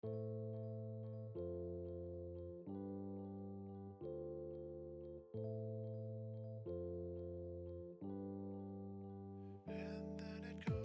And then it goes.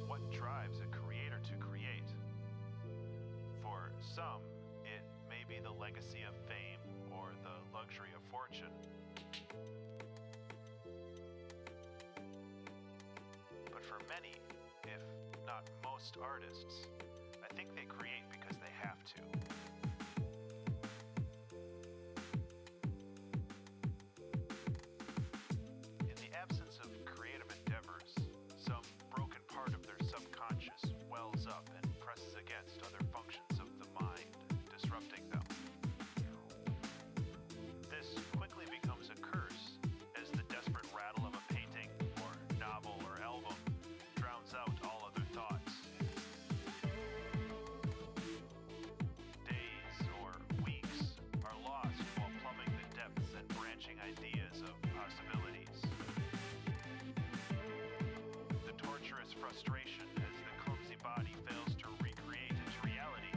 What drives a creator to create? For some, it may be the legacy of fame or the luxury of fortune. But for many, if not most artists, I think they create because they have to. In the absence of creative endeavors, some broken part of their subconscious wells up and presses against other functions of the mind, disrupting them. This quickly becomes a curse as the desperate rattle of a painting or novel or album drowns out all other thoughts. Days or weeks are lost while plumbing the depths and branching ideas of possibilities. The torturous frustration as the clumsy body fails to recreate into reality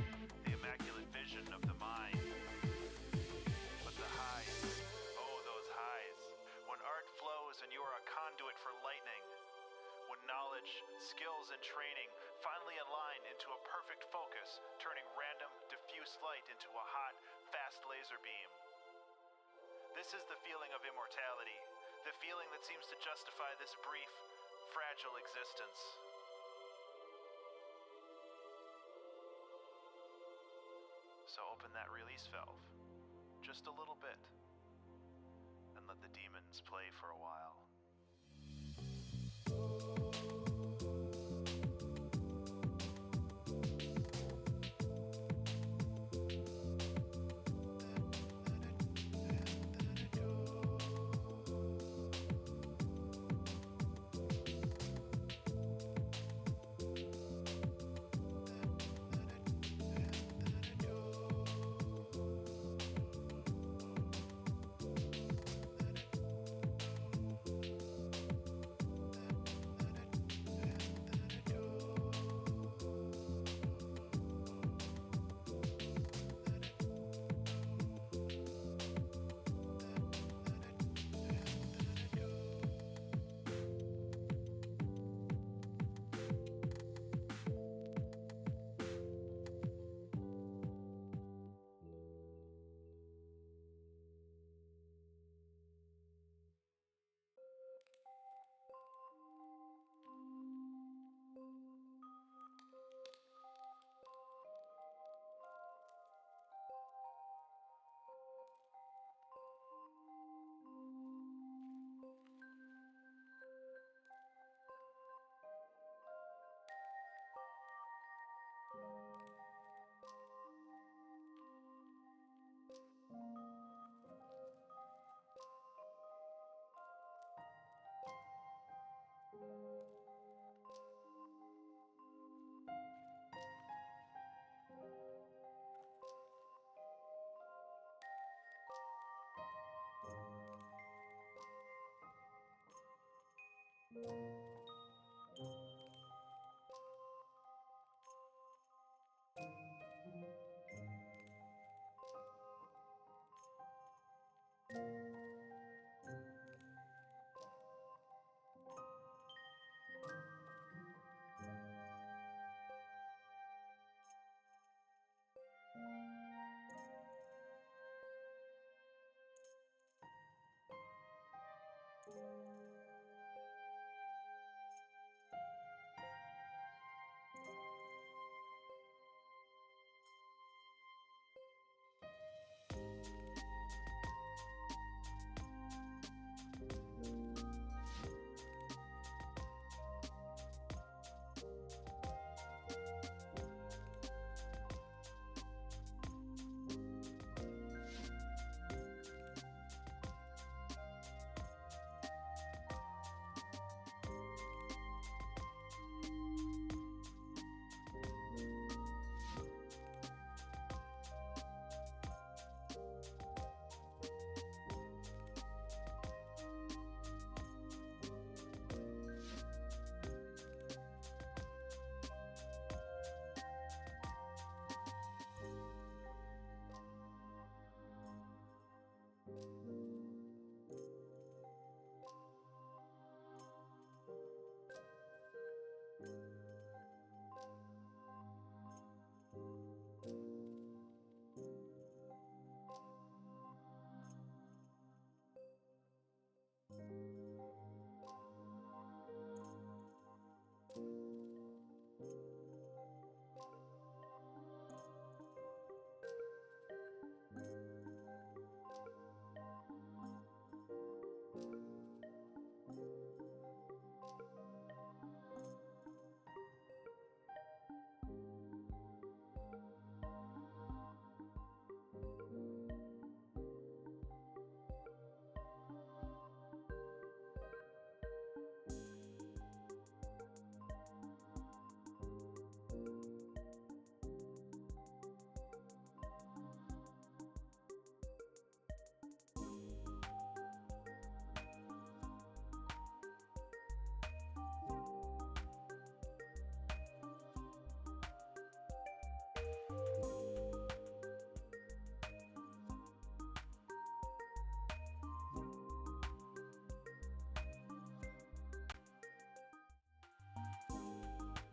the immaculate vision of the mind. But the highs, oh those highs, when art flows and you are a conduit for lightning, when knowledge, skills, and training finally align into a perfect focus, turning random, diffuse light into a hot, fast laser beam. This is the feeling of immortality, the feeling that seems to justify this brief, fragile existence. So open that release valve, just a little bit, and let the demons play for a while.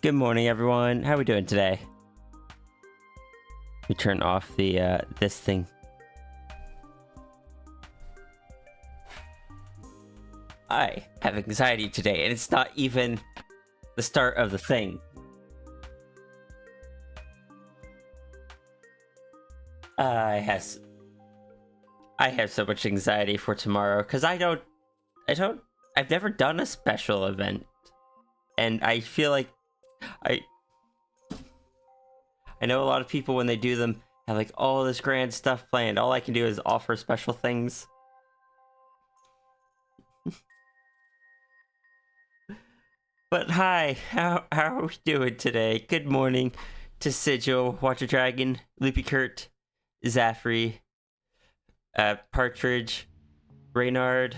Good morning, everyone. How are we doing today? We turn off the this thing. I have anxiety today, and it's not even the start of the thing. I have so much anxiety for tomorrow because I've never done a special event, and I feel like I know a lot of people when they do them have like all this grand stuff planned. All I can do is offer special things. But hi, how are we doing today? Good morning to Sigil, Watcher Dragon, Loopy Kurt, Zaffrey, Partridge, Reynard,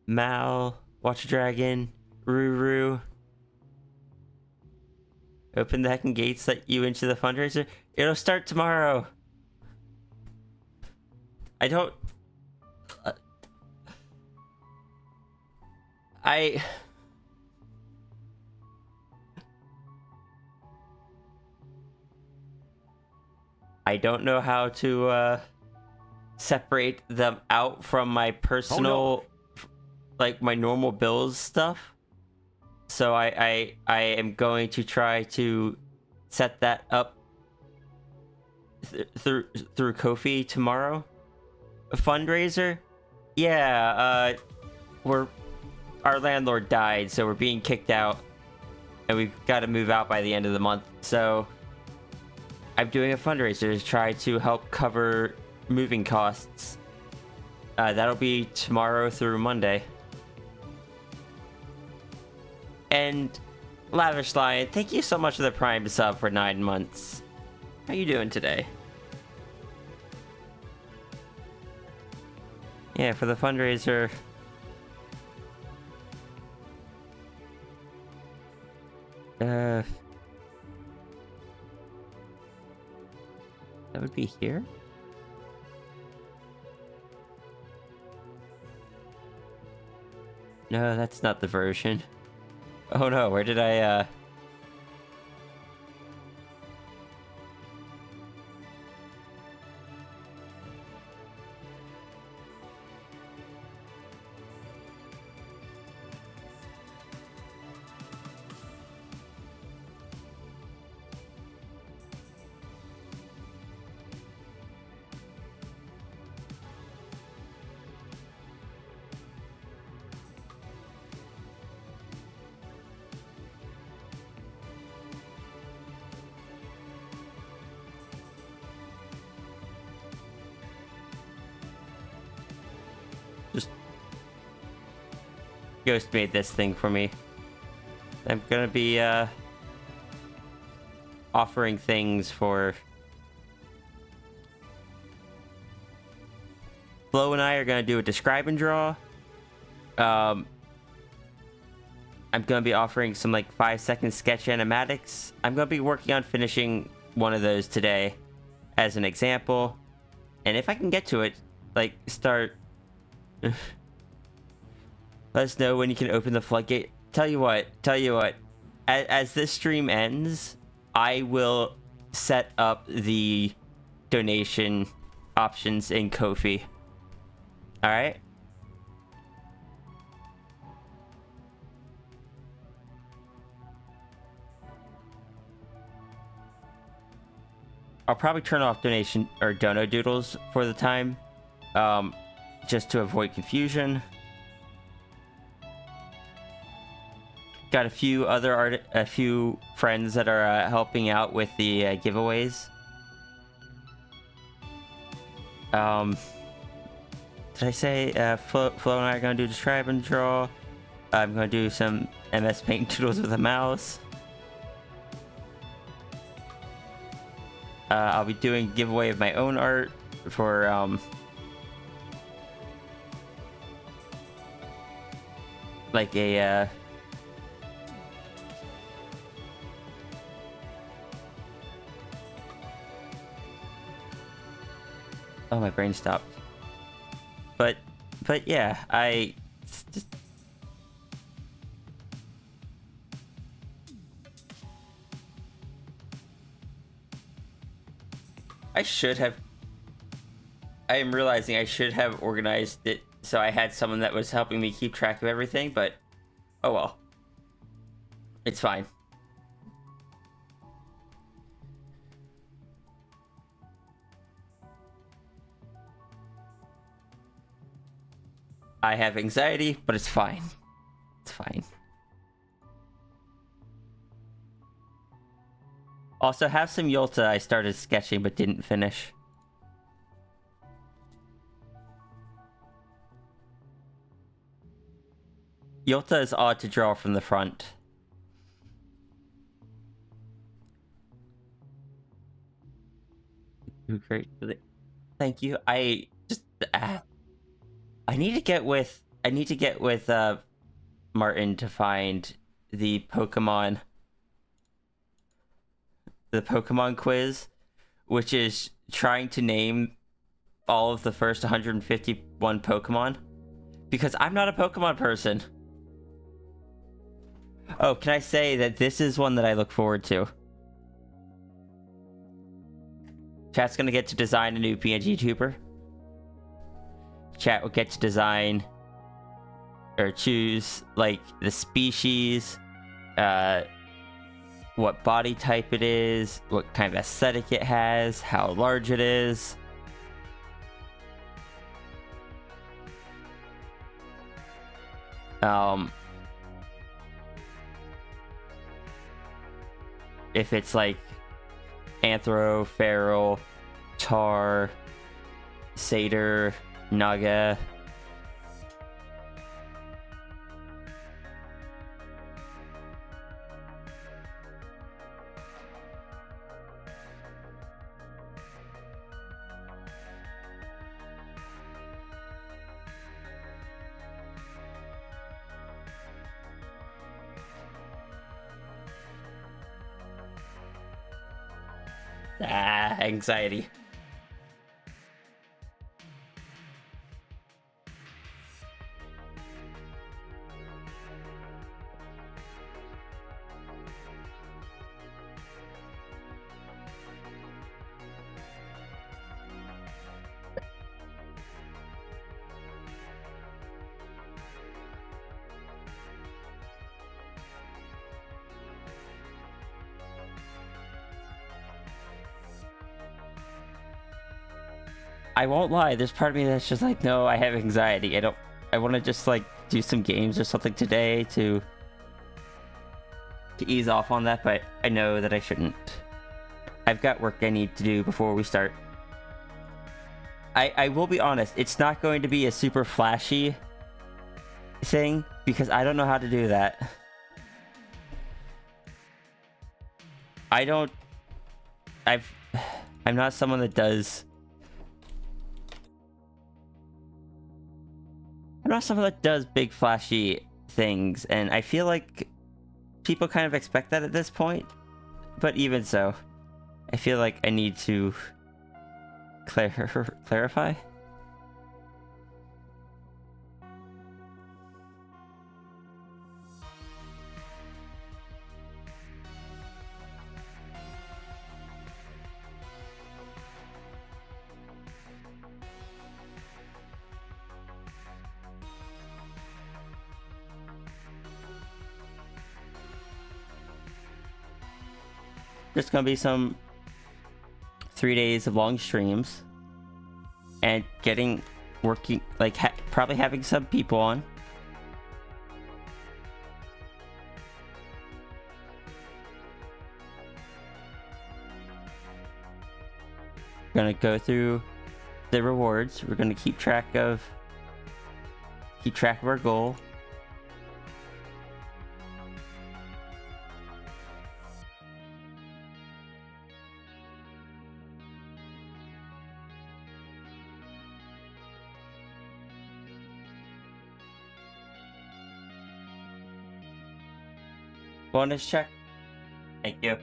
Mal, Watcher Dragon, Ruru. Open the heckin' gates, let you into the fundraiser. It'll start tomorrow. I don't... I don't know how to separate them out from my personal, like my normal bills stuff. So I am going to try to set that up through Ko-fi tomorrow. A fundraiser? Yeah, our landlord died, so we're being kicked out, and we've got to move out by the end of the month. So I'm doing a fundraiser to try to help cover moving costs. That'll be tomorrow through Monday. And Lavish Lion, thank you so much for the Prime sub for 9 months. How you doing today? Yeah, for the fundraiser. That would be here? No, that's not the version. Oh no, where did I, Ghost made this thing for me. I'm gonna be offering things for... Flo and I are gonna do a describe and draw. I'm gonna be offering some like 5-second sketch animatics. I'm gonna be working on finishing one of those today as an example. And if I can get to it, like start... Let us know when you can open the floodgate. Tell you what. As this stream ends, I will set up the donation options in Ko-fi. Alright? I'll probably turn off donation or dono doodles for the time. Just to avoid confusion. Got a few friends that are helping out with the giveaways. Did I say Flo and I are gonna do describe and draw? I'm gonna do some MS Paint doodles with a mouse. I'll be doing giveaway of my own art for like a oh, my brain stopped. But yeah, I should have. I am realizing I should have organized it so I had someone that was helping me keep track of everything, but oh well. It's fine. I have anxiety, but it's fine. It's fine. Also, have some Yolta I started sketching but didn't finish. Yolta is odd to draw from the front. Great. Thank you. I just I need to get with Martin to find the Pokemon quiz, which is trying to name all of the first 151 Pokemon, because I'm not a Pokemon person. Oh, can I say that this is one that I look forward to? Chat's gonna get to design a new PNG tuber. Chat will get to design or choose like the species, what body type it is, what kind of aesthetic it has, how large it is. If it's like Anthro, Feral, Tar, Satyr, Naga. Anxiety. I won't lie, there's part of me that's just like, no, I have anxiety. I want to just like do some games or something today to ease off on that, but I know that I shouldn't. I've got work I need to do before we start. I will be honest, it's not going to be a super flashy thing because I don't know how to do that. I'm not someone that does. I'm not someone that does big flashy things, and I feel like people kind of expect that at this point. But even so, I feel like I need to clarify. There's gonna be some 3 days of long streams and working like probably having some people on. We're gonna go through the rewards. We're gonna keep track of our goal. Bonus check. Thank you.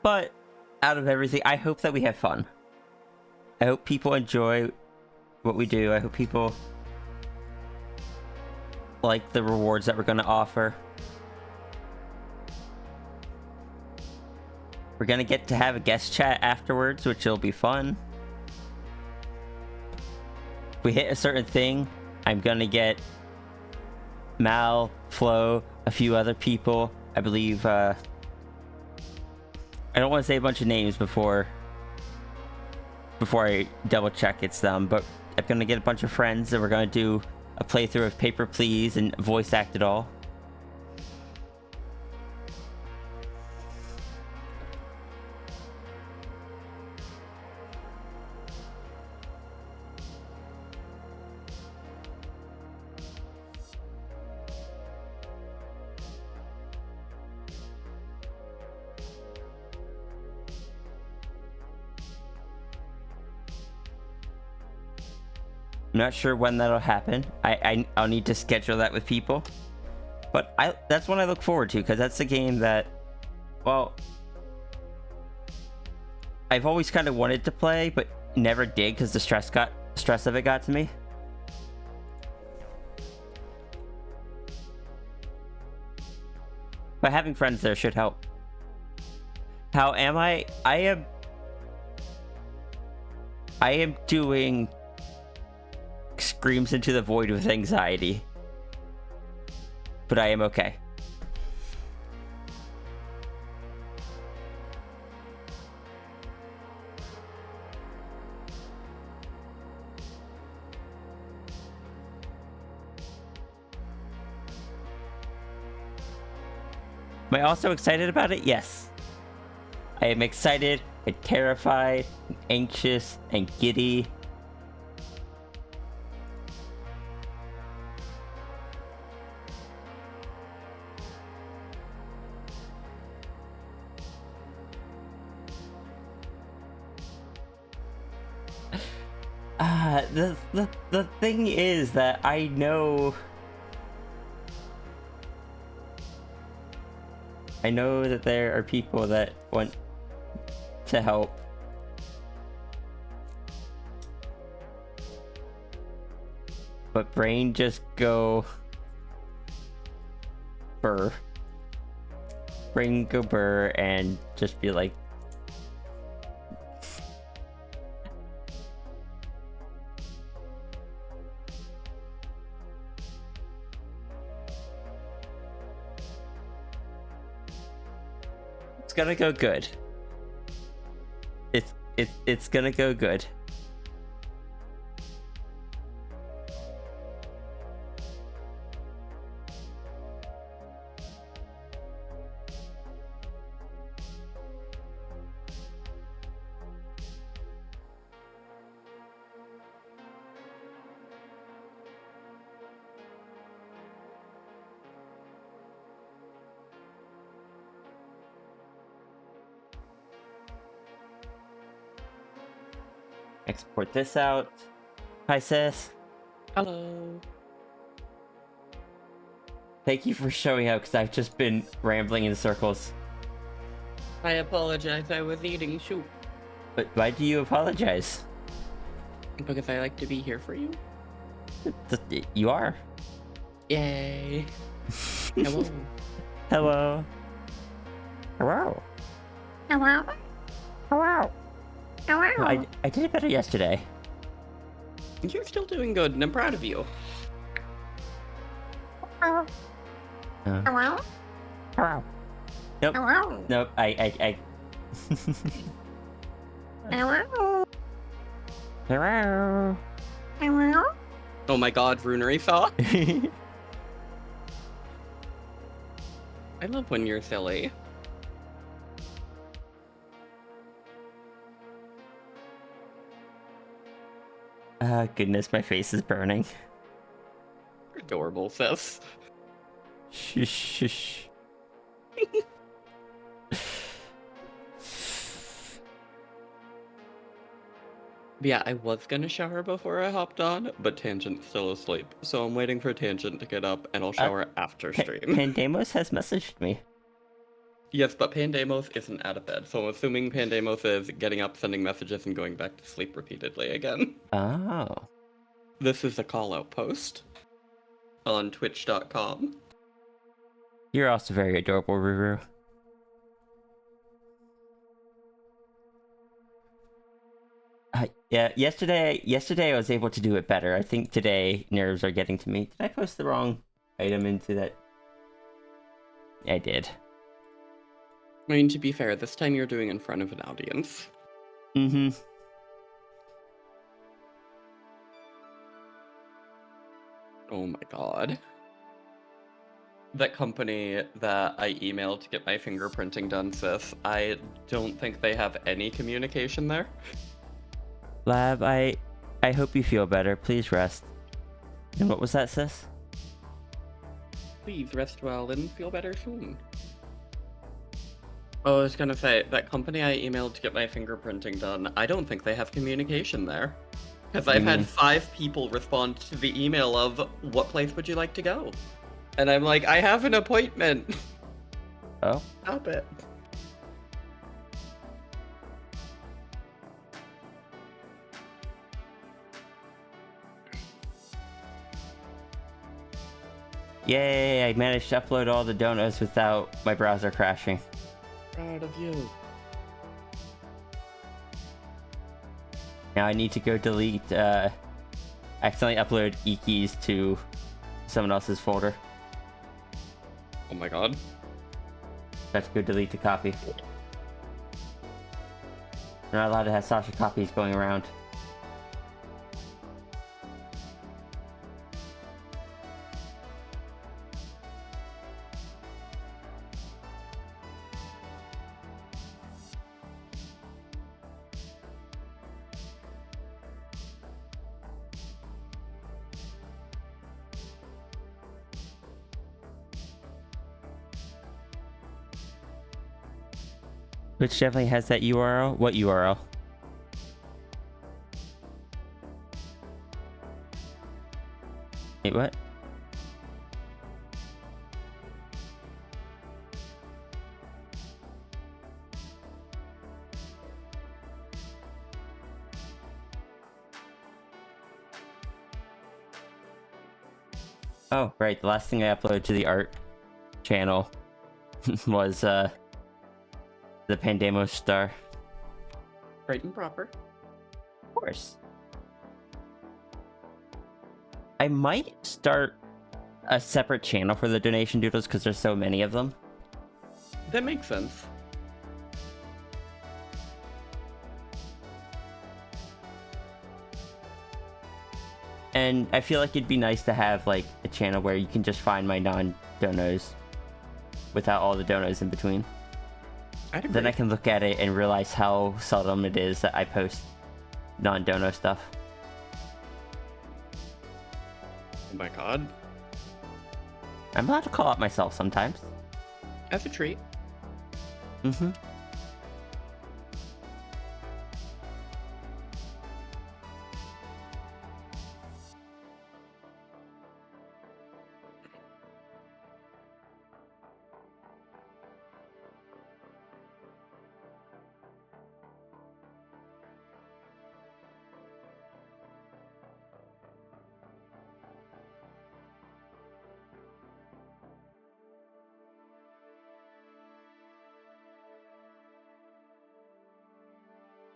But out of everything, I hope that we have fun. I hope people enjoy what we do. I hope people like the rewards that we're going to offer. We're going to get to have a guest chat afterwards, which will be fun. If we hit a certain thing, I'm going to get Mal, Flo, a few other people. I believe, I don't want to say a bunch of names before I double check it's them, but I'm going to get a bunch of friends and we're going to do a playthrough of Paper Please and voice act it all. I'm not sure when that'll happen. I'll need to schedule that with people. But that's one I look forward to, because that's a game that, well, I've always kind of wanted to play, but never did because the stress of it got to me. But having friends there should help. How am I? I am doing Screams into the Void with anxiety. But I am okay. Am I also excited about it? Yes. I am excited and terrified and anxious and giddy. The thing is that I know that there are people that want to help. But brain just go burr. Brain go burr and just be like, it's gonna go good. It's gonna go good. Export this out. Hi, sis. Hello. Thank you for showing up, because I've just been rambling in circles. I apologize, I was eating soup. But why do you apologize? Because I like to be here for you. You are. Yay. Hello. Hello. Hello. Hello? Hello. Hello? I did it better yesterday. You're still doing good, and I'm proud of you. Hello? Hello? Hello. Nope. Hello? Nope. I Hello? Hello. Hello? Oh my god, Runery Thaw. I love when you're silly. Goodness, my face is burning. You're adorable, sis. Shush, shush. Yeah, I was gonna shower before I hopped on, but Tangent's still asleep. So I'm waiting for Tangent to get up, and I'll shower after stream. Pandemos has messaged me. Yes, but Pandemos isn't out of bed, so I'm assuming Pandemos is getting up, sending messages, and going back to sleep repeatedly again. Oh. This is a call-out post on twitch.com. You're also very adorable, Ruru. Yeah, yesterday I was able to do it better. I think today nerves are getting to me. Did I post the wrong item into that? I did. I mean, to be fair, this time you're doing in front of an audience. Mm-hmm. Oh my god. That company that I emailed to get my fingerprinting done, sis, I don't think they have any communication there. Lab, I hope you feel better. Please rest. And what was that, sis? Please rest well and feel better soon. Oh, I was gonna say, that company I emailed to get my fingerprinting done, I don't think they have communication there. Because I've had 5 people respond to the email of, what place would you like to go? And I'm like, I have an appointment. Oh. Stop it. Yay, I managed to upload all the donuts without my browser crashing. Proud of you. Now I need to go delete, accidentally upload e-keys to someone else's folder. Oh my god. I have to go delete the copy. We're not allowed to have Sasha copies going around. Which definitely has that URL. What URL? Wait, what? Oh, right. The last thing I uploaded to the art channel was the Pandemos star. Right and proper. Of course. I might start a separate channel for the donation doodles because there's so many of them. That makes sense. And I feel like it'd be nice to have like a channel where you can just find my non-donos without all the donos in between. I'd agree. Then I can look at it and realize how seldom it is that I post non-dono stuff. Oh my god. I'm allowed to call out myself sometimes. As a treat. Mm-hmm.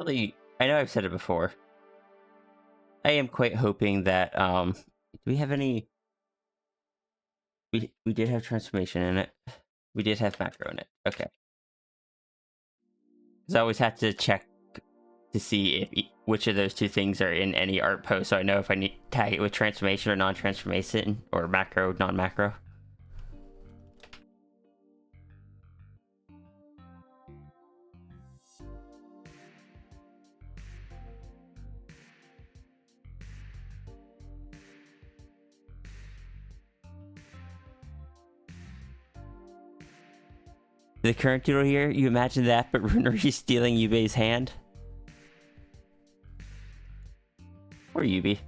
Really, I know I've said it before. I am quite hoping that do we have any we did have transformation in it. We did have macro in it. Okay. Because I always have to check to see if which of those two things are in any art post, so I know if I need to tag it with transformation or non-transformation or macro, non-macro. The current doodle here, you imagine that, but Runeri's stealing Yube's hand? Or Yube.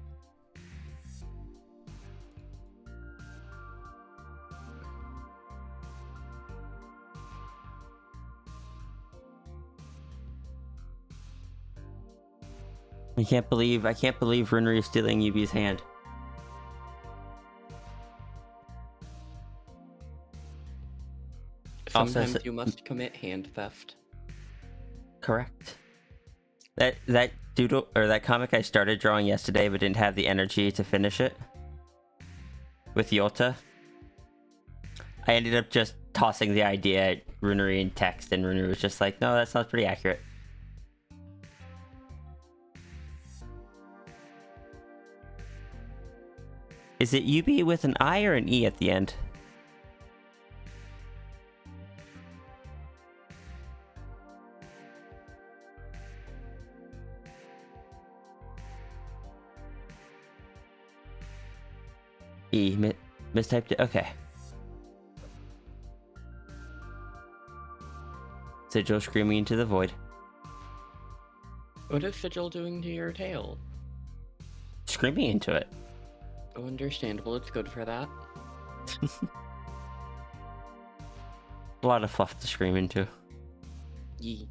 I can't believe Runri is stealing Yubi's hand. Also, Sometimes you must commit hand theft. Correct. That doodle or that comic I started drawing yesterday but didn't have the energy to finish it with Yota. I ended up just tossing the idea at Runri in text, and Runri was just like, no, that sounds pretty accurate. Is it Yubi with an I or an E at the end? E, mistyped it. Okay. Sigil screaming into the void. What is Sigil doing to your tail? Screaming into it. Oh, understandable. It's good for that. A lot of fluff to scream into. Yee.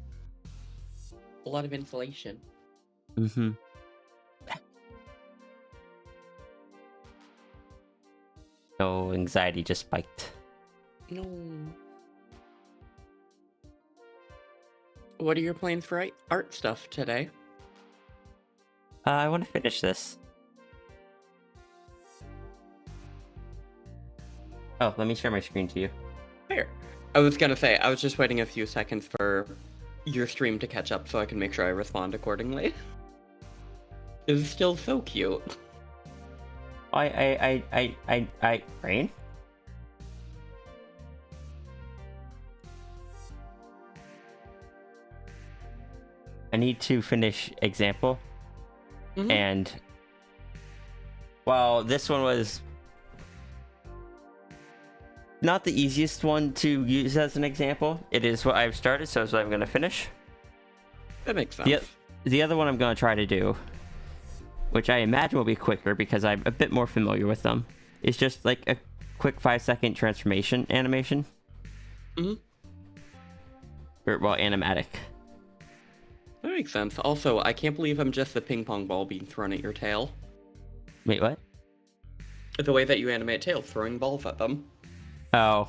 A lot of insulation. Mm-hmm. No, anxiety just spiked. No. What are your plans for art stuff today? I want to finish this. Oh, let me share my screen to you. Here. I was gonna say, I was just waiting a few seconds for your stream to catch up so I can make sure I respond accordingly. It's still so cute. Rain? I need to finish example. Mhm. And while this one was not the easiest one to use as an example, it is what I've started, so it's what I'm going to finish. That makes sense. The other one I'm going to try to do, which I imagine will be quicker because I'm a bit more familiar with them, is just like a quick 5-second transformation animation. Mm-hmm. Well, animatic. That makes sense. Also, I can't believe I'm just a ping pong ball being thrown at your tail. Wait, what? The way that you animate tails, throwing balls at them. Oh.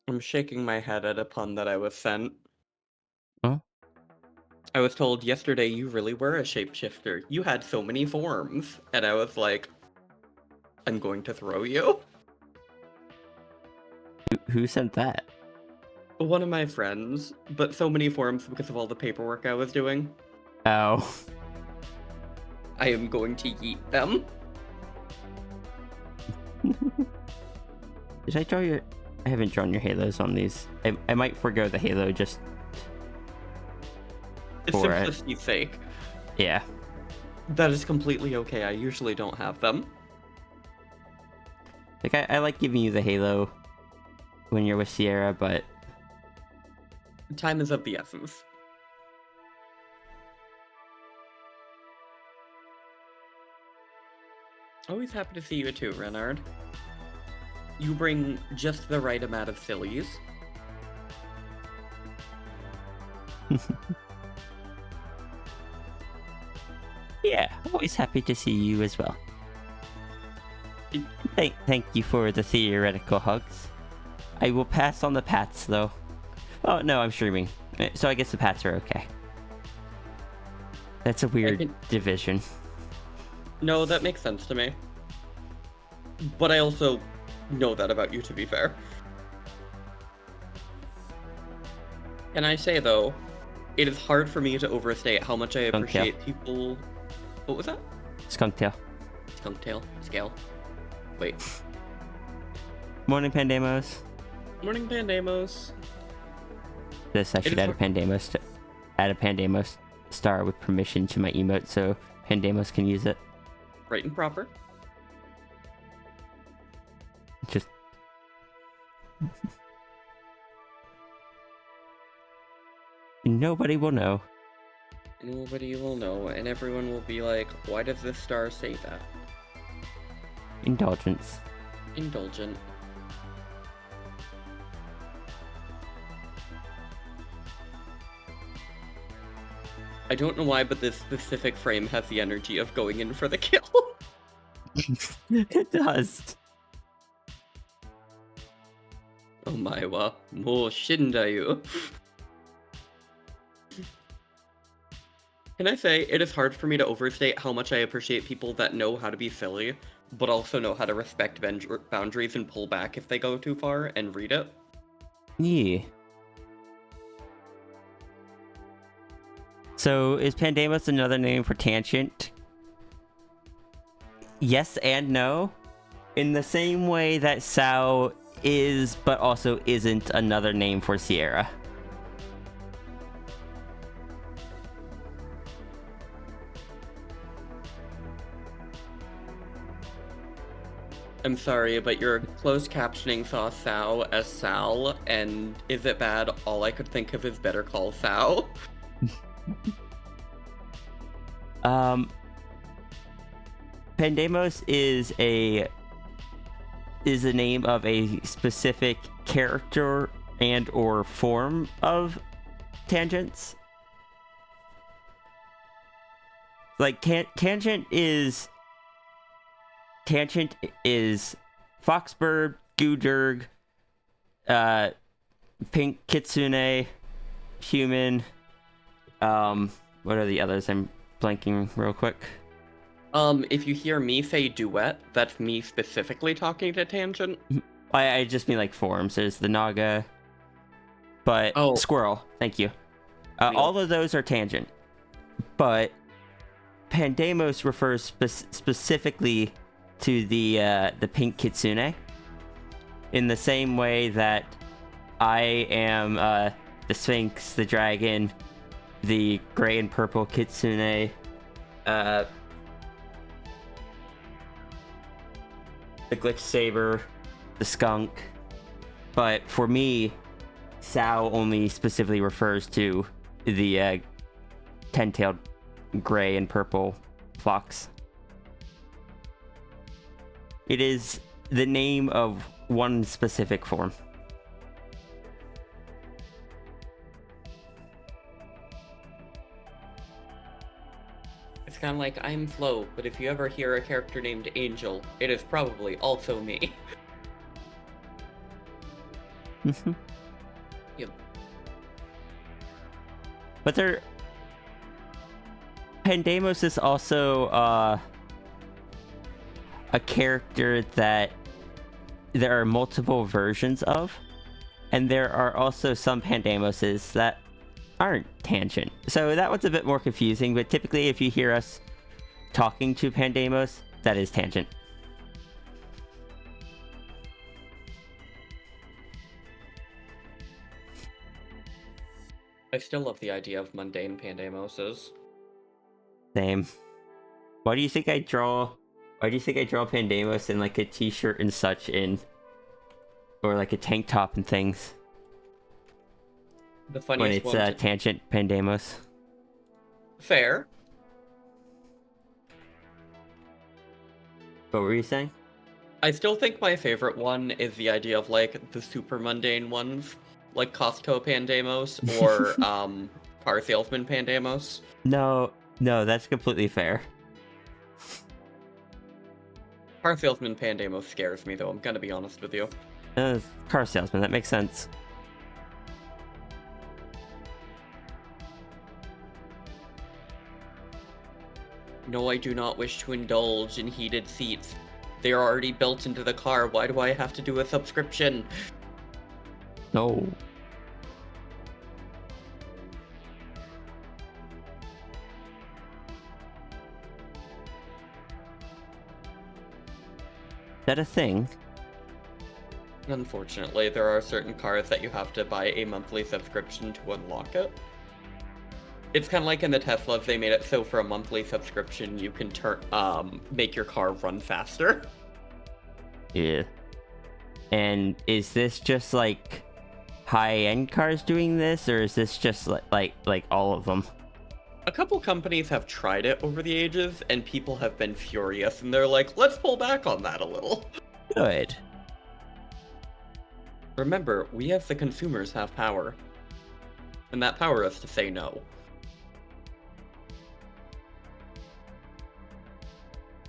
I'm shaking my head at a pun that I was sent. Huh? I was told yesterday you really were a shapeshifter. You had so many forms. And I was like, I'm going to throw you. Who sent that? One of my friends, but so many forms because of all the paperwork I was doing. Oh. I am going to yeet them. Did I draw your... I haven't drawn your halos on these. I might forgo the halo just... It's for it. simplicity's sake. Yeah. That is completely okay. I usually don't have them. Like, I like giving you the halo when you're with Sierra, but... Time is of the essence. Always happy to see you too, Renard. You bring just the right amount of sillies. Yeah, always happy to see you as well. Thank you for the theoretical hugs. I will pass on the pats, though. Oh, no, I'm streaming. So I guess the pats are okay. That's a weird division. No, that makes sense to me. But I also know that about you, to be fair. Can I say, though, it is hard for me to overstate how much I appreciate people... What was that? Skunk tail. Skunk tail. Scale. Wait. Morning, Pandemos. Morning, Pandemos. This I should add a Pandemos star with permission to my emote so Pandemos can use it. Right and proper. Just Nobody will know. Nobody will know, and everyone will be like, why does this star say that? Indulgence. Indulgent. I don't know why, but this specific frame has the energy of going in for the kill. It does. Omae mo shindayu. Can I say, it is hard for me to overstate how much I appreciate people that know how to be silly, but also know how to respect boundaries and pull back if they go too far and read it. Yeah. So, is Pandemos another name for tangent? Yes and no. In the same way that Sao is, but also isn't another name for Sierra. I'm sorry, but your closed captioning saw Sao as Sal, and is it bad? All I could think of is Better Call Sao. Pandemos is the name of a specific character and or form of tangents. Like tangent is Foxbird, Gudurg, Pink Kitsune, Human. What are the others? I'm blanking real quick. If you hear me say duet, that's me specifically talking to Tangent. I just mean like forms. There's the Naga, but Squirrel. Thank you. All of those are tangent, but Pandemos refers specifically to the Pink Kitsune. In the same way that I am the Sphinx, the Dragon, the Gray and Purple Kitsune, the Glitch Saber, the Skunk. But for me, Sao only specifically refers to the ten-tailed Gray and Purple Fox. It is the name of one specific form. It's kind of like, I'm Flo, but if you ever hear a character named Angel, it is probably also me. Yep. But Pandemos is also a character that there are multiple versions of, and there are also some Pandemoses that aren't tangent. So that one's a bit more confusing, but typically if you hear us talking to Pandemos, that is tangent. I still love the idea of mundane Pandemoses. Same. Why do you think I draw Pandemos in like a t-shirt and such or like a tank top and things? The funniest when it's tangent Pandemos. Fair. What were you saying? I still think my favorite one is the idea of like the super mundane ones, like Costco Pandemos or car salesman Pandemos. No, that's completely fair. Car salesman Pandemos scares me though, I'm gonna be honest with you. Car salesman, that makes sense. No, I do not wish to indulge in heated seats. They are already built into the car. Why do I have to do a subscription? No. Is that a thing? Unfortunately, there are certain cars that you have to buy a monthly subscription to unlock it. It's kind of like in the Teslas, they made it so for a monthly subscription you can make your car run faster. Yeah. And is this just like high-end cars doing this, or is this just like all of them? A couple companies have tried it over the ages, and people have been furious, and they're like, let's pull back on that a little. Good. Remember, we as the consumers have power. And that power is to say no.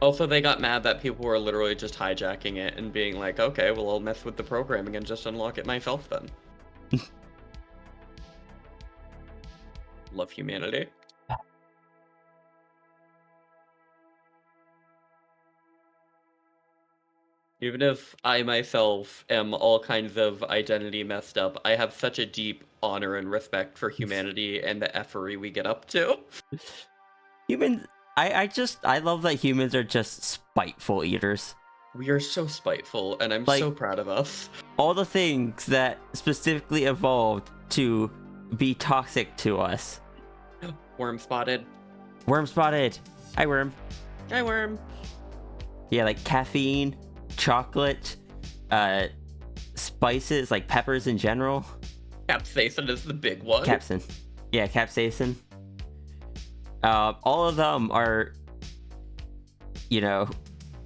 Also, they got mad that people were literally just hijacking it and being like, okay, well, I'll mess with the programming and just unlock it myself then. Love humanity. Even if I myself am all kinds of identity messed up, I have such a deep honor and respect for humanity and the effery we get up to. Humans, I love that humans are just spiteful eaters. We are so spiteful, and I'm Like- so proud of us. All the things that specifically evolved to be toxic to us. Worm spotted. Worm spotted. Hi, worm. Hi, worm. Yeah, like caffeine, chocolate, spices, like peppers in general. Capsaicin is the big one. Capsaicin. Yeah, capsaicin. All of them are, you know,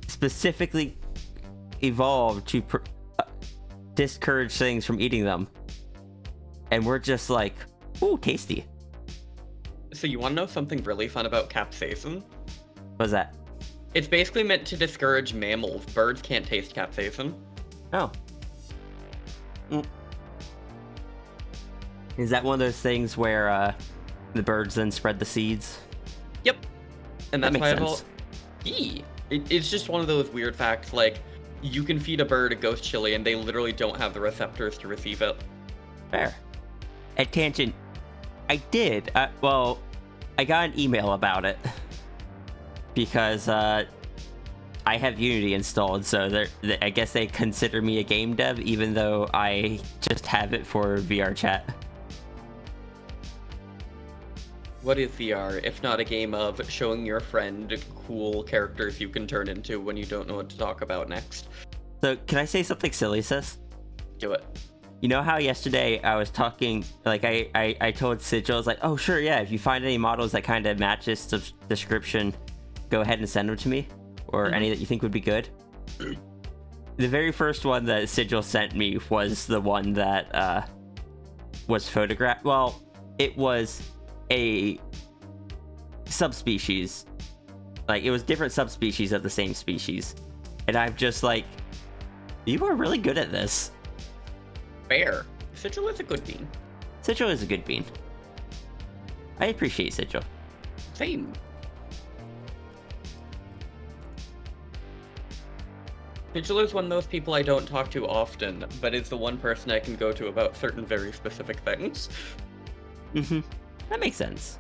specifically evolved to discourage things from eating them. And we're just like, ooh, tasty. So you want to know something really fun about capsaicin? What's that? It's basically meant to discourage mammals. Birds can't taste capsaicin. Oh. Is that one of those things where the birds then spread the seeds? Yep. And That that's makes why sense. It's just one of those weird facts, like, you can feed a bird a ghost chili and they literally don't have the receptors to receive it. Fair. At Tangent, I did. Well, I got an email about it. Because I have Unity installed, so I guess they consider me a game dev, even though I just have it for VR chat. What is VR, if not a game of showing your friend cool characters you can turn into when you don't know what to talk about next? So, can I say something silly, sis? Do it. You know how yesterday I was talking, like, I told Sigil, I was like, oh, sure, yeah, if you find any models that kind of match this description, go ahead and send them to me, or any that you think would be good. The very first one that Sigil sent me was the one that was photographed. Well, it was a subspecies. Like, it was different subspecies of the same species. And I'm just like, you are really good at this. Fair. Sigil is a good bean. Sigil is a good bean. I appreciate Sigil. Same. Sigil is one of those people I don't talk to often, but is the one person I can go to about certain very specific things. That makes sense.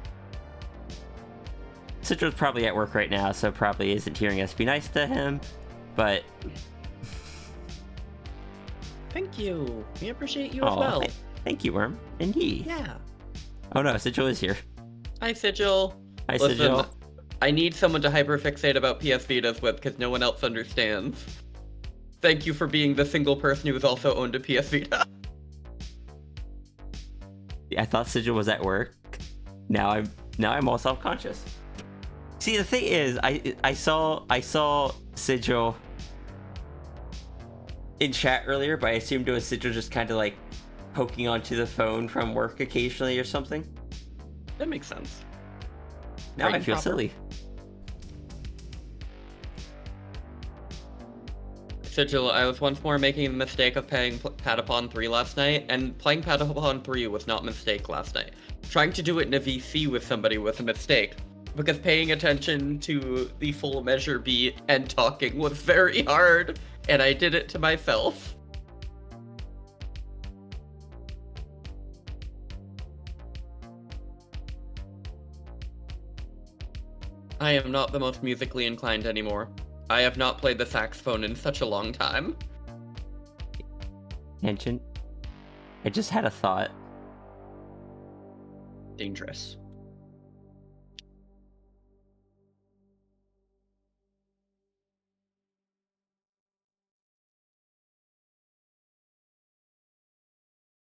Sigil's probably at work right now, so probably isn't hearing us be nice to him, but... Thank you. We appreciate you as Aw, well. Thank you, Worm. And he. Yeah. Oh no, Sigil is here. Hi, Sigil. Hi, Listen, Sigil. I need someone to hyperfixate about PS Vitas with because no one else understands. Thank you for being the single person who has also owned a PS Vita. I thought Sigil was at work. Now I'm all self-conscious. See, the thing is, I saw Sigil in chat earlier, but I assumed it was Sigil just kind of like poking onto the phone from work occasionally or something. That makes sense. Now Right I and feel proper. silly. Sigil, I was once more making the mistake of playing Patapon 3 last night, and playing Patapon 3 was not a mistake last night. Trying to do it in a VC with somebody was a mistake, because paying attention to the full measure beat and talking was very hard, and I did it to myself. I am not the most musically inclined anymore. I have not played the saxophone in such a long time. Tangent. I just had a thought. Dangerous.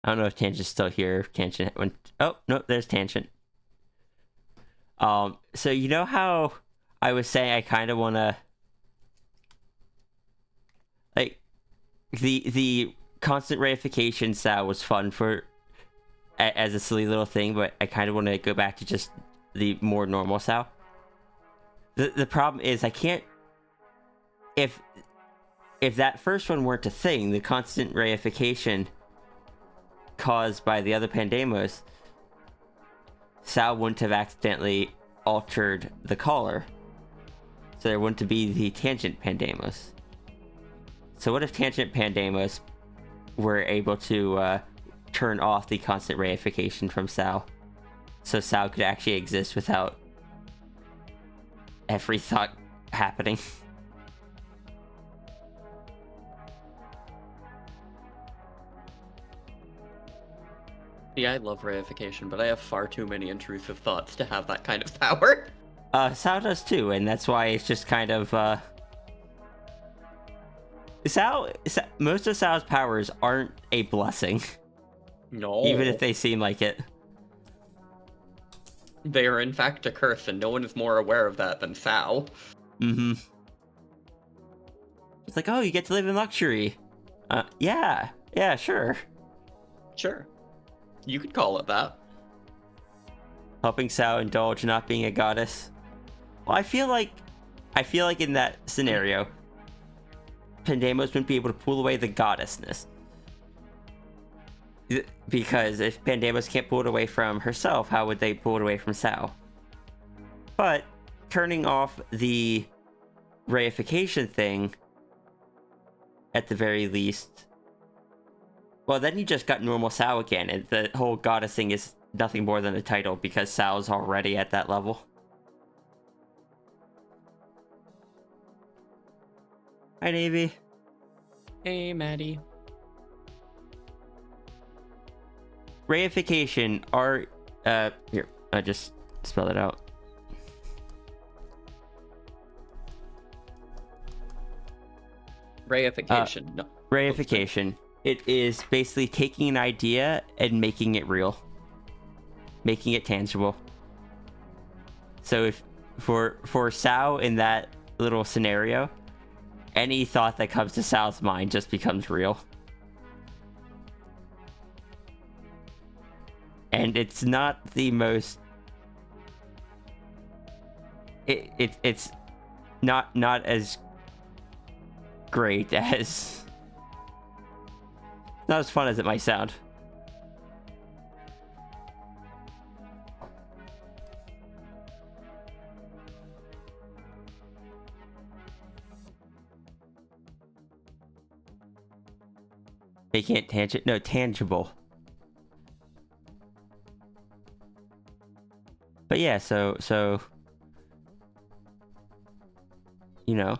I don't know if Tangent's still here. Tangent went. Oh no, there's Tangent. So you know how I was saying I kind of want to, like, the constant reification style was fun for as a silly little thing, but I kind of want to go back to just the more normal style. The problem is I can't, if that first one weren't a thing, the constant reification caused by the other Pandemos, Sal wouldn't have accidentally altered the collar, so there wouldn't be the Tangent Pandemos. So what if Tangent Pandemos were able to turn off the constant reification from Sal, so Sal could actually exist without every thought happening? Yeah, I love reification, but I have far too many intrusive thoughts to have that kind of power. Sal does too, and that's why it's just kind of, most of Sal's powers aren't a blessing, No. even if they seem like it. They are in fact a curse, and no one is more aware of that than Sal. Mm-hmm. It's like, oh, you get to live in luxury. Yeah, sure. Sure. You could call it that. Helping Sal indulge not being a goddess. Well, I feel like in that scenario, Pandemos wouldn't be able to pull away the goddessness. Because if Pandemos can't pull it away from herself, how would they pull it away from Sal? But turning off the reification thing, at the very least, well, then you just got normal Sal again, and the whole goddess thing is nothing more than a title because Sal's already at that level. Hi, Navy. Hey, Maddie. Reification are, here, I just spelled it out. Reification. No. Reification. It is basically taking an idea and making it real. Making it tangible. So if, for Sal in that little scenario, any thought that comes to Sal's mind just becomes real. And it's not the most... It's not as great as... Not as fun as it might sound. They can't tangent? No, tangible. But yeah, so you know.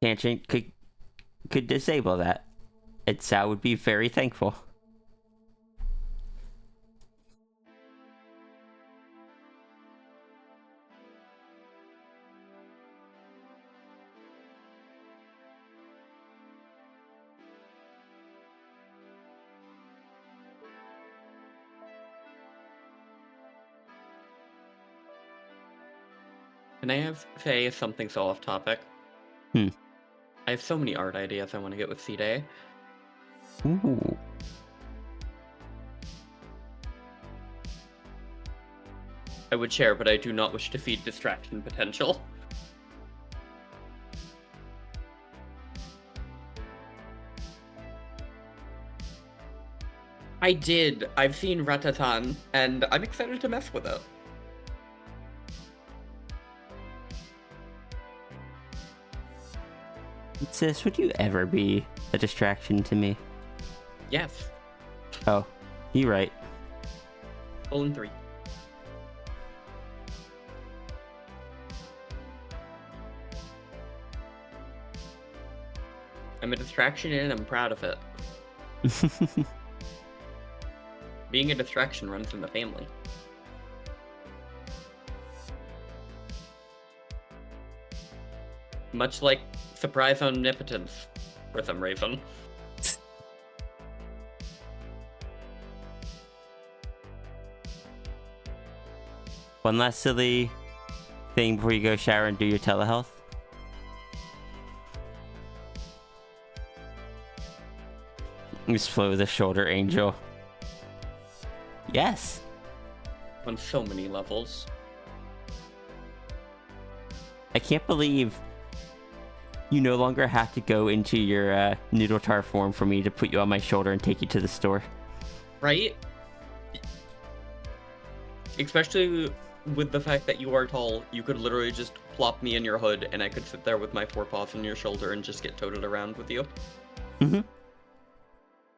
Tangent could disable that. And Sal would be very thankful. Can I say something so off topic? Hmm. I have so many art ideas I want to get with C-Day. Ooh. I would share, but I do not wish to feed distraction potential. I did. I've seen Ratatan, and I'm excited to mess with it. Sis, would you ever be a distraction to me? Yes. Oh, you're right. 3. I'm a distraction and I'm proud of it. Being a distraction runs in the family. Much like surprise omnipotence for some reason. One last silly thing before you go shower and do your telehealth. Just flow with the shoulder angel. Yes. On so many levels. I can't believe you no longer have to go into your noodle tar form for me to put you on my shoulder and take you to the store. Right? Especially with the fact that you are tall, you could literally just plop me in your hood and I could sit there with my forepaws on your shoulder and just get toted around with you. Mm-hmm.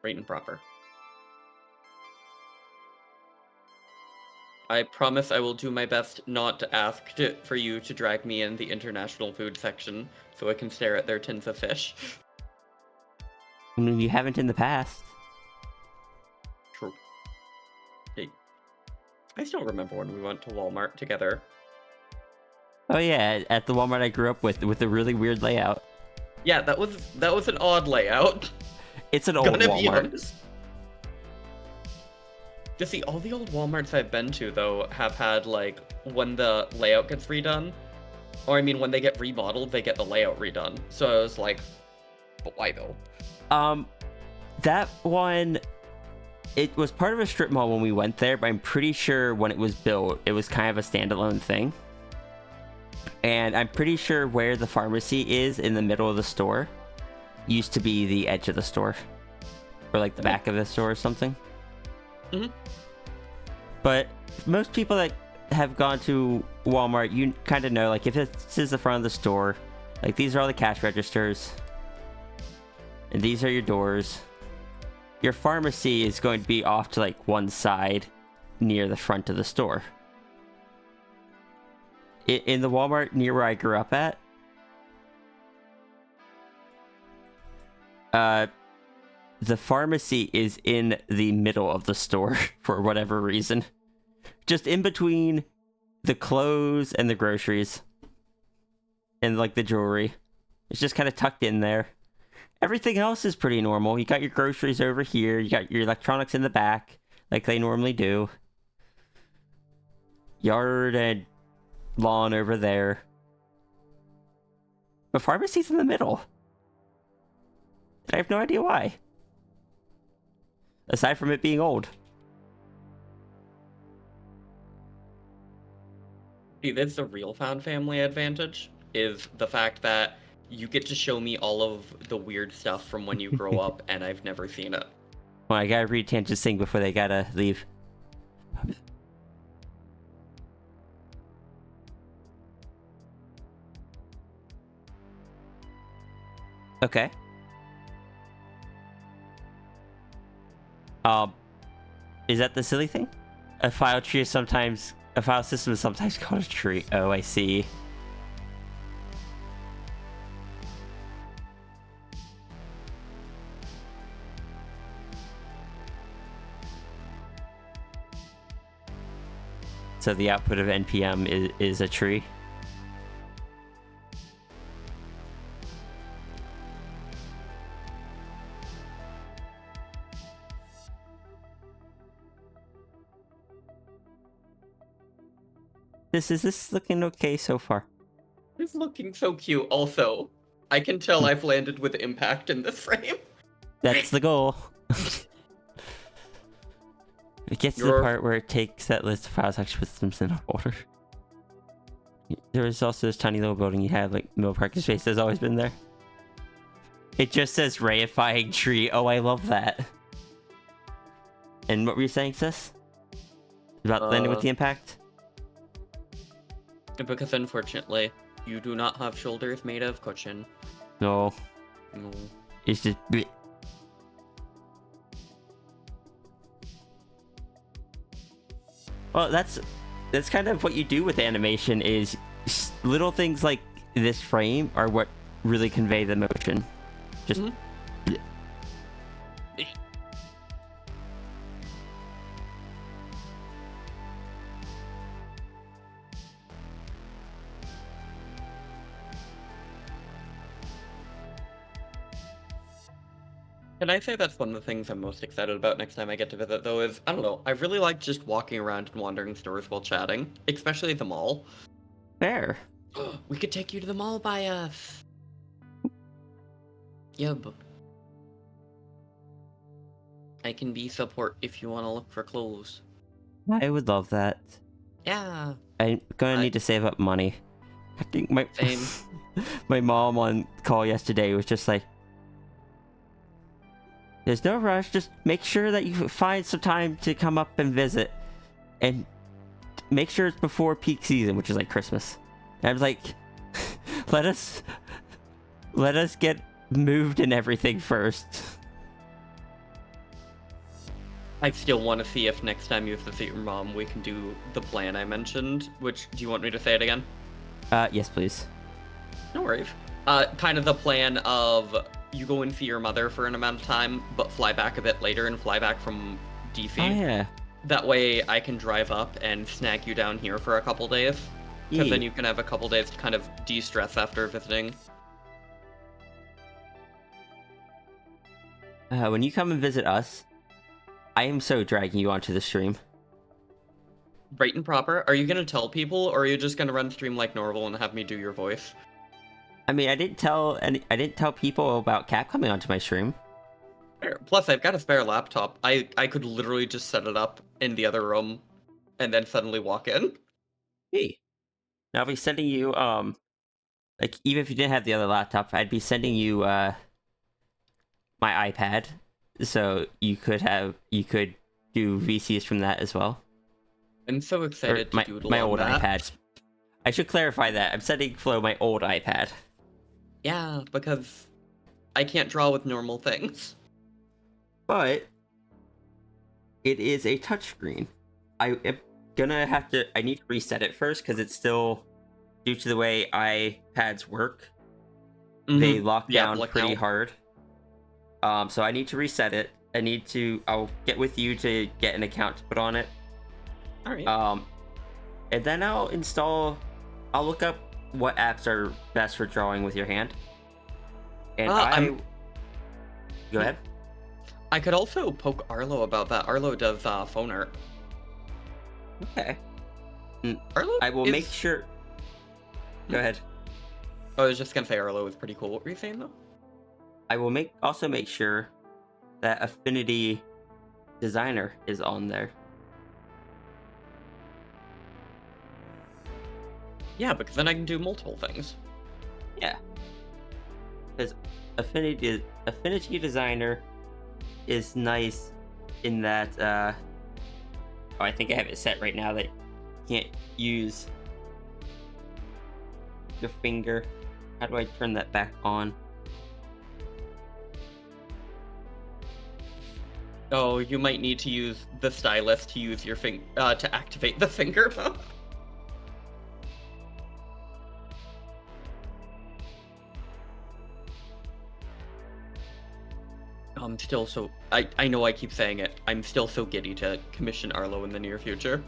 Right and proper. I promise I will do my best not to ask for you to drag me in the international food section so I can stare at their tins of fish. I mean, you haven't in the past. True. Hey, I still remember when we went to Walmart together. Oh yeah, at the Walmart I grew up with a really weird layout. Yeah, that was an odd layout. It's an old Gonna be Walmart. honest. Just see, all the old Walmarts I've been to, though, have had, like, when the layout gets redone, or I mean, when they get remodeled, they get the layout redone. So I was like, but why though? That one, it was part of a strip mall when we went there, but I'm pretty sure when it was built, it was kind of a standalone thing. And I'm pretty sure where the pharmacy is in the middle of the store used to be the edge of the store, or like the back of the store or something. Mm-hmm. But most people that have gone to Walmart, you kind of know, like, if this is the front of the store, like, these are all the cash registers, and these are your doors. Your pharmacy is going to be off to, like, one side near the front of the store. In the Walmart near where I grew up at, the pharmacy is in the middle of the store for whatever reason. Just in between the clothes and the groceries. And, like, the jewelry. It's just kind of tucked in there. Everything else is pretty normal. You got your groceries over here. You got your electronics in the back, like they normally do. Yard and lawn over there. The pharmacy's in the middle. I have no idea why. Aside from it being old. See, that's the real found family advantage, is the fact that you get to show me all of the weird stuff from when you grow up, and I've never seen it. Well, I gotta read Tangent's thing before they gotta leave. Okay. Is that the silly thing? A file tree is sometimes... A file system is sometimes called a tree. Oh, I see. So the output of NPM is a tree? Is this looking okay so far? It's looking so cute. Also, I can tell I've landed with impact in this frame. That's the goal. It gets to the part where it takes that list of files, actually puts them in order. There was also this tiny little building you had, like, middle parking space has always been there. It just says reifying tree. Oh, I love that. And what were you saying, sis? About landing with the impact? Because unfortunately, you do not have shoulders made of cushion. No. No. It's just... bleh. Well, that's kind of what you do with animation, is little things like this frame are what really convey the motion. Just... Mhm. bleh. Can I say that's one of the things I'm most excited about next time I get to visit, though, is, I don't know, I really like just walking around and wandering stores while chatting, especially the mall. Fair. We could take you to the mall by us. Yub. I can be support if you want to look for clothes. I would love that. Yeah. I'm gonna I- need to save up money. I think my Same. my mom on call yesterday was just like, "There's no rush. Just make sure that you find some time to come up and visit, and make sure it's before peak season, which is like Christmas." And I was like, "Let us get moved and everything first." I still want to see if next time you visit your mom, we can do the plan I mentioned. Which, do you want me to say it again? Yes, please. No worries. Kind of the plan of you go and see your mother for an amount of time, but fly back a bit later and fly back from DC. Oh yeah. That way I can drive up and snag you down here for a couple days. Because then you can have a couple days to kind of de-stress after visiting. When you come and visit us, I am so dragging you onto the stream. Right and proper. Are you going to tell people, or are you just going to run stream like normal and have me do your voice? I mean, I didn't tell people about Cap coming onto my stream. Fair. Plus, I've got a spare laptop. I could literally just set it up in the other room and then suddenly walk in. Hey. Now I'll be sending you like, even if you didn't have the other laptop, I'd be sending you my iPad, so you could do VCs from that as well. I'm so Or excited to my doodle my on old that. iPad. I should clarify that I'm sending Flo my old iPad. Yeah, because I can't draw with normal things. But it is a touchscreen. I am gonna I need to reset it first because it's still, due to the way iPads work, they lock Yeah, down like pretty now. hard. So I need to reset it. I'll get with you to get an account to put on it. Alright. And then I'll look up what apps are best for drawing with your hand. And go ahead. I could also poke Arlo about that. Arlo does phone art. Okay. Arlo I will is... make sure. Go ahead. I was just gonna say Arlo is pretty cool. What were you saying though? I will also make sure that Affinity Designer is on there. Yeah, because then I can do multiple things. Yeah. Because Affinity Designer is nice in that I think I have it set right now that you can't use your finger. How do I turn that back on? Oh, you might need to use the stylus to use your to activate the finger. I'm still so... I know I keep saying it. I'm still so giddy to commission Arlo in the near future.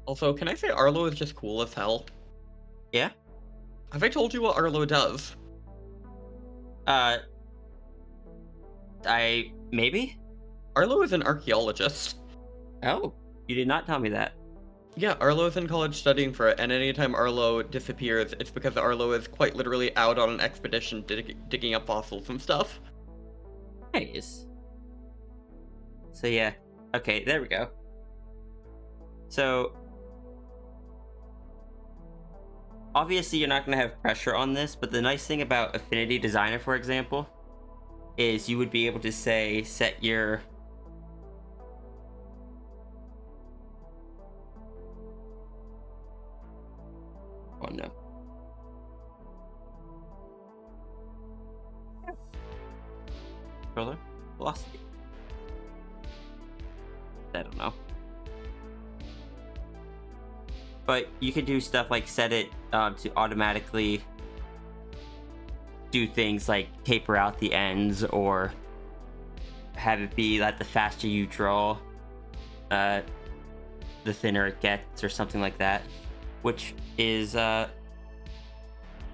Also, can I say Arlo is just cool as hell? Yeah. Have I told you what Arlo does? Maybe? Arlo is an archaeologist. Oh, you did not tell me that. Yeah, Arlo's in college studying for it, and anytime Arlo disappears, it's because Arlo is quite literally out on an expedition digging up fossils and stuff. Nice. So yeah. Okay, there we go. So obviously you're not going to have pressure on this, but the nice thing about Affinity Designer, for example, is you would be able to set your oh no. Controller velocity. I don't know. But you can do stuff like set it to automatically do things like taper out the ends, or have it be that the faster you draw, the thinner it gets, or something like that, which is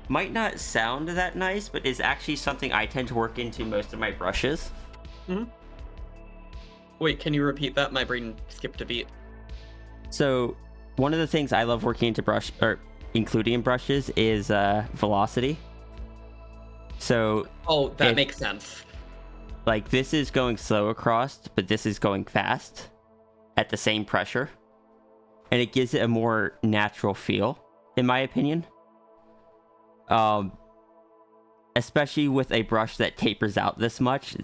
might not sound that nice, but is actually something I tend to work into most of my brushes. Wait, can you repeat that? My brain skipped a beat. So one of the things I love working into brush, or including in brushes, is velocity. So Oh, that makes sense. like this is going slow across, but this is going fast at the same pressure, and it gives it a more natural feel, in my opinion. Especially with a brush that tapers out this much.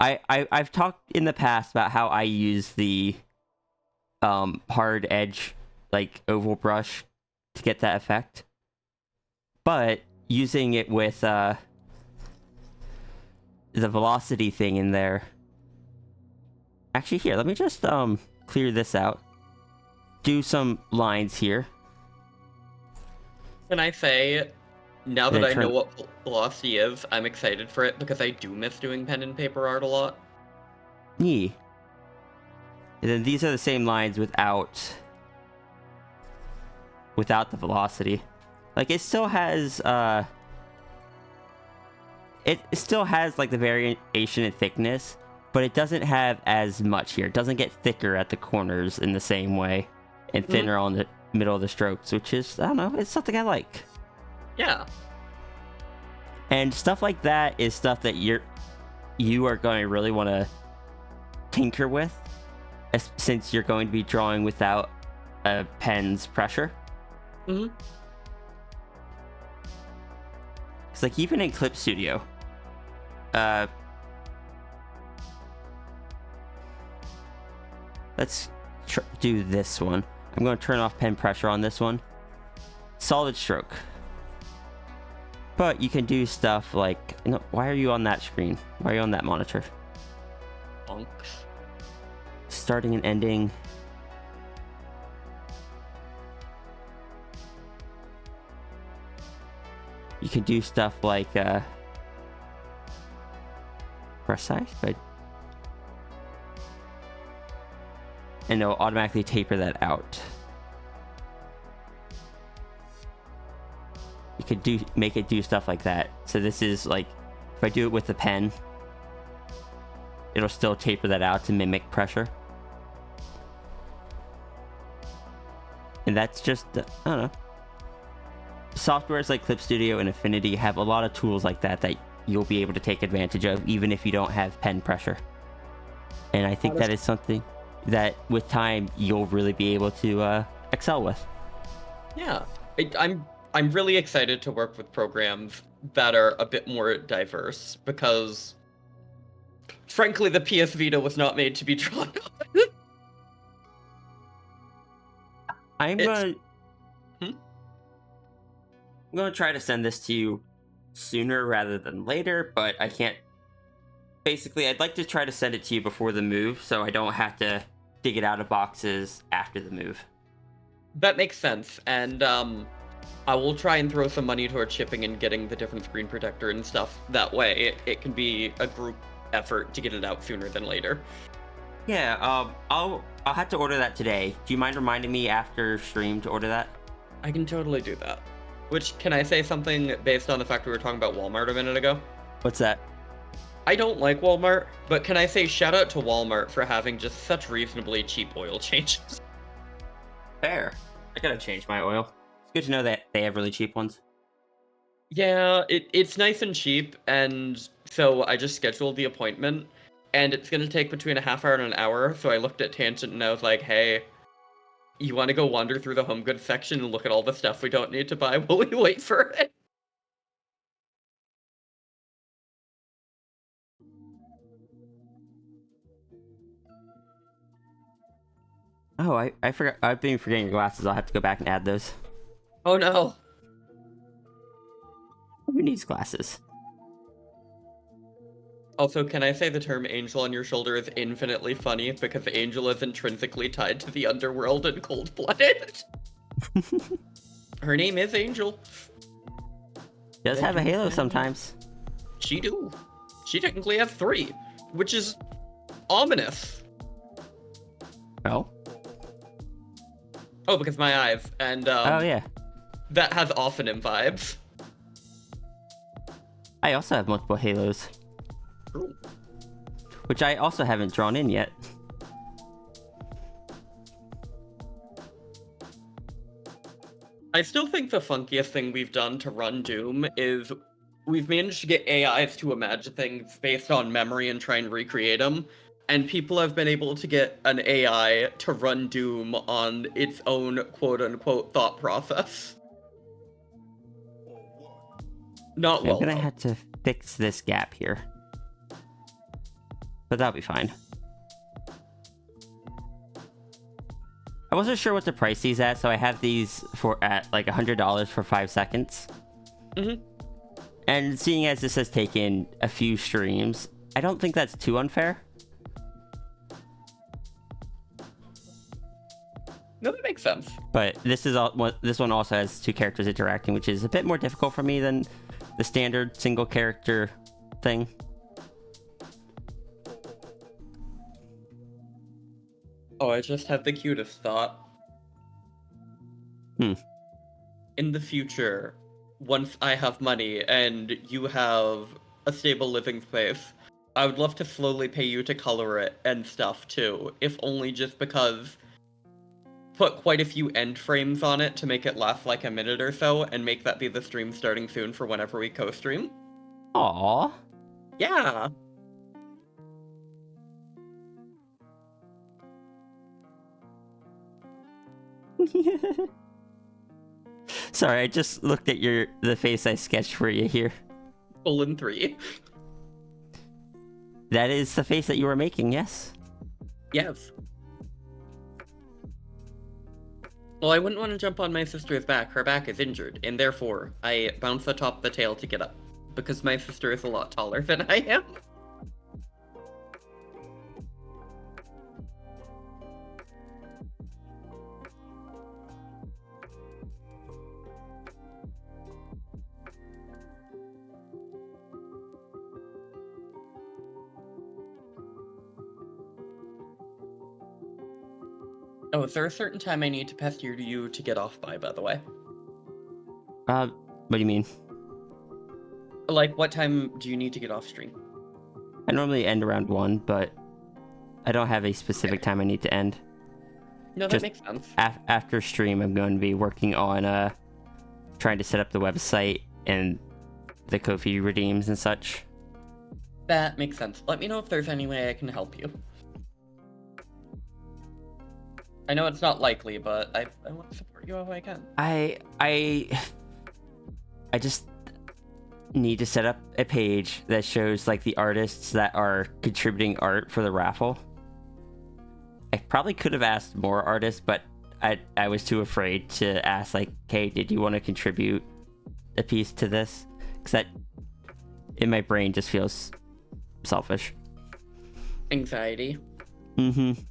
I've talked in the past about how I use the hard edge, like oval brush, to get that effect, but using it with the velocity thing in there. Actually, here, let me just clear this out. Do some lines here. Can I say, now that Yeah, I know what velocity is, I'm excited for it because I do miss doing pen and paper art a lot. Yeah. And then these are the same lines without the velocity. Like it still has like the variation in thickness, but it doesn't have as much here. It doesn't get thicker at the corners in the same way, and thinner on the middle of the strokes, which is, I don't know, it's something I like. Yeah. And stuff like that is stuff that you are going to really want to tinker with, since you're going to be drawing without a pen's pressure. It's like even in Clip Studio, let's do this one. I'm going to turn off pen pressure on this one. Solid stroke. But you can do stuff like, why are you on that screen? Why are you on that monitor? Bonks. Starting and ending. You can do stuff like brush size, but and it'll automatically taper that out. You could make it do stuff like that. So this is like, if I do it with the pen, it'll still taper that out to mimic pressure. And that's just, I don't know. Softwares like Clip Studio and Affinity have a lot of tools like that you'll be able to take advantage of, even if you don't have pen pressure. And I think that is something that with time you'll really be able to excel with. Yeah, I'm really excited to work with programs that are a bit more diverse because, frankly, the PS Vita was not made to be drawn on. I'm gonna try to send this to you sooner rather than later, but I can't. Basically, I'd like to try to send it to you before the move, so I don't have to dig it out of boxes after the move. That makes sense, and I will try and throw some money towards shipping and getting the different screen protector and stuff. That way, it can be a group effort to get it out sooner than later. Yeah, I'll have to order that today. Do you mind reminding me after stream to order that? I can totally do that. Which, can I say something based on the fact we were talking about Walmart a minute ago? What's that? I don't like Walmart, but can I say shout out to Walmart for having just such reasonably cheap oil changes? Fair. I gotta change my oil. It's good to know that they have really cheap ones. Yeah, it's nice and cheap, and so I just scheduled the appointment, and it's gonna take between a half hour and an hour, so I looked at Tangent and I was like, hey, you want to go wander through the home goods section and look at all the stuff we don't need to buy while we wait for it? Oh, I forgot. I've been forgetting your glasses. I'll have to go back and add those. Oh no. Who needs glasses? Also, can I say the term angel on your shoulder is infinitely funny because Angel is intrinsically tied to the underworld and cold-blooded? Her name is Angel. Does have a halo sometimes. She do. She technically has 3, which is ominous. Oh. Oh, because my eyes, and Oh yeah. that has Ophanim vibes. I also have multiple halos, Ooh. which I also haven't drawn in yet. I still think the funkiest thing we've done to run Doom is we've managed to get AIs to imagine things based on memory and try and recreate them. And people have been able to get an AI to run Doom on its own quote-unquote thought process. Not Okay, I'm well, gonna though. have to fix this gap here, but that'll be fine. I wasn't sure what to price these at, so I have these for at like $100 for 5 seconds. Mhm. And seeing as this has taken a few streams, I don't think that's too unfair. No, that makes sense. But this one also has 2 characters interacting, which is a bit more difficult for me than the standard single character thing. Oh, I just had the cutest thought. Hmm. In the future, once I have money and you have a stable living space, I would love to slowly pay you to color it and stuff too, if only just because put quite a few end frames on it to make it last like a minute or so and make that be the stream starting soon for whenever we co-stream. Aww. Yeah. Sorry, I just looked at the face I sketched for you here. Full in 3. That is the face that you were making, yes? Yes. Well, I wouldn't want to jump on my sister's back. Her back is injured, and therefore, I bounce atop the tail to get up. Because my sister is a lot taller than I am. Oh, is there a certain time I need to pester you to get off by the way? What do you mean? Like, what time do you need to get off stream? I normally end around 1, but I don't have a specific time I need to end. No, that Just makes sense. After stream, I'm going to be working on trying to set up the website and the Ko-fi redeems and such. That makes sense. Let me know if there's any way I can help you. I know it's not likely, but I want to support you how I can. I just need to set up a page that shows like the artists that are contributing art for the raffle. I probably could have asked more artists, but I was too afraid to ask like, hey, did you want to contribute a piece to this? Because that in my brain just feels selfish. Anxiety. Mm-hmm.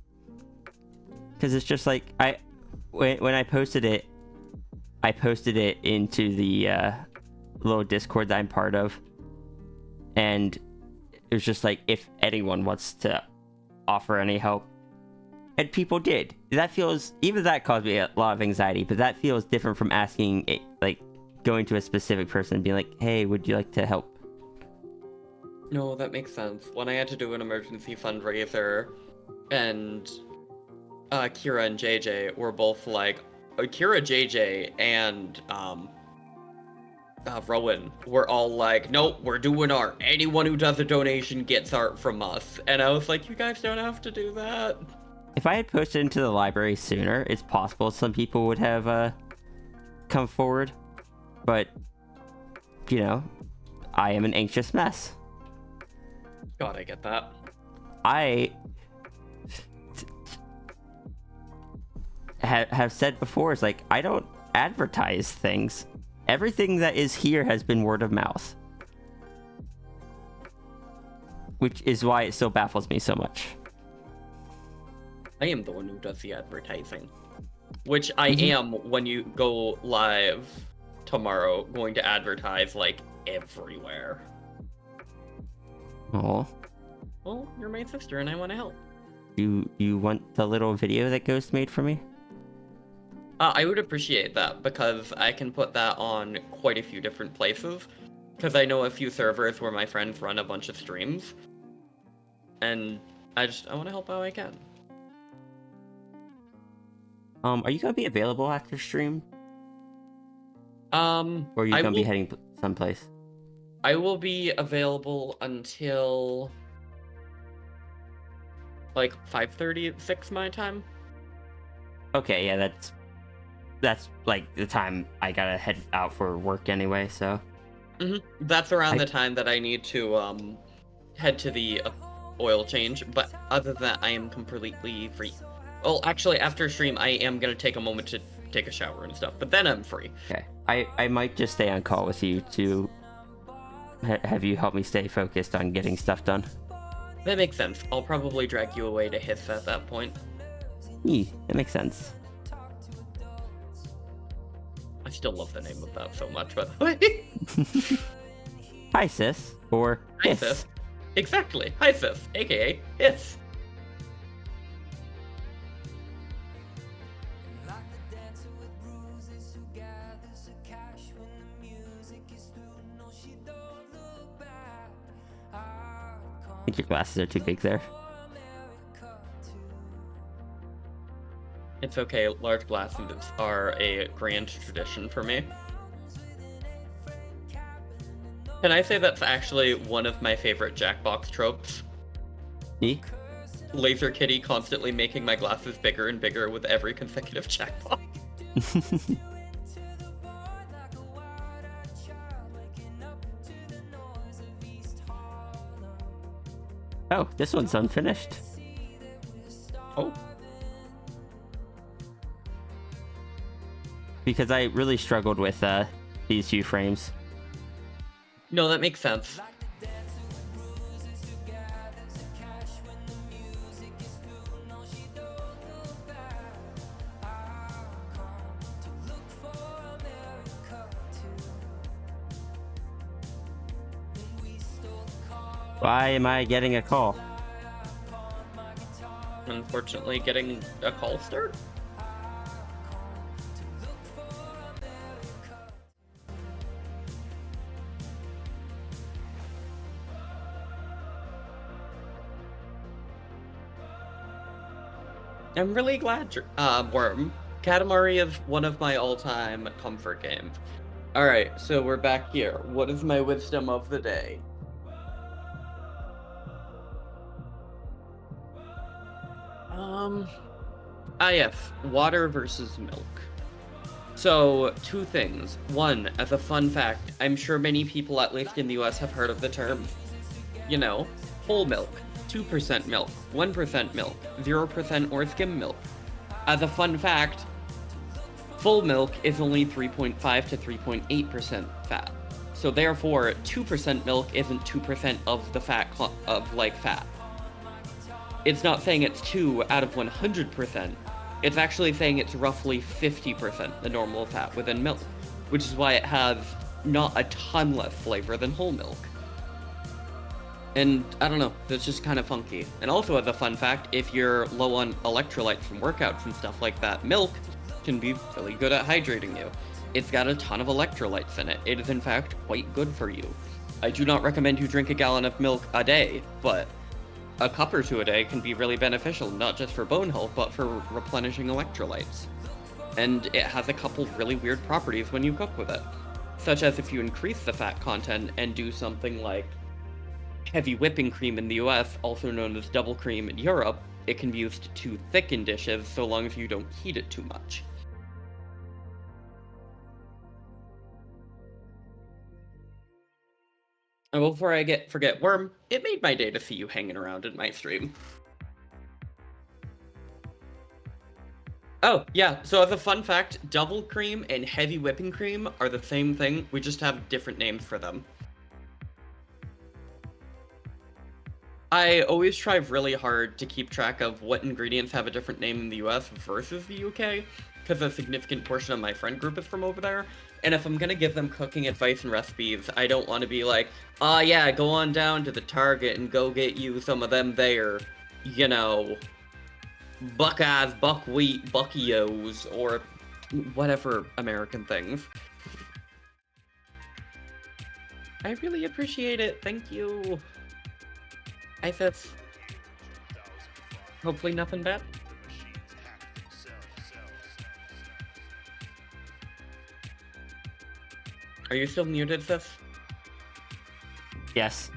Because it's just like when I posted it into the little Discord that I'm part of, and it was just like, if anyone wants to offer any help, and people did. That caused me a lot of anxiety, but that feels different from asking like going to a specific person and being like, hey, would you like to help? No, that makes sense. When I had to do an emergency fundraiser, and Kira and JJ were both like, Kira, JJ, and Rowan were all like, nope, we're doing art. Anyone who does a donation gets art from us. And I was like, you guys don't have to do that. If I had posted into the library sooner, it's possible some people would have come forward. But, you know, I am an anxious mess. God, I get that. I have said before, it's like, I don't advertise things. Everything that is here has been word of mouth. Which is why it still baffles me so much. I am the one who does the advertising. Which I am, when you go live tomorrow, going to advertise, like, everywhere. Oh, Well, you're my sister and I want to help. you want the little video that Ghost made for me? I would appreciate that because I can put that on quite a few different places. Because I know a few servers where my friends run a bunch of streams. And I want to help how I can. Are you gonna be available after stream? Or are you I gonna be will, heading someplace? I will be available until like 5:36 my time. Okay, yeah, that's like the time I gotta head out for work anyway. So That's around I- the time that I need to head to the oil change. But other than that, I am completely free. Well, actually, after stream, I am gonna take a moment to take a shower and stuff. But then I'm free. okay, I might just stay on call with you to have you help me stay focused on getting stuff done. That makes sense. I'll probably drag you away to hiss at that point. That makes sense. I still love the name of that so much, by the way. Hi, sis. Or Hi, hiss. sis. Exactly. Hi, sis. AKA hiss. I think your glasses are too big there. It's okay. Large glasses are a grand tradition for me. Can I say that's actually one of my favorite Jackbox tropes? Me? Laser Kitty constantly making my glasses bigger and bigger with every consecutive Jackbox. Oh, this one's unfinished. Oh. Because I really struggled with these few frames. No, that makes sense. Why am I getting a call? Unfortunately, getting a call start? I'm really glad, Worm. Katamari is one of my all-time comfort games. Alright, so we're back here. What is my wisdom of the day? Yes, water versus milk. So, two things. One, as a fun fact, I'm sure many people, at least in the US, have heard of the term, you know, whole milk, 2% milk, 1% milk, 0% or skim milk. As a fun fact, full milk is only 3.5 to 3.8% fat. So therefore, 2% milk isn't 2% of the fat fat. It's not saying it's 2 out of 100%. It's actually saying it's roughly 50% the normal fat within milk, which is why it has not a ton less flavor than whole milk. And I don't know, that's just kind of funky. And also as a fun fact, if you're low on electrolytes from workouts and stuff like that, milk can be really good at hydrating you. It's got a ton of electrolytes in it. It is in fact quite good for you. I do not recommend you drink a gallon of milk a day, but a cup or two a day can be really beneficial, not just for bone health, but for replenishing electrolytes. And it has a couple really weird properties when you cook with it. Such as if you increase the fat content and do something like heavy whipping cream in the US, also known as double cream in Europe, it can be used to thicken dishes so long as you don't heat it too much. And before I forget Worm, it made my day to see you hanging around in my stream. Oh, yeah, so as a fun fact, double cream and heavy whipping cream are the same thing, we just have different names for them. I always try really hard to keep track of what ingredients have a different name in the US versus the UK, because a significant portion of my friend group is from over there, and if I'm gonna give them cooking advice and recipes, I don't want to be like, oh yeah, go on down to the Target and go get you some of them there, you know, Buckeyes, buckwheat, Buckyos, or whatever American things. I really appreciate it. Thank you. Hi, Fifth. Hopefully nothing bad. Are you still muted, Fifth? Yes.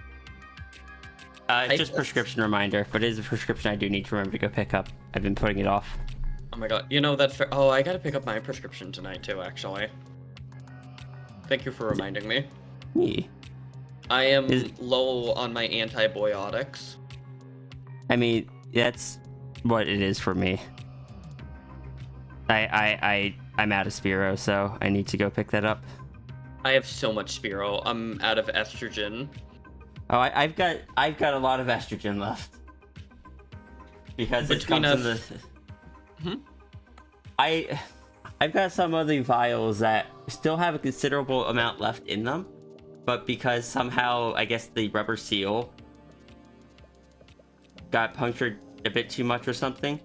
Hi, It's just Fifth. prescription reminder, but it is a prescription I do need to remember to go pick up. I've been putting it off. Oh my god, you know that's fair. Oh, I gotta pick up my prescription tonight too, actually. Thank you for reminding me. Yeah. I am Is- low on my antibiotics. I mean, that's what it is for me. I'm out of Spiro, so I need to go pick that up. I have so much Spiro. I'm out of estrogen. Oh, I've got a lot of estrogen left because it Between comes in us- the. Hmm? I've got some of the vials that still have a considerable amount left in them, but because somehow I guess the rubber seal got punctured a bit too much or something,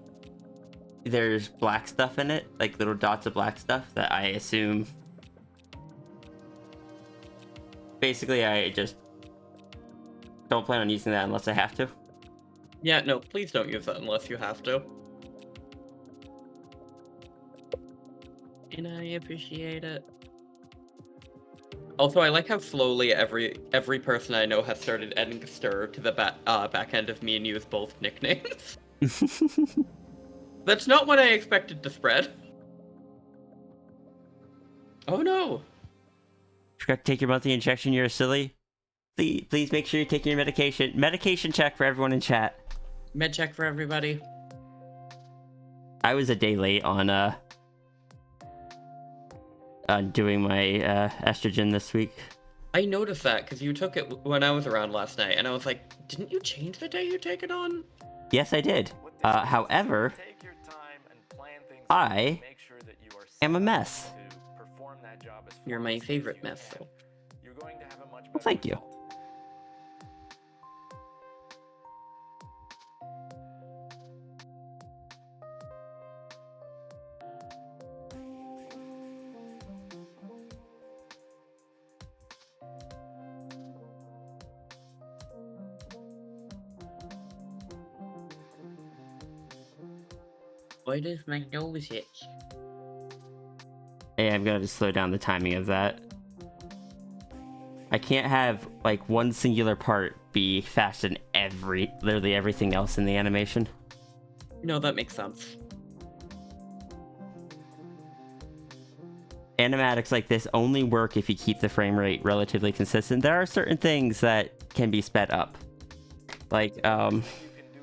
there's black stuff in it, like little dots of black stuff that I assume. Basically, I just don't plan on using that unless I have to. Yeah, no, please don't use that unless you have to. And I appreciate it. Also, I like how slowly every person I know has started adding a stir to the back end of me and use both nicknames. That's not what I expected to spread. Oh no! Forgot to take your monthly injection. You're silly. Please make sure you're taking your medication. Medication check for everyone in chat. Med check for everybody. I was a day late on doing my estrogen this week. I noticed that because you took it when I was around last night, and I was like, didn't you change the day you take it on? Yes, I did. However, Take your time and plan things I make sure that you are am a set mess. to perform that job as You're my flawlessly as favorite you mess, can. though. You're going to have a much Well, better thank you. result. Why does my nose itch? Hey, I'm gonna just slow down the timing of that. I can't have like one singular part be faster than literally everything else in the animation. No, that makes sense. Animatics like this only work if you keep the frame rate relatively consistent. There are certain things that can be sped up. Like, You can do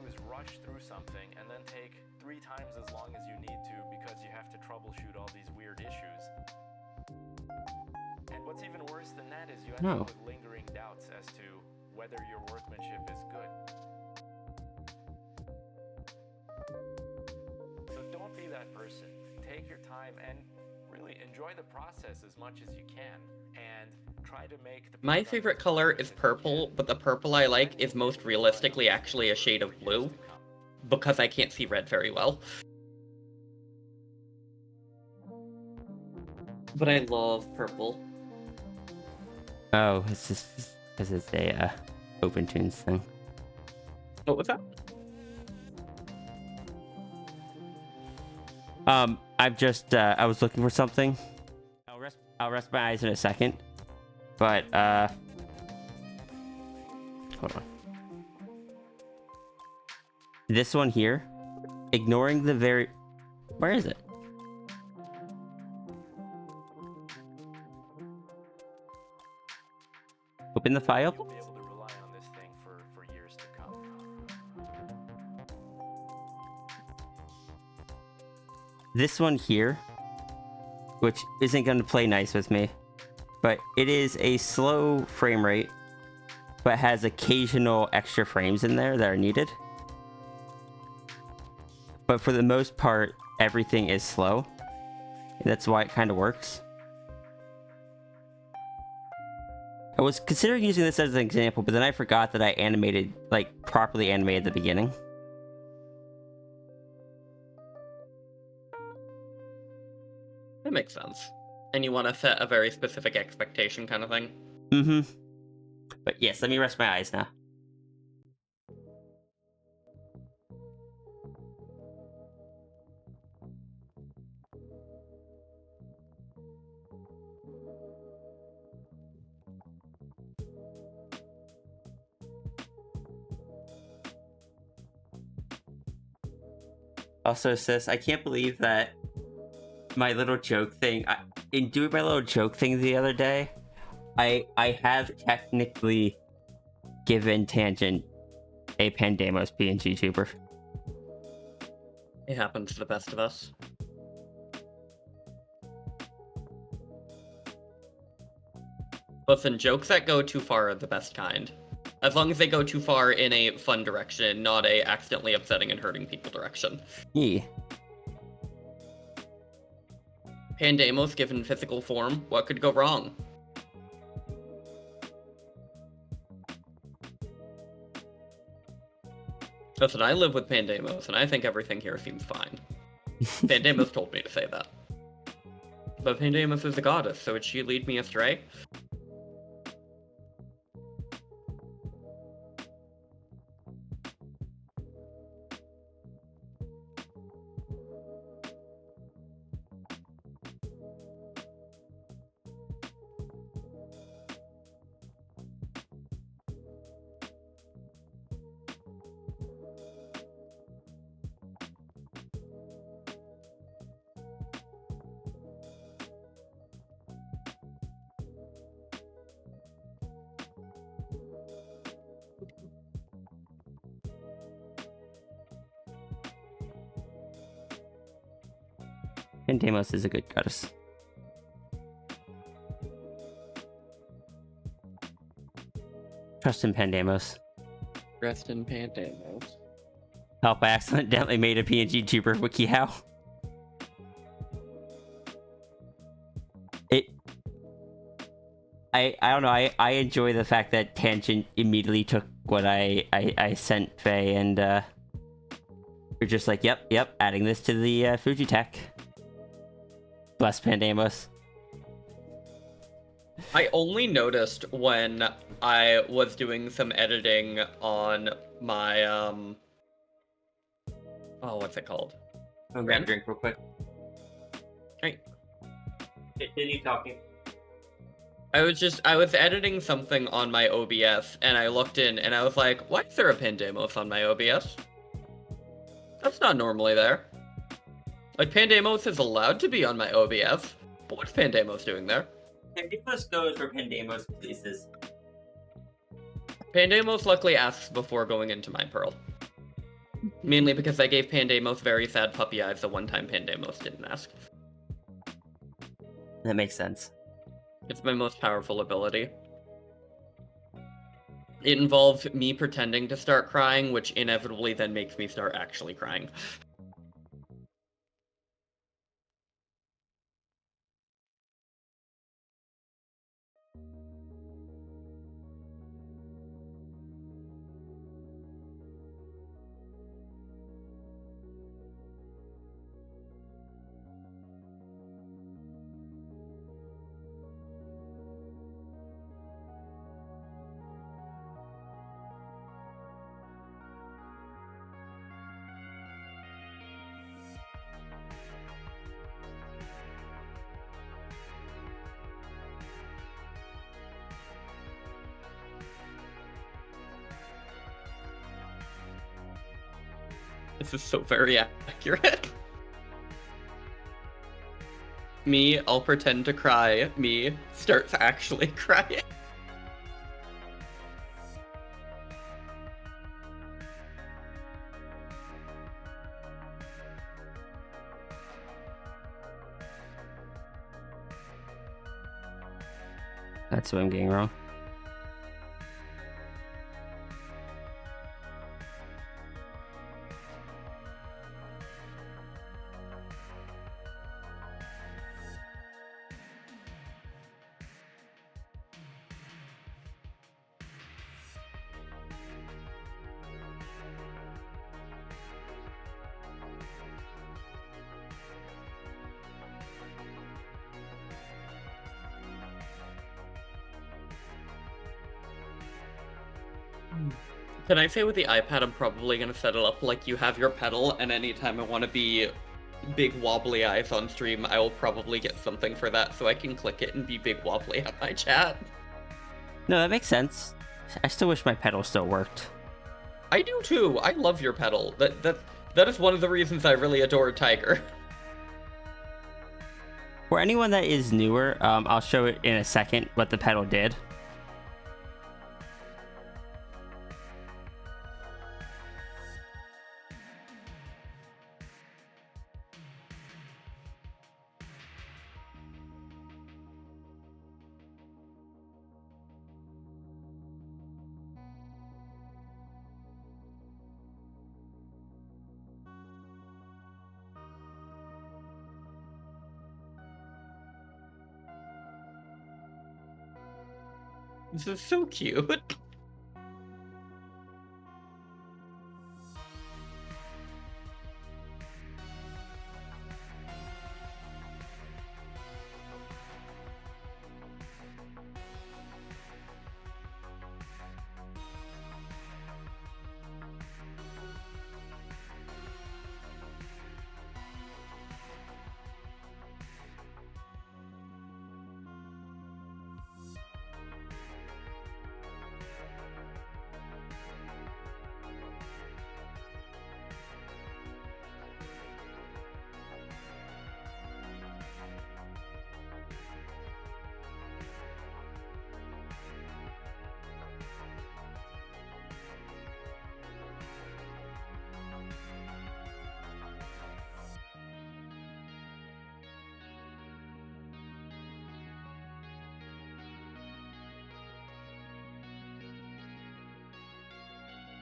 is rush through something and then take 3 times as long as you need to because you have to troubleshoot all these weird issues. And what's even worse than that is you end No. up with lingering doubts as to whether your workmanship is good. So don't be that person. Take your time and really enjoy the process as much as you can and try to make the My product favorite as color good is as you purple, can. but the purple I like is most realistically actually a shade of blue, because I can't see red very well. But I love purple. oh, it's just because it's a open tunes thing. What was that? I've just I was looking for something. I'll rest my eyes in a second, but hold on. This one here, ignoring the very, where is it? Open the file. You'll be able to rely on this thing for years to come. This one here, which isn't going to play nice with me, but it is a slow frame rate, but has occasional extra frames in there that are needed. But for the most part, everything is slow. And that's why it kind of works. I was considering using this as an example, but then I forgot that I animated, like, properly animated the beginning. That makes sense. And you want to set a very specific expectation kind of thing? Mm-hmm. But yes, let me rest my eyes now. Also, sis, I can't believe that my little joke thing. In doing my little joke thing the other day, I have technically given Tangent a Pandemos PNG tuber. It happens to the best of us. Listen, jokes that go too far are the best kind. As long as they go too far in a fun direction, not a accidentally upsetting and hurting people direction. Yeah. Pandemos given physical form, what could go wrong? Listen, I live with Pandemos, and I think everything here seems fine. Pandemos told me to say that. But Pandemos is a goddess, so would she lead me astray? Pandemos is a good goddess. Trust in Pandemos. Dressed in Pandemos. Help, I accidentally made a PNG tuber. WikiHow. I don't know. I enjoy the fact that Tangent immediately took what I sent Faye, and you're just like, yep, adding this to the Fujitech. Bless Pandemos. I only noticed when I was doing some editing on my, oh, what's it called? I'll grab a drink real quick. Hey. Continue talking. I was editing something on my OBS, and I looked in, and I was like, why is there a Pandemos on my OBS? That's not normally there. Like, Pandemos is allowed to be on my OBS, but what's Pandemos doing there? Pandemos goes where Pandemos pleases. Pandemos luckily asks before going into my Pearl. Mainly because I gave Pandemos very sad puppy eyes the one time Pandemos didn't ask. That makes sense. It's my most powerful ability. It involves me pretending to start crying, which inevitably then makes me start actually crying. This is so very accurate. Me, I'll pretend to cry. Me starts actually crying. That's what I'm getting wrong. Can I say with the iPad, I'm probably gonna set it up like you have your pedal, and anytime I want to be big wobbly eyes on stream, I will probably get something for that so I can click it and be big wobbly at my chat. No, that makes sense. I still wish my pedal still worked. I do too. I love your pedal. That is one of the reasons I really adore Tiger. For anyone that is newer, I'll show it in a second what the pedal did. This is so cute.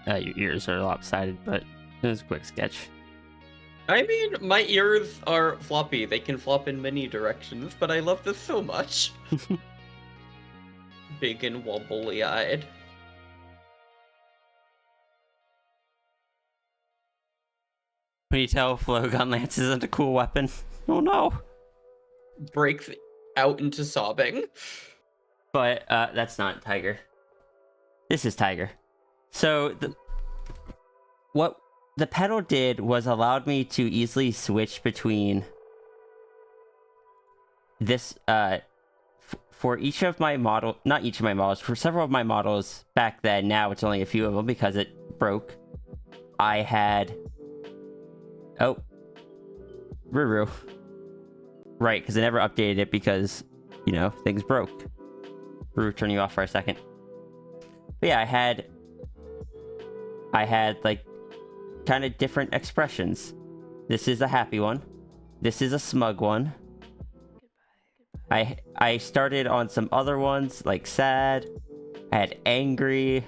Your ears are lopsided, but it was a quick sketch. I mean, my ears are floppy. They can flop in many directions, but I love this so much. Big and wobbly-eyed. When you tell Flowgun Lance isn't a cool weapon, oh no. Breaks out into sobbing. But that's not Tiger. This is Tiger. So what the pedal did was allowed me to easily switch between this for each of my not each of my models, for several of my models back then. Now it's only a few of them because it broke. I had Ruru. Right, because I never updated it because, you know, things broke. Ruru, turn you off for a second. But yeah, I had like kind of different expressions. This is a happy one. This is a smug one. I started on some other ones like sad. I had angry.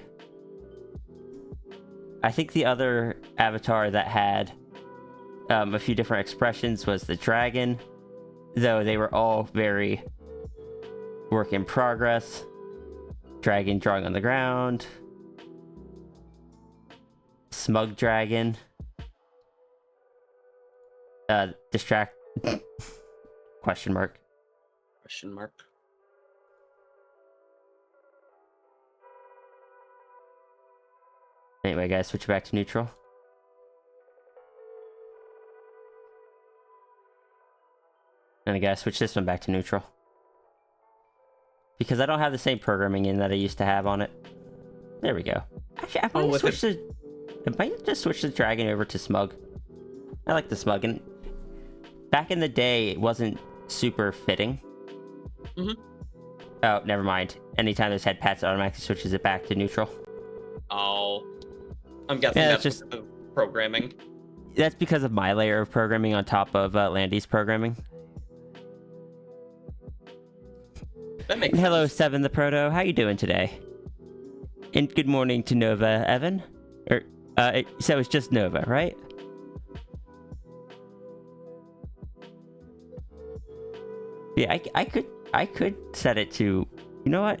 I think the other avatar that had a few different expressions was the dragon, though they were all very work in progress. Dragon drawing on the ground. Smug dragon. Distract question mark. Question mark. Anyway, guys, switch back to neutral. And I gotta switch this one back to neutral. Because I don't have the same programming in that I used to have on it. There we go. Actually, I might just switch the dragon over to smug. I like the smug, and back in the day, it wasn't super fitting. Mm-hmm. Oh, never mind. Anytime there's head pats, it automatically switches it back to neutral. Oh. I'm guessing Yeah, that's it's just the programming. That's because of my layer of programming on top of Landy's programming. That makes And hello, sense. Seven the Proto. How you doing today? And good morning to Nova, Evan. So it's just Nova, right? Yeah, I could set it to. You know what?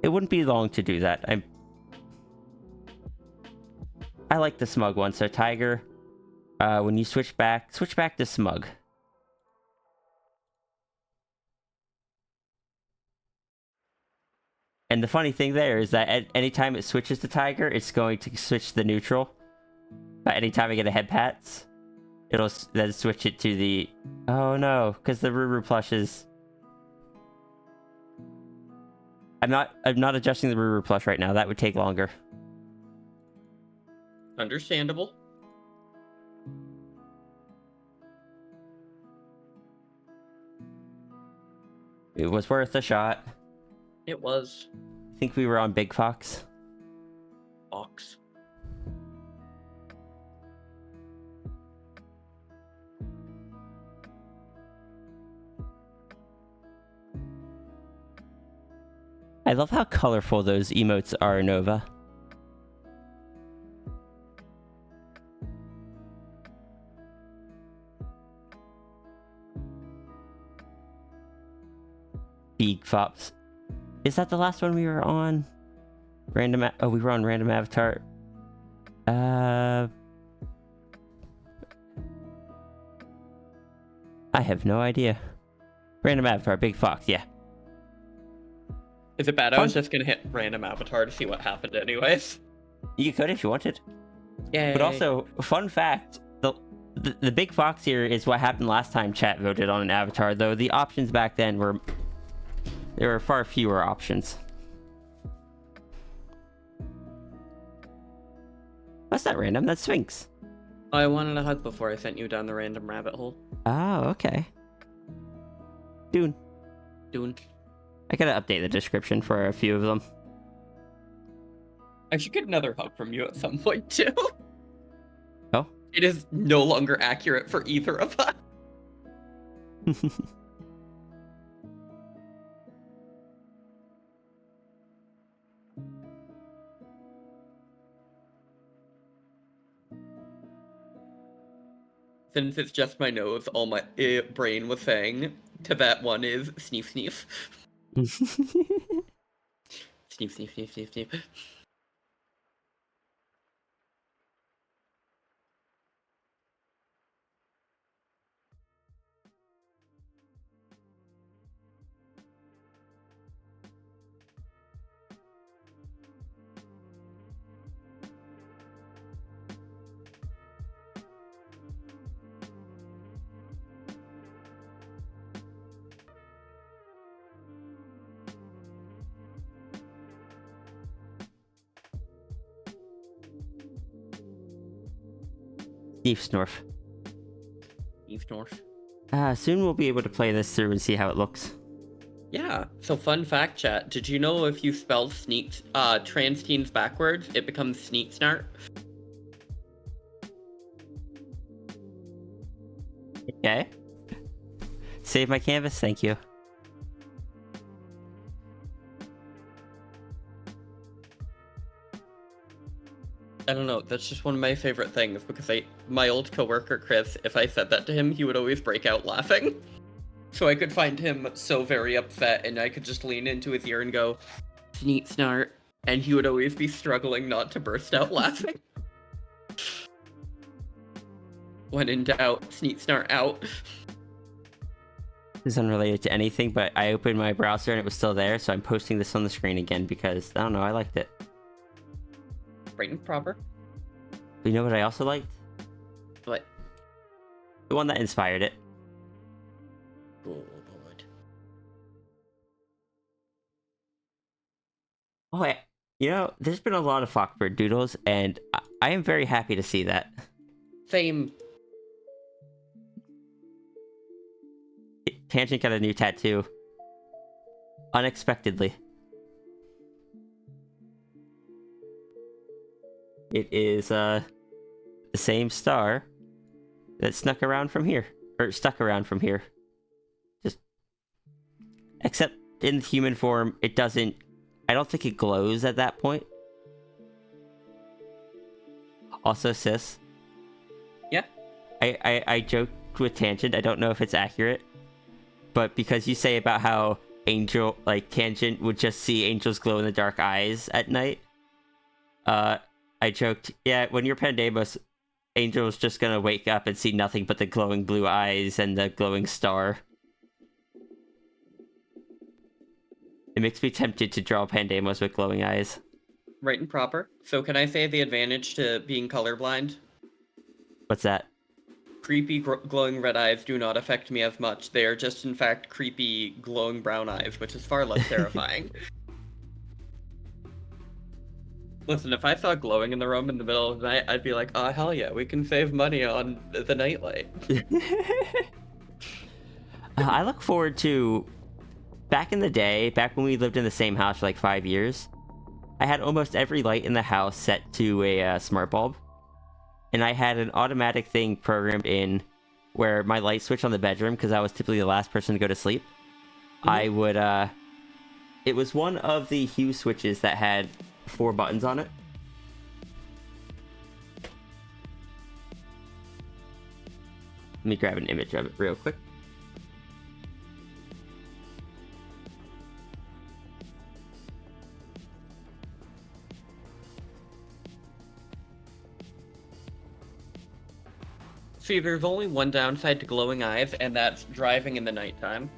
It wouldn't be long to do that. I like the smug one. So Tiger, when you switch back to smug. And the funny thing there is that at any time it switches to Tiger, it's going to switch to the neutral. But anytime I get a head pats, it'll then switch it to the... Oh no, because the Ruru plush is... I'm not adjusting the Ruru plush right now. That would take longer. Understandable. It was worth a shot. It was. I think we were on Big Fox. Ox. I love how colorful those emotes are, Nova. Big Fops. Is that the last one we were on? Oh, we were on Random Avatar. I have no idea. Random Avatar, Big Fox, yeah. Is it bad? I was just gonna hit random avatar to see what happened anyways. You could if you wanted. Yeah. But also, fun fact, the Big Fox here is what happened last time chat voted on an avatar, though the options back then were... There were far fewer options. That's not random, that's Sphinx. I wanted a hug before I sent you down the random rabbit hole. Oh, okay. Dune. I gotta update the description for a few of them. I should get another hug from you at some point too. Oh? It is no longer accurate for either of us. Since it's just my nose, all my brain was saying to that one is sneef sneef. Sneef sneef sneef sneef sneef. Sneef Snorf. Sneef snorf. Soon we'll be able to play this through and see how it looks. Yeah. So fun fact, chat. Did you know if you spell sneak trans teens backwards, it becomes sneak snart? Okay. Save my canvas, thank you. I don't know. That's just one of my favorite things because my old coworker Chris, if I said that to him, he would always break out laughing. So I could find him so very upset, and I could just lean into his ear and go, "Sneak snart," and he would always be struggling not to burst out laughing. When in doubt, sneak snart out. This is unrelated to anything, but I opened my browser and it was still there, so I'm posting this on the screen again because, I don't know, I liked it. Right and proper. You know what I also liked? But The one that inspired it. good. Oh, you know, there's been a lot of Fockbird doodles, and I am very happy to see that. Same. Tangent got a new tattoo. Unexpectedly. It is, the same star that snuck around from here. Or stuck around from here. Just... Except in human form, it doesn't... I don't think it glows at that point. Also, sis. Yeah. I joked with Tangent, I don't know if it's accurate. But because you say about how Tangent would just see Angel's glow-in-the-dark eyes at night. I joked, yeah, when you're Pandemos, Angel's just gonna wake up and see nothing but the glowing blue eyes and the glowing star. It makes me tempted to draw Pandemos with glowing eyes. Right and proper. So can I say the advantage to being colorblind? What's that? Creepy glowing red eyes do not affect me as much. They are just, in fact, creepy glowing brown eyes, which is far less terrifying. Listen, if I saw glowing in the room in the middle of the night, I'd be like, oh, hell yeah, we can save money on the nightlight. I look forward to... Back in the day, back when we lived in the same house for like 5 years, I had almost every light in the house set to a smart bulb. And I had an automatic thing programmed in where my light switch on the bedroom, because I was typically the last person to go to sleep, I would, it was one of the hue switches that had 4 buttons on it. Let me grab an image of it real quick. See, there's only one downside to glowing eyes, and that's driving in the nighttime.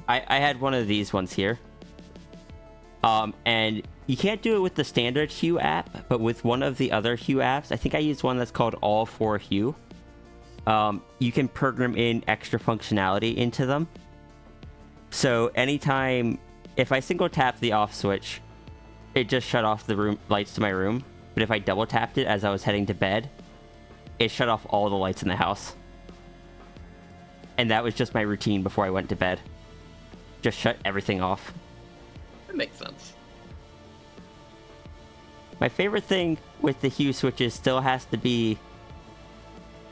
I had one of these ones here. And you can't do it with the standard Hue app, but with one of the other Hue apps, I think I used one that's called All for Hue. You can program in extra functionality into them. So anytime, if I single tap the off switch, it just shut off the room lights to my room. But if I double tapped it as I was heading to bed, it shut off all the lights in the house. And that was just my routine before I went to bed. Just shut everything off. That makes sense. My favorite thing with the hue switches still has to be...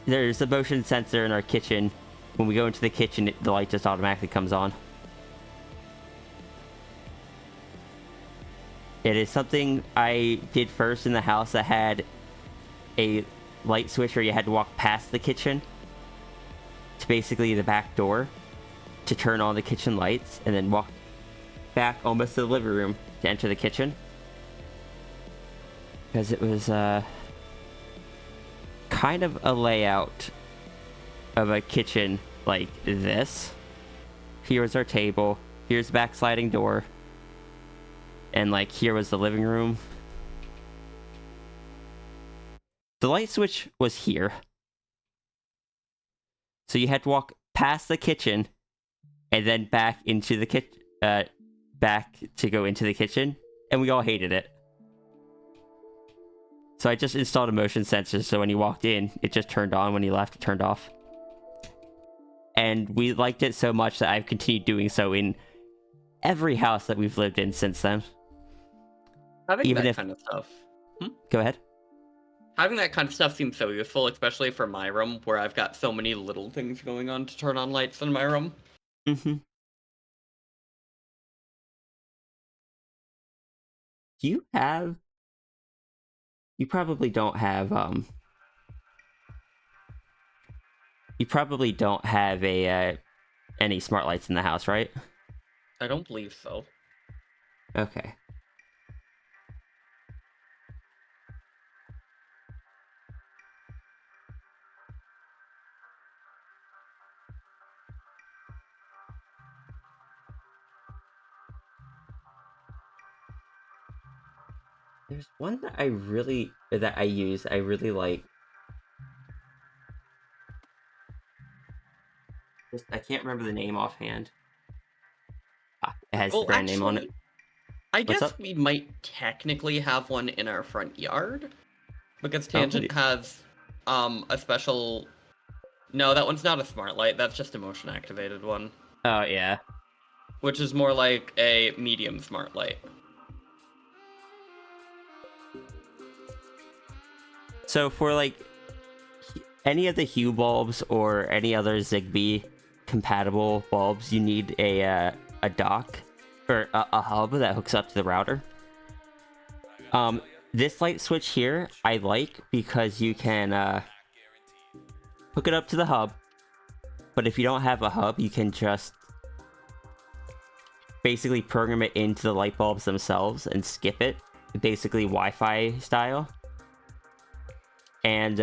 There's a motion sensor in our kitchen. When we go into the kitchen, the light just automatically comes on. It is something I did first in the house that had a light switch where you had to walk past the kitchen to basically the back door to turn on the kitchen lights, and then walk back almost to the living room to enter the kitchen. Because it was kind of a layout of a kitchen like this. Here's our table, here's the back sliding door, and like here was the living room. The light switch was here. So you had to walk past the kitchen and then back into the kitchen, back to go into the kitchen, and we all hated it. So I just installed a motion sensor, so when you walked in, it just turned on. When you left, it turned off. And we liked it so much that I've continued doing so in every house that we've lived in since then. Having Even that if... kind of stuff. Go ahead. Having that kind of stuff seems so useful, especially for my room, where I've got so many little things going on to turn on lights in my room. Mm-hmm. Do you have... You probably don't have, You probably don't have a, any smart lights in the house, right? I don't believe so. Okay. There's one that I really like. I can't remember the name offhand. It has the brand name on it. I What's guess up? we might technically have one in our front yard. Because Oh, Tangent has a special... No, that one's not a smart light, that's just a motion activated one. Oh, yeah. Which is more like a medium smart light. So for like any of the Hue bulbs or any other Zigbee compatible bulbs, you need a dock or a hub that hooks up to the router. This light switch here I like because you can hook it up to the hub, but if you don't have a hub, you can just basically program it into the light bulbs themselves and skip it, basically Wi-Fi style. And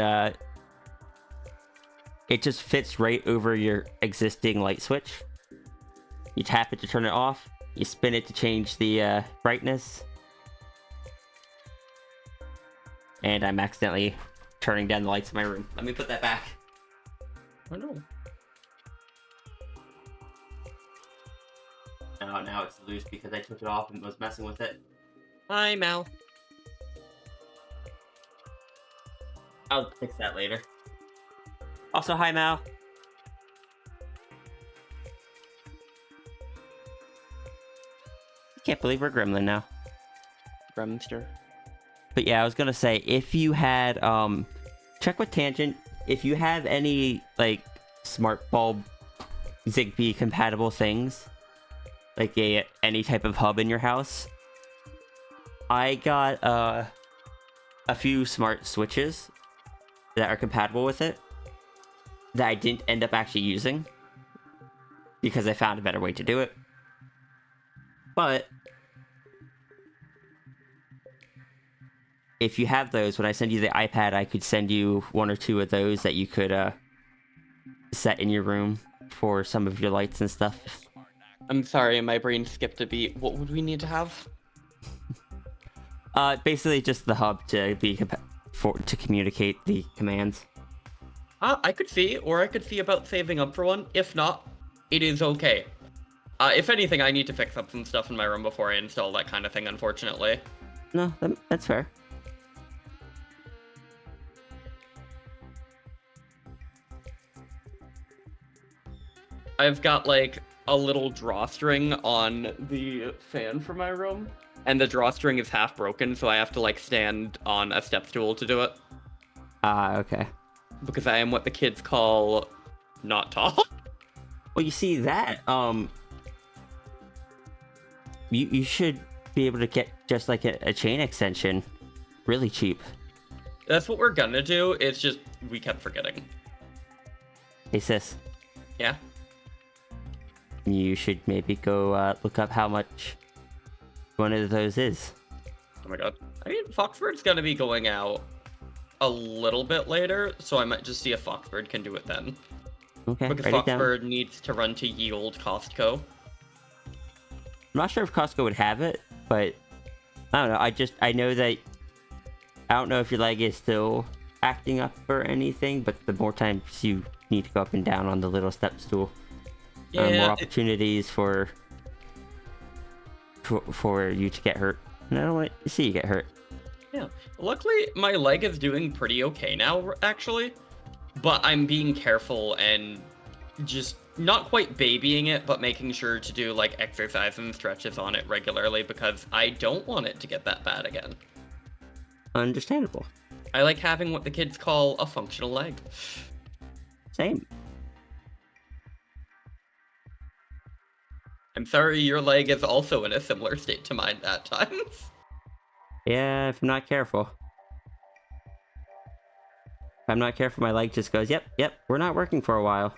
it just fits right over your existing light switch. You tap it to turn it off. You spin it to change the brightness. And I'm accidentally turning down the lights in my room. Let me put that back. Oh no. Oh, now it's loose because I took it off and was messing with it. Hi, Mal. I'll fix that later. Also, hi, Mal. Can't believe we're Gremlin now. Gremster. But yeah, I was gonna say, if you had, check with Tangent, if you have any, like, smart bulb Zigbee compatible things, like any type of hub in your house. I got, a few smart switches that are compatible with it that I didn't end up actually using because I found a better way to do it. But if you have those, when I send you the iPad, I could send you one or two of those that you could set in your room for some of your lights and stuff. I'm sorry, my brain skipped a beat. What would we need to have? Basically just the hub to be to communicate the commands. I could see, or I could see about saving up for one. If not, it is okay. If anything, I need to fix up some stuff in my room before I install that kind of thing, unfortunately. No, that's fair. I've got, like, a little drawstring on the fan for my room, and the drawstring is half broken, so I have to, like, stand on a step stool to do it. Okay. Because I am what the kids call not tall. Well, you see that, you should be able to get just like a chain extension really cheap. That's what we're gonna do, it's just we kept forgetting. Hey sis, Yeah? you should maybe go look up how much one of those is. Oh my god. I mean, Foxbird's gonna be going out a little bit later, so I might just see if Foxbird can do it then. Okay, Because write it down. Foxbird needs to run to Yield Costco. I'm not sure if Costco would have it, but I don't know. I know that I don't know if your leg is still acting up or anything, but the more times you need to go up and down on the little step stool, more opportunities for you to get hurt. And I don't want to see you get hurt. Yeah. Luckily, my leg is doing pretty okay now, actually. But I'm being careful and just not quite babying it, but making sure to do, like, exercise and stretches on it regularly because I don't want it to get that bad again. Understandable. I like having what the kids call a functional leg. Same. I'm sorry your leg is also in a similar state to mine at times. Yeah, if I'm not careful. If I'm not careful, my leg just goes, yep, we're not working for a while.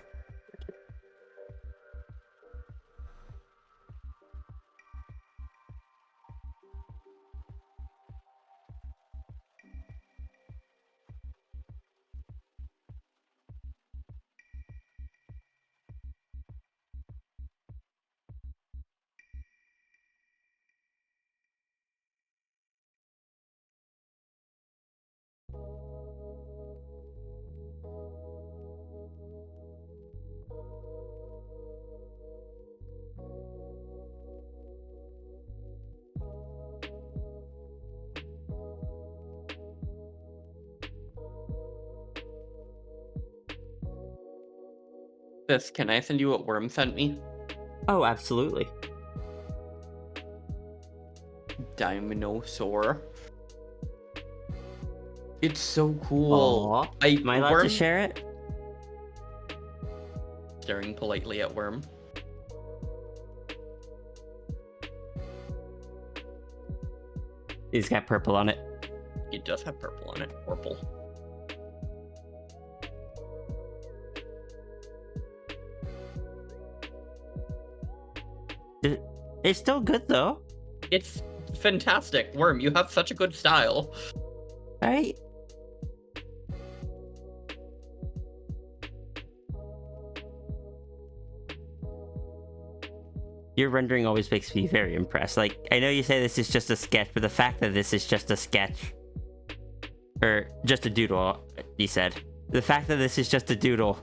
Can I send you what Worm sent me? Oh, absolutely. Dinosaur. It's so cool. Aw, am I allowed to share it? Staring politely at Worm. He's got purple on it. It does have purple on it. Purple. It's still good though. It's fantastic. Worm, you have such a good style. Right? Your rendering always makes me very impressed. Like, I know you say this is just a sketch, but the fact that this is just a sketch, or just a doodle, you said. The fact that this is just a doodle.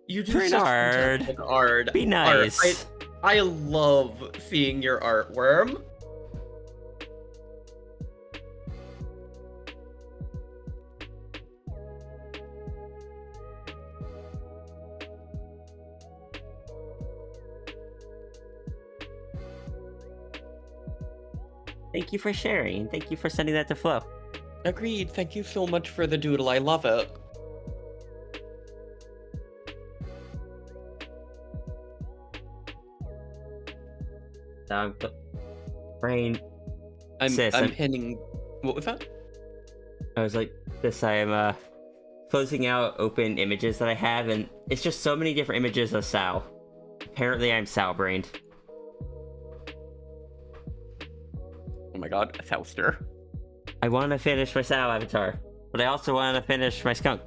You do Pretty such hard. fantastic art. Be nice. I love seeing your art, Worm. Thank you for sharing. Thank you for sending that to Flo. Agreed. Thank you so much for the doodle. I love it. Brain. I'm Sis, I'm I'm- pinning. What was that? I was like, this, I am closing out open images that I have, and it's just so many different images of Sal. Apparently I'm Sal-brained. Oh my god, a Souster. I want to finish my Sal avatar, but I also want to finish my skunk.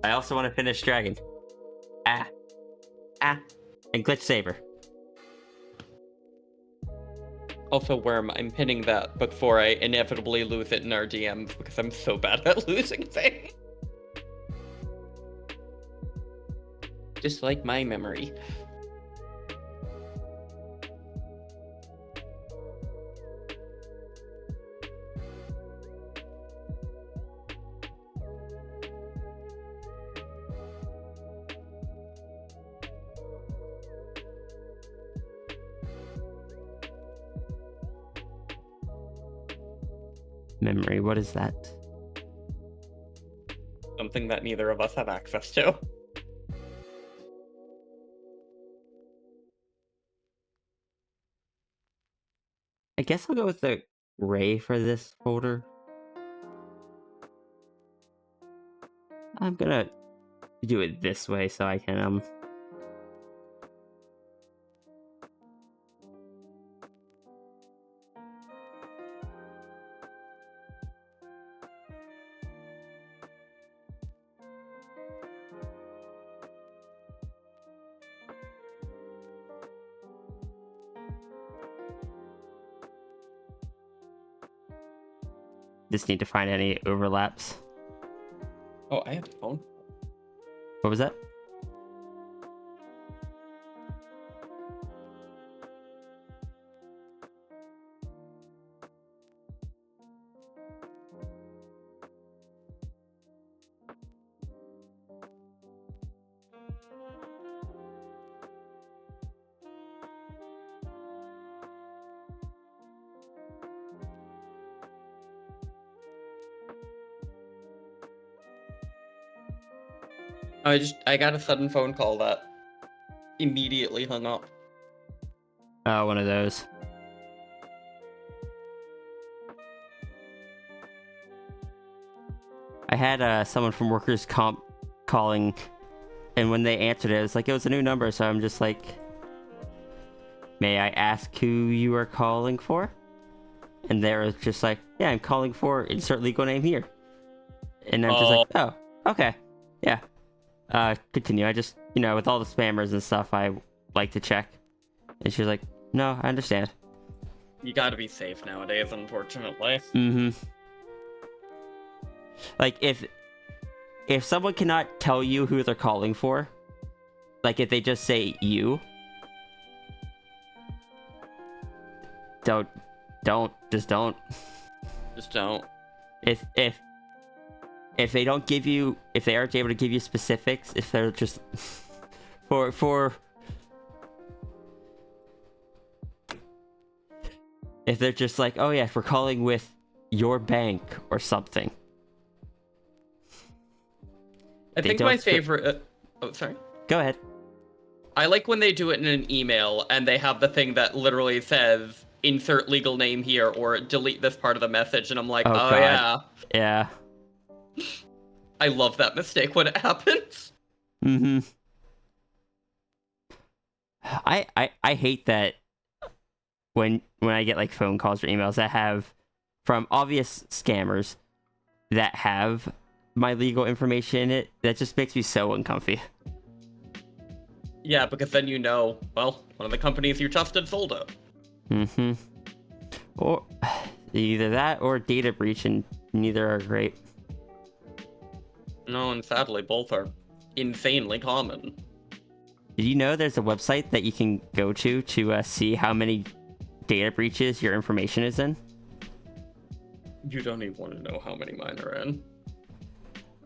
I also want to finish Dragon. Ah. And Glitch Saber. Also, Worm, I'm pinning that before I inevitably lose it in our DMs because I'm so bad at losing things. Just like my memory. Memory, what is that? Something that neither of us have access to. I guess I'll go with the Ray for this folder. I'm gonna do it this way so I can, just need to find any overlaps. Oh, I have a phone. What was that? I got a sudden phone call that immediately hung up. Oh, one of those. I had someone from workers' comp calling, and when they answered it, it was like it was a new number, so I'm just like, may I ask who you are calling for? And they were just like, yeah, I'm calling for insert legal name here. And I'm just like, oh, okay. Yeah. Continue. I just, with all the spammers and stuff, I like to check. And she was like, no, I understand. You gotta be safe nowadays, unfortunately. Mm-hmm. Like, if someone cannot tell you who they're calling for, like if they just say you, don't. Just don't. Just don't. If they don't give you, if they aren't able to give you specifics, if they're just for if they're just like, oh yeah, we're calling with your bank or something. I They think don't my sp- favorite. Oh, sorry. Go ahead. I like when they do it in an email and they have the thing that literally says insert legal name here or delete this part of the message, and I'm like, Oh, oh God. yeah. Yeah. I love that mistake when it happens. Mm-hmm. I hate that when I get like phone calls or emails that have from obvious scammers that have my legal information in it, that just makes me so uncomfy. Yeah, because then you know, well, one of the companies you trusted sold it. Mm-hmm. Or either that or data breach, and neither are great. No, and sadly, both are insanely common. Did you know there's a website that you can go to see how many data breaches your information is in? You don't even want to know how many mine are in.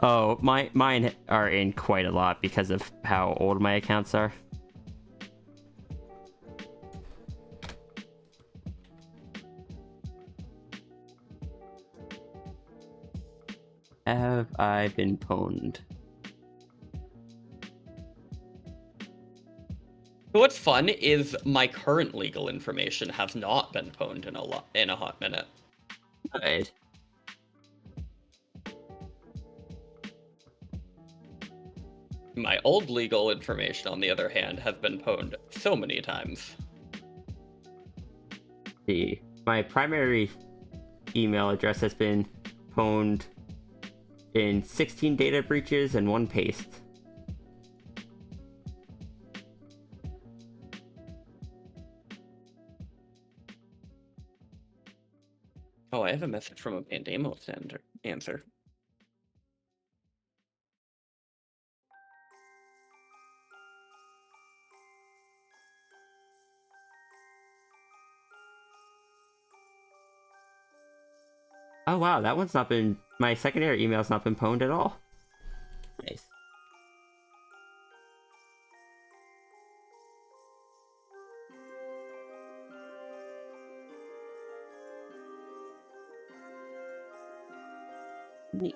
Oh, mine are in quite a lot because of how old my accounts are. Have I been pwned? What's fun is my current legal information has not been pwned in a hot minute. Good. My old legal information, on the other hand, has been pwned so many times. My primary email address has been pwned in 16 data breaches and 1 paste. Oh, I have a message from a Pandemos answer. Oh wow, that one's not been... My secondary email's not been pwned at all. Nice. Neat.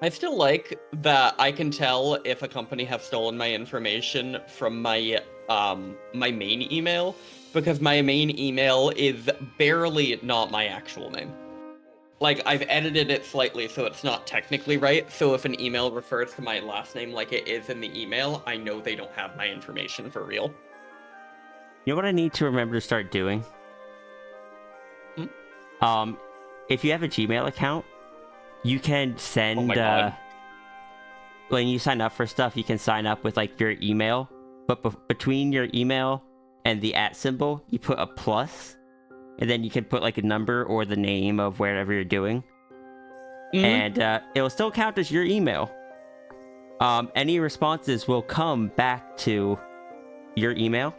I still like that I can tell if a company has stolen my information from my my main email, because my main email is barely not my actual name. Like, I've edited it slightly so it's not technically right, so if an email refers to my last name like it is in the email, I know they don't have my information for real. You know what I need to remember to start doing? If you have a Gmail account, you can send, Oh my God. when you sign up for stuff, you can sign up with, like, your email, but between your email and the @ symbol, you put a plus, and then you can put, like, a number or the name of wherever you're doing, and it will still count as your email. Any responses will come back to your email,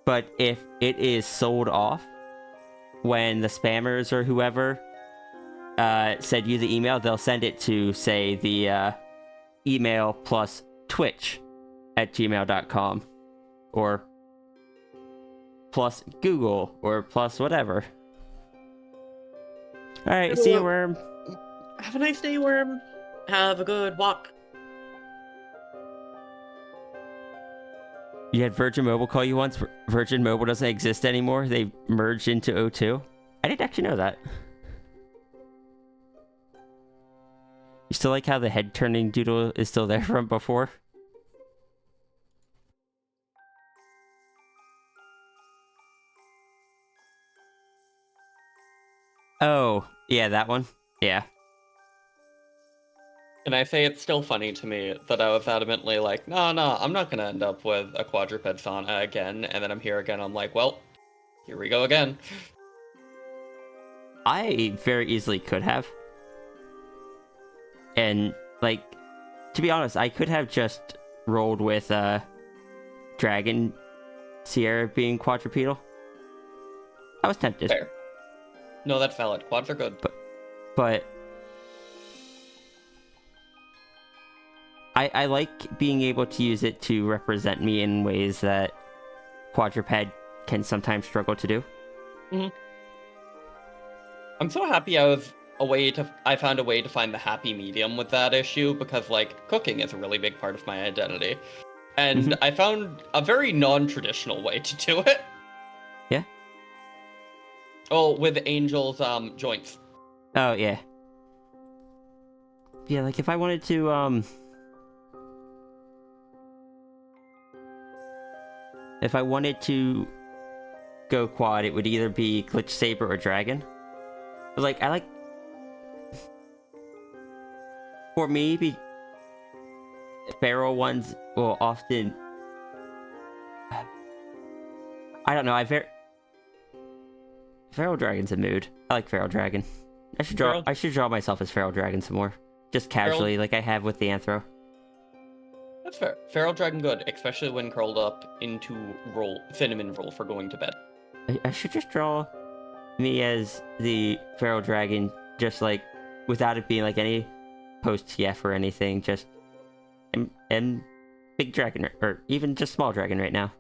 but if it is sold off, when the spammers or whoever send you the email, they'll send it to, say, the email plus twitch@gmail.com, or plus Google, or plus whatever. Alright, see you, Worm. Have a nice day, Worm. Have a good walk. You had Virgin Mobile call you once. Virgin Mobile doesn't exist anymore. They merged into O2. I didn't actually know that. You still like how the head turning doodle is still there from before? Oh, yeah, that one. Yeah. And I say it's still funny to me that I was adamantly like, no, I'm not gonna end up with a quadruped sauna again, and then I'm here again, I'm like, well, here we go again. I very easily could have. And, like, to be honest, I could have just rolled with Dragon Sierra being quadrupedal. I was tempted. Fair. No, that's valid. Quads are good. But I like being able to use it to represent me in ways that quadruped can sometimes struggle to do. I'm so happy I found a way to find the happy medium with that issue, because, like, cooking is a really big part of my identity. And I found a very non-traditional way to do it. Yeah? Oh, with Angel's joints. Oh, yeah. Yeah, like if I wanted to, if I wanted to go quad, it would either be Glitch Saber or Dragon. But, like, I like... For me, feral ones will often... I don't know, Feral Dragon's a mood. I like Feral Dragon. I should draw myself as Feral Dragon some more. Just casually, like I have with the Anthro. That's fair. Feral Dragon good, especially when curled up into cinnamon roll for going to bed. I should just draw me as the Feral Dragon, just like, without it being like any post-TF or anything, just... And big dragon, or even just small dragon right now.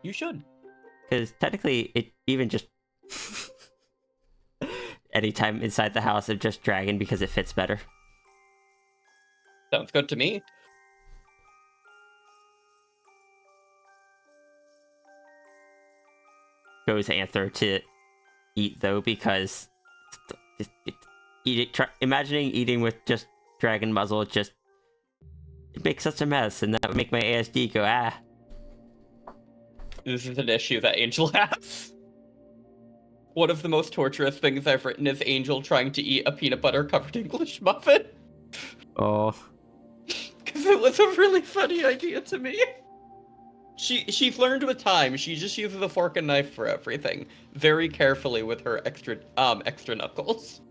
You should. Because technically, it even just... anytime inside the house of just dragon because it fits better. Sounds good to me. Goes Anther to eat though, because imagining eating with just dragon muzzle, it makes such a mess, and that would make my ASD go ah. This is an issue that Angel has. One of the most torturous things I've written is Angel trying to eat a peanut butter covered English muffin. Oh. Because it was a really funny idea to me. She's learned with time. She just uses a fork and knife for everything, very carefully with her extra knuckles.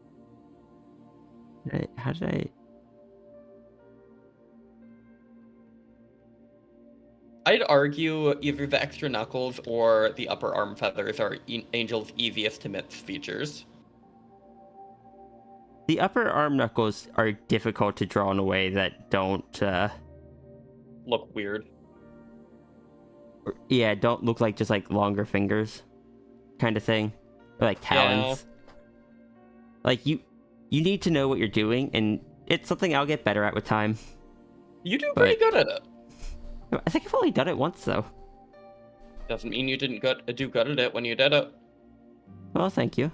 How did I? I'd argue either the extra knuckles or the upper arm feathers are Angel's easiest to miss features. The upper arm knuckles are difficult to draw in a way that don't look weird. Yeah, don't look like just like longer fingers, kind of thing, or like talons. Yeah. Like you need to know what you're doing, and it's something I'll get better at with time. You do pretty good at it. I think I've only done it once though. Doesn't mean you didn't do good at it when you did it. Well, thank you.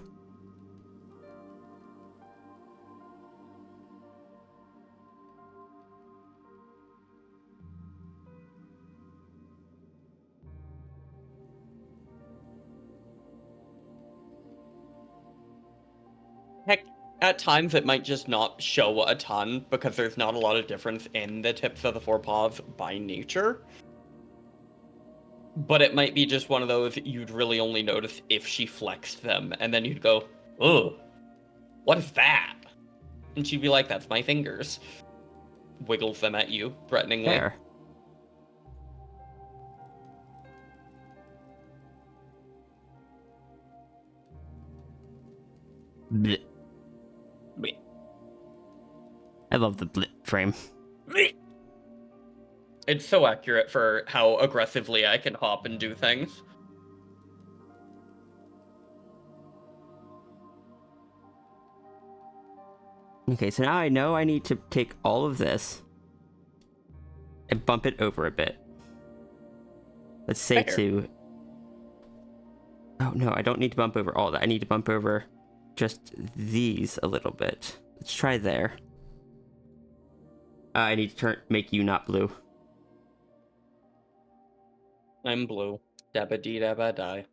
Heck, at times it might just not show a ton because there's not a lot of difference in the tips of the forepaws by nature. But it might be just one of those you'd really only notice if she flexed them, and then you'd go, "Ugh, what is that?" And she'd be like, "That's my fingers." Wiggles them at you, threateningly. There. Blech. I love the blip frame. It's so accurate for how aggressively I can hop and do things. Okay, so now I know I need to take all of this and bump it over a bit. Let's say to... Oh no, I don't need to bump over all that. I need to bump over just these a little bit. Let's try there. I need to make you not blue. I'm blue. Dabba dee dabba die.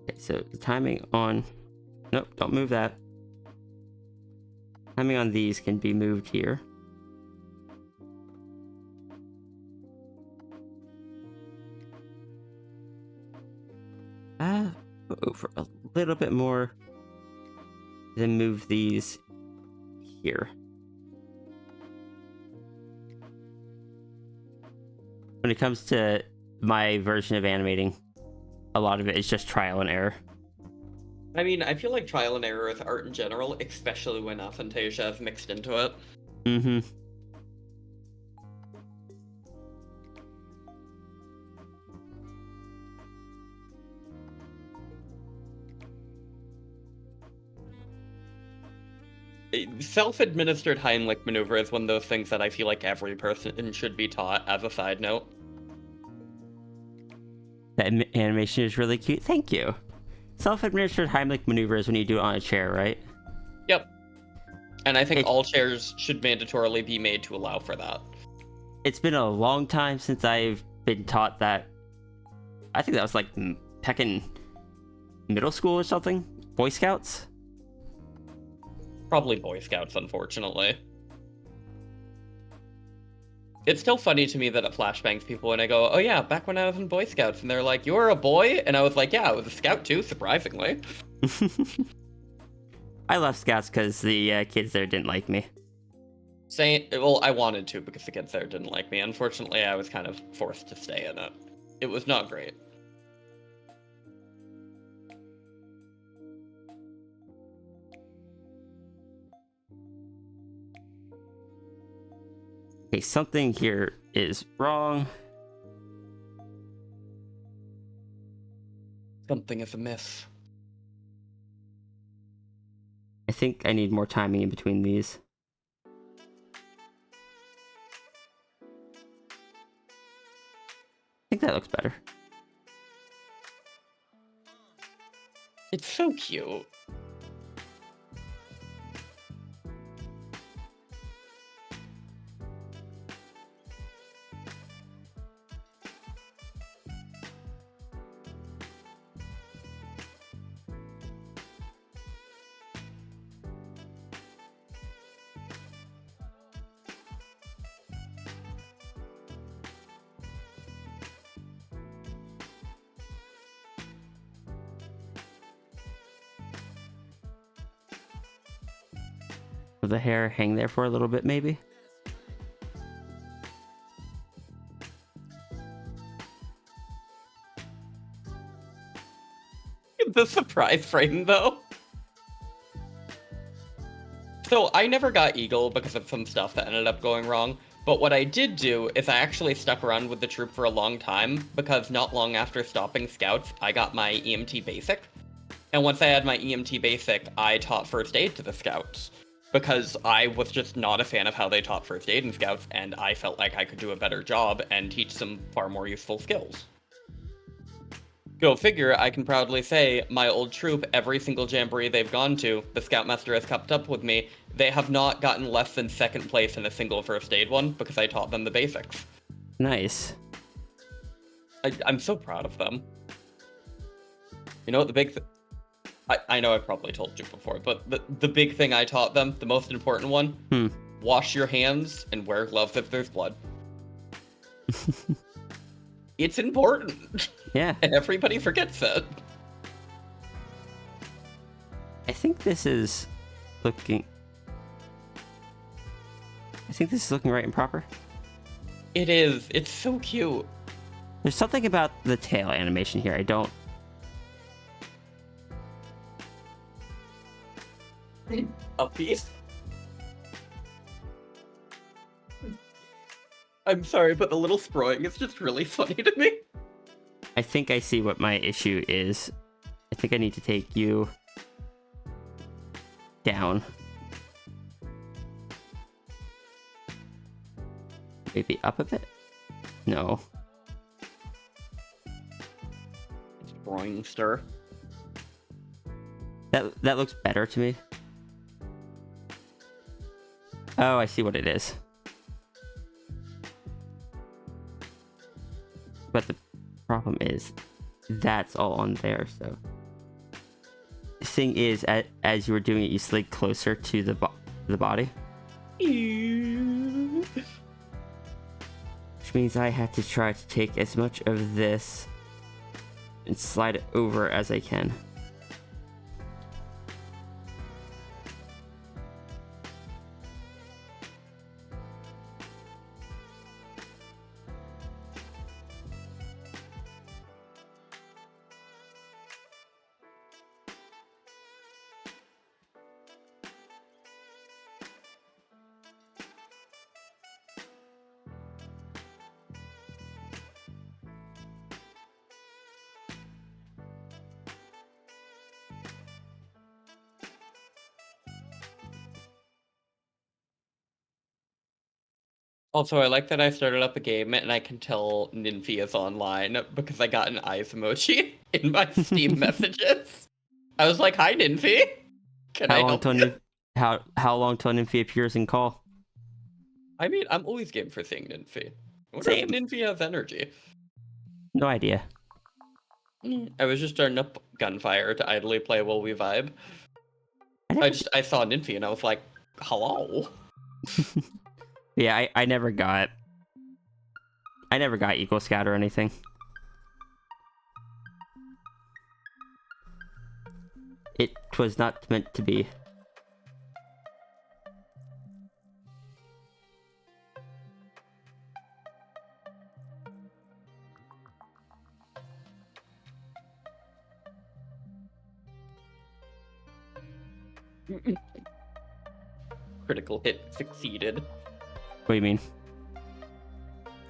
Okay, so the timing on... Nope, don't move that. Timing on these can be moved here. Over a little bit more. Then move these here. When it comes to my version of animating, a lot of it is just trial and error. I mean, I feel like trial and error with art in general, especially when Aphantasia is mixed into it. Mm-hmm. Self-administered Heimlich maneuver is one of those things that I feel like every person should be taught, as a side note. That animation is really cute. Thank you. Self-administered Heimlich maneuver is when you do it on a chair, right? Yep. And I think all chairs should mandatorily be made to allow for that. It's been a long time since I've been taught that. I think that was like back in middle school or something. Boy Scouts. Probably Boy Scouts, unfortunately. It's still funny to me that it flashbangs people when I go, oh yeah, back when I was in Boy Scouts, and they're like, you were a boy? And I was like, yeah, I was a scout too, surprisingly. I left Scouts because the kids there didn't like me. Well, I wanted to because the kids there didn't like me. Unfortunately, I was kind of forced to stay in it. It was not great. Okay, something here is wrong. Something is amiss. I think I need more timing in between these. I think that looks better. It's so cute. Will the hair hang there for a little bit, maybe? The surprise frame, though. So I never got Eagle because of some stuff that ended up going wrong, but what I did do is I actually stuck around with the troop for a long time, because not long after stopping Scouts, I got my EMT Basic. And once I had my EMT Basic, I taught First Aid to the Scouts, because I was just not a fan of how they taught First Aid in Scouts, and I felt like I could do a better job and teach some far more useful skills. Go figure, I can proudly say, my old troop, every single jamboree they've gone to, the Scoutmaster has kept up with me, they have not gotten less than second place in a single First Aid one, because I taught them the basics. Nice. I'm so proud of them. You know what the big I know I've probably told you before, but the big thing I taught them, the most important one, wash your hands and wear gloves if there's blood. It's important. Yeah. And everybody forgets it. I think this is looking... right and proper. It is. It's so cute. There's something about the tail animation here I don't... A piece. I'm sorry, but the little sproing is just really funny to me. I think I see what my issue is. I think I need to take you down. Maybe up a bit? No. Sproing stir. That looks better to me. Oh, I see what it is. But the problem is, that's all on there, so... The thing is, as you were doing it, you slid closer to the body. Which means I had to try to take as much of this and slide it over as I can. Also, I like that I started up a game and I can tell Ninfi is online because I got an eyes emoji in my Steam messages. I was like, "Hi, Ninfi. Can I help you?" How long till Nymphy appears in call? I mean, I'm always game for seeing Ninfi. I wonder if Same. Ninfi has energy. No idea. I was just starting up Gunfire to idly play while we vibe. I I saw Nymphy and I was like, hello? Yeah, I never got Eagle Scout or anything. It was not meant to be. Critical hit succeeded. What do you mean?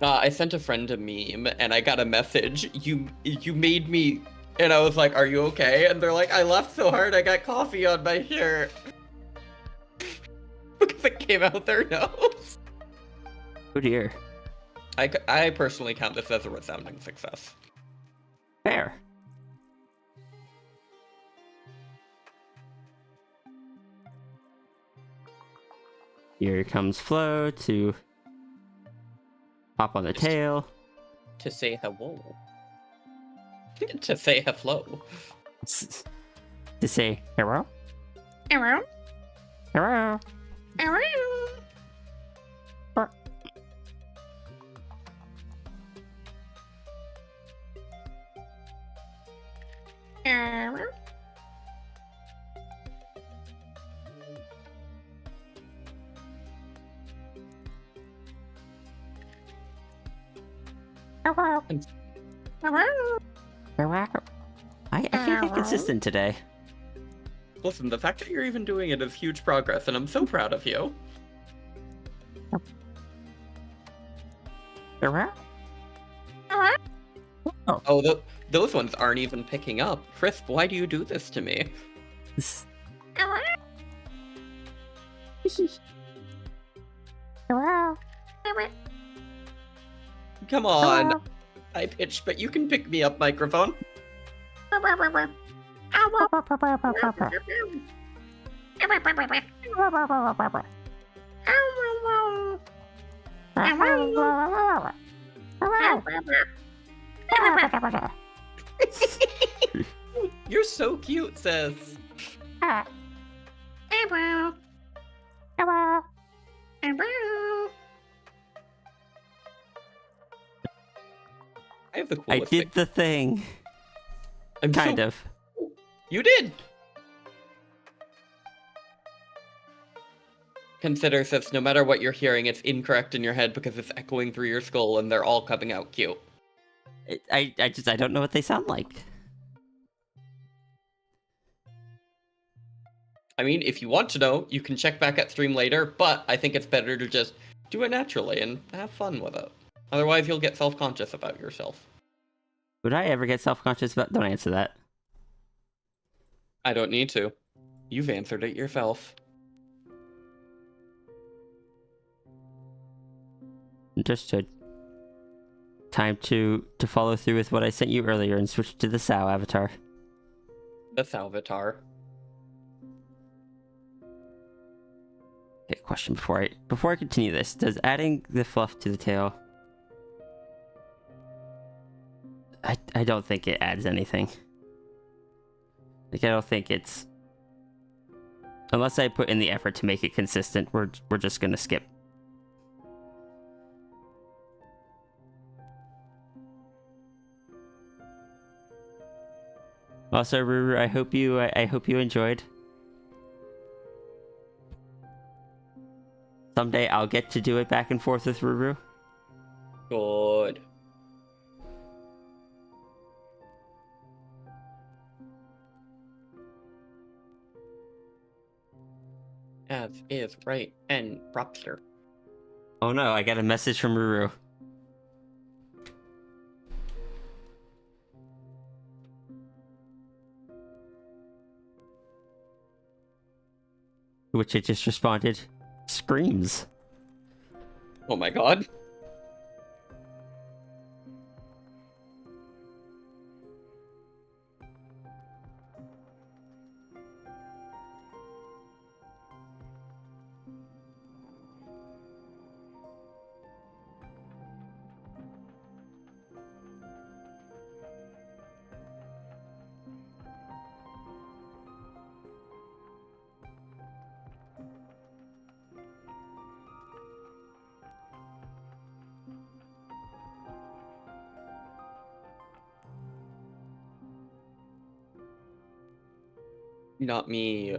I sent a friend a meme and I got a message. You made me, and I was like, "Are you okay?" And they're like, "I laughed so hard I got coffee on my shirt." Because it came out their nose. Oh dear. I personally count this as a resounding success. Fair. Here comes Flo to hop on the tail. To say hello. To say hello. To say hello. Hello? Hello. Hello? Hello? Hello? Hello? Hello. I can't get consistent today. Listen, the fact that you're even doing it is huge progress, and I'm so proud of you. Hello. Hello? Oh, those ones aren't even picking up. Crisp, why do you do this to me? Hello? Hello? Hello? Come on. I pitched, but you can pick me up, microphone. You're so cute, sis. Hello? Hello? Hello? I have the I coolest did the thing. I'm Kind so... of. You did! Consider, sis, no matter what you're hearing, it's incorrect in your head because it's echoing through your skull and they're all coming out cute. I don't know what they sound like. I mean, if you want to know, you can check back at stream later, but I think it's better to just do it naturally and have fun with it. Otherwise, you'll get self-conscious about yourself. Would I ever get self-conscious about? Don't answer that. I don't need to. You've answered it yourself. Understood. Time to follow through with what I sent you earlier and switch to the Sao avatar. The Salvatar. Okay, question before I continue this. Does adding the fluff to the tail... I don't think it adds anything. Like, I don't think it's... Unless I put in the effort to make it consistent, we're just gonna skip. Also, Ruru, I hope you enjoyed. Someday I'll get to do it back and forth with Ruru. Good. As is right and propster. Oh no, I got a message from Ruru. Which I just responded, screams. Oh my god. not me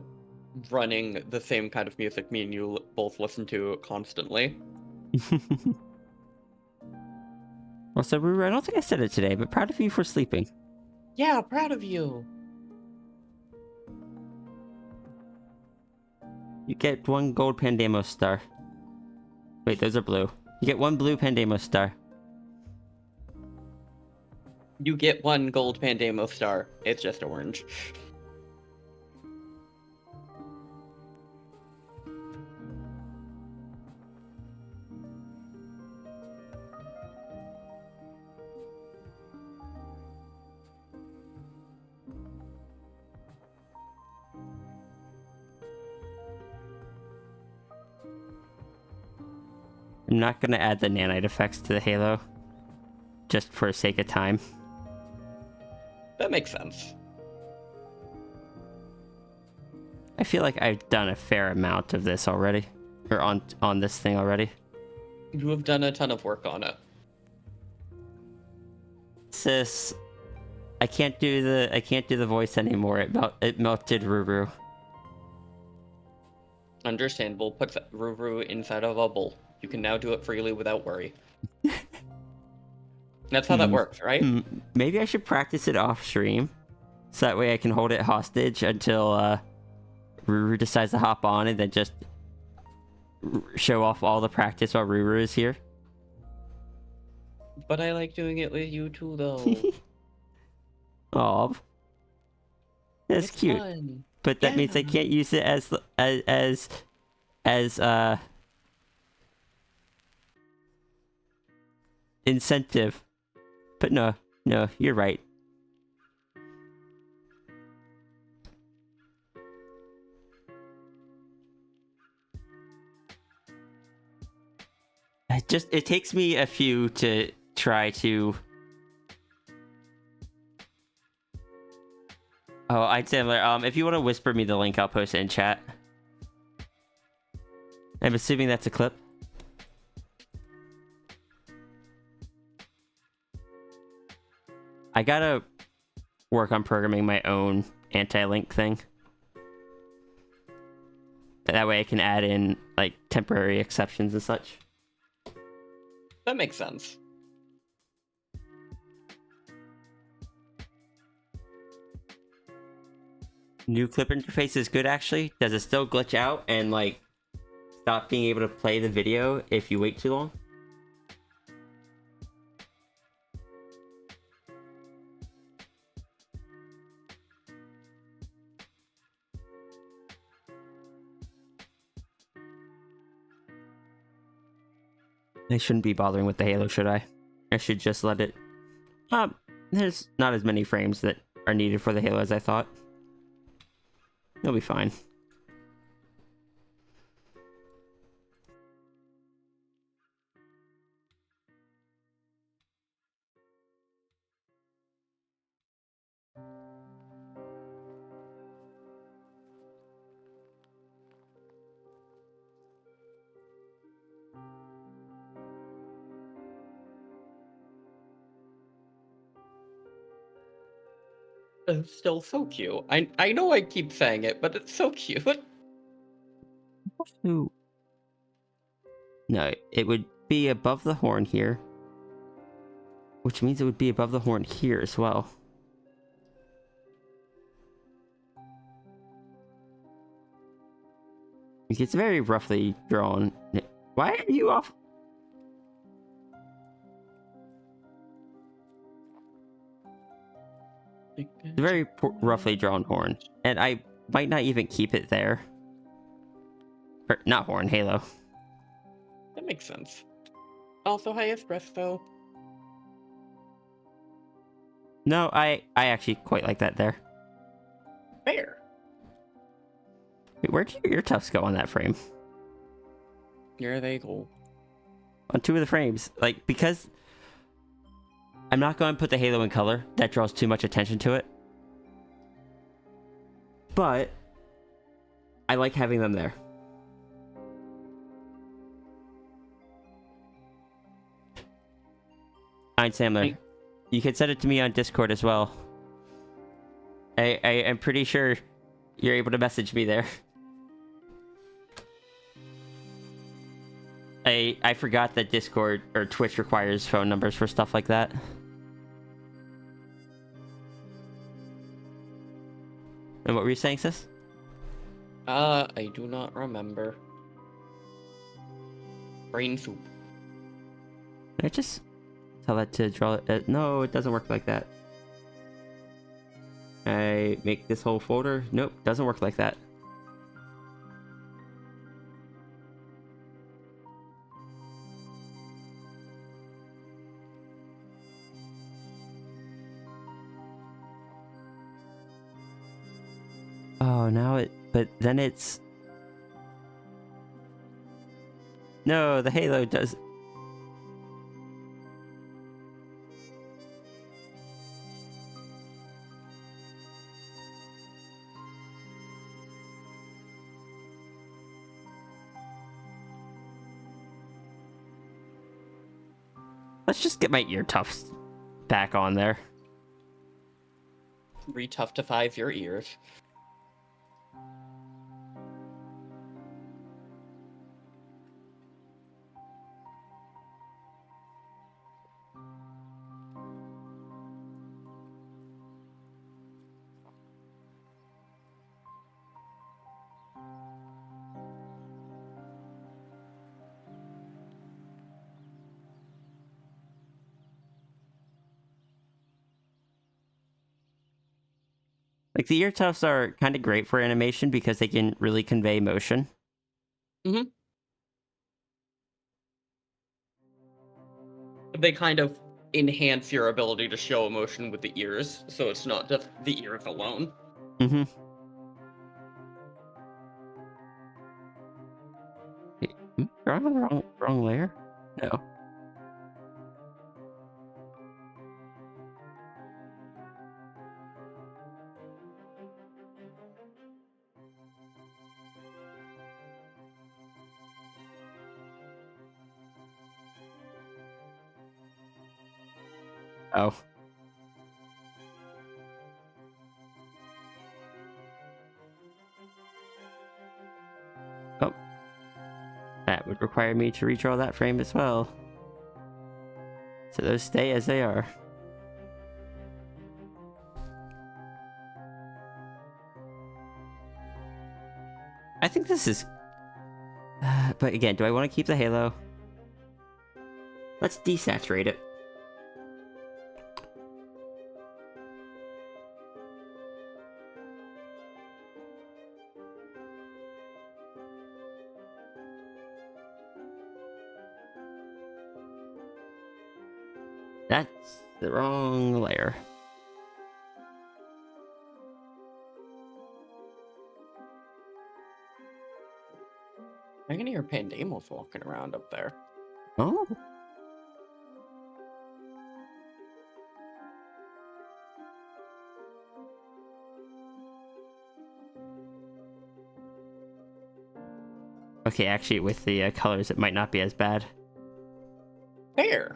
running the same kind of music me and you both listen to constantly. Also, Ruru, I don't think I said it today, but proud of you for sleeping. Yeah, proud of you. You get 1 gold Pandemos star. Wait, those are blue. You get 1 blue Pandemos star. You get 1 gold Pandemo star. It's just orange. I'm not gonna add the nanite effects to the Halo. Just for sake of time. That makes sense. I feel like I've done a fair amount of this already. Or on this thing already. You have done a ton of work on it. Sis, I can't do the voice anymore. It melted Ruru. Understandable. Put Ruru inside a bubble. You can now do it freely without worry. That's how that works, right? Maybe I should practice it off stream. So that way I can hold it hostage until Ruru decides to hop on and then just show off all the practice while Ruru is here. But I like doing it with you too, though. Aw. That's It's cute. fun. But that means I can't use it as incentive. But no, you're right. It takes me a few to try to. Oh, I'd say, if you want to whisper me the link, I'll post it in chat. I'm assuming that's a clip. I gotta work on programming my own anti-link thing. That way I can add in, like, temporary exceptions and such. That makes sense. New clip interface is good, actually. Does it still glitch out and, like, stop being able to play the video if you wait too long? I shouldn't be bothering with the Halo, should I? I should just let it... There's not as many frames that are needed for the Halo as I thought. It'll be fine. It's still so cute. I know I keep saying it, but it's so cute. Ooh. No, it would be above the horn here. Which means it would be above the horn here as well. It's very roughly drawn. Why are you off? It's a very roughly drawn horn. And I might not even keep it there. Or, not horn, Halo. That makes sense. Also, hi, Espresso. No, I actually quite like that there. Fair. Wait, where'd your ear tufts go on that frame? Here they go. On 2 of the frames. Like, because I'm not going to put the Halo in color. That draws too much attention to it. But I like having them there. Fine, Samler. You can send it to me on Discord as well. I am pretty sure you're able to message me there. I forgot that Discord or Twitch requires phone numbers for stuff like that. And what were you saying, sis? I do not remember. Brain soup. Can I just tell that to draw it? No, it doesn't work like that. I make this whole folder. Nope, doesn't work like that. Oh, now it... But then it's... No, the halo does... Let's just get my ear tufts back on there. Retuftify your ears. Like, the ear tufts are kind of great for animation because they can really convey motion. They kind of enhance your ability to show emotion with the ears, so it's not just the ears alone. Mm-hmm. Are I on the wrong layer? No. Oh. Oh. That would require me to redraw that frame as well. So those stay as they are. I think this is... but again, do I want to keep the halo? Let's desaturate it. That's the wrong layer. I can hear Pandemos walking around up there. Oh. Okay, actually, with the colors, it might not be as bad. Fair.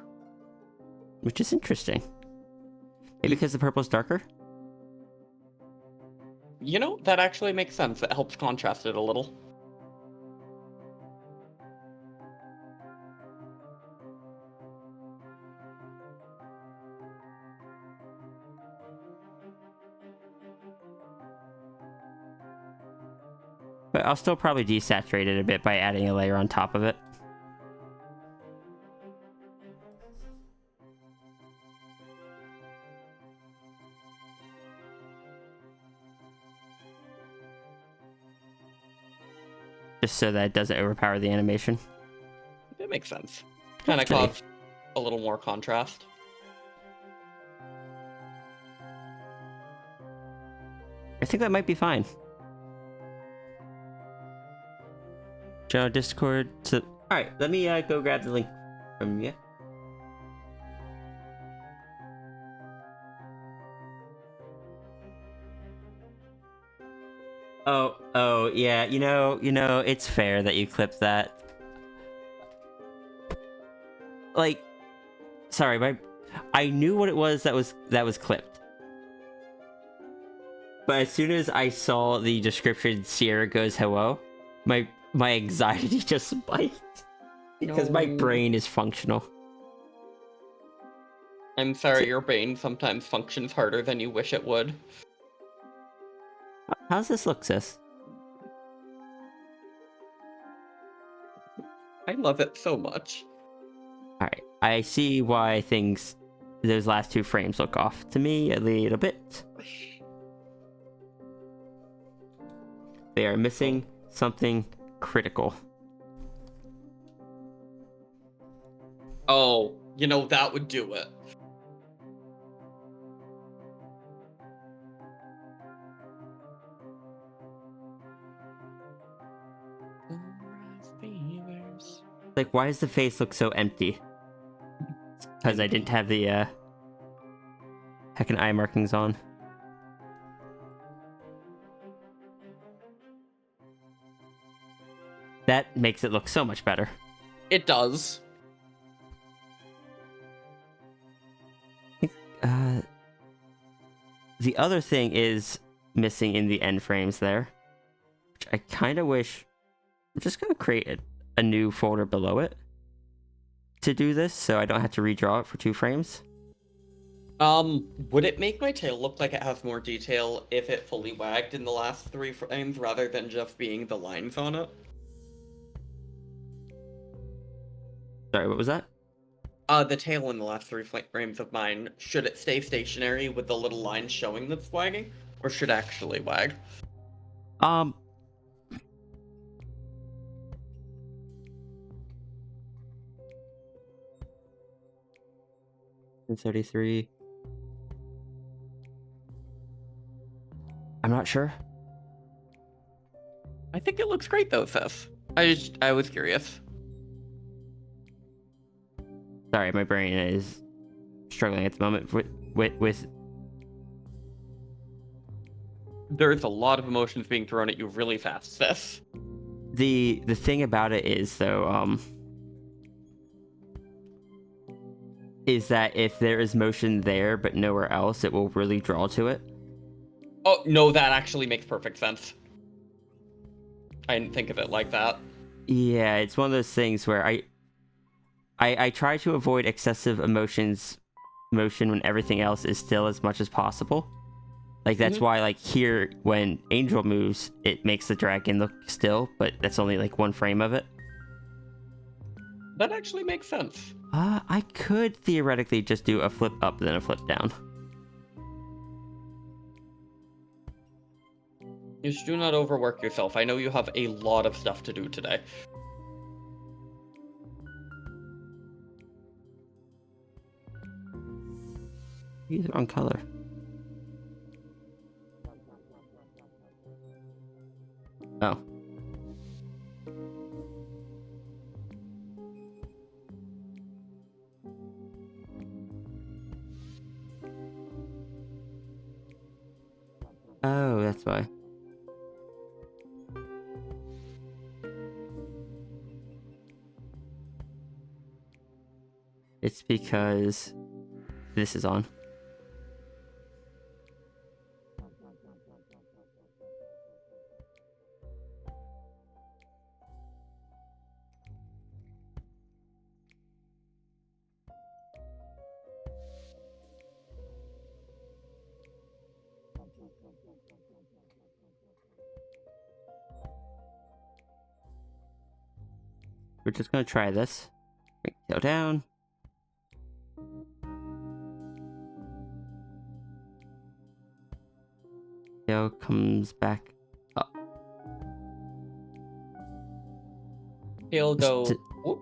Which is interesting. Maybe because the purple's darker? You know, that actually makes sense. It helps contrast it a little. But I'll still probably desaturate it a bit by adding a layer on top of it. Just so that it doesn't overpower the animation. That makes sense. Kind of Okay. cause a little more contrast. I think that might be fine. Joe, Discord. So, all right, let me go grab the link from you. Oh, yeah. You know, it's fair that you clipped that. Like, sorry, I knew what it was that was clipped. But as soon as I saw the description, Sierra goes hello, my anxiety just spiked because my No. brain is functional. I'm sorry, your brain sometimes functions harder than you wish it would. How's this look, sis? I love it so much. All right, I see why those last 2 frames look off to me a little bit. They are missing something critical. Oh, you know, that would do it. Like, why does the face look so empty? Because I didn't have the heckin' eye markings on. That makes it look so much better. It does. The other thing is missing in the end frames there, which I kind of wish. I'm just gonna create a new folder below it to do this, so I don't have to redraw it for 2 frames. Would it make my tail look like it has more detail if it fully wagged in the last 3 frames rather than just being the lines on it? Sorry, what was that? The tail in the last 3 frames of mine, should it stay stationary with the little lines showing that's wagging, or should it actually wag? 33. I'm not sure. I think it looks great though, Seth. I was curious. Sorry, my brain is struggling at the moment with There's a lot of emotions being thrown at you really fast, Seth. the thing about it is though, is that if there is motion there but nowhere else, it will really draw to it. Oh, no, that actually makes perfect sense. I didn't think of it like that. Yeah, it's one of those things where I try to avoid excessive motion when everything else is still as much as possible. Like, that's why, like, here, when Angel moves, it makes the dragon look still, but that's only, like, 1 frame of it. That actually makes sense. I could theoretically just do a flip up, then a flip down. Just do not overwork yourself. I know you have a lot of stuff to do today. Use the wrong color. Oh. Oh, that's why. It's because this is on. We're just gonna try this. Bring tail down. Tail comes back up. He'll go. Just Whoop.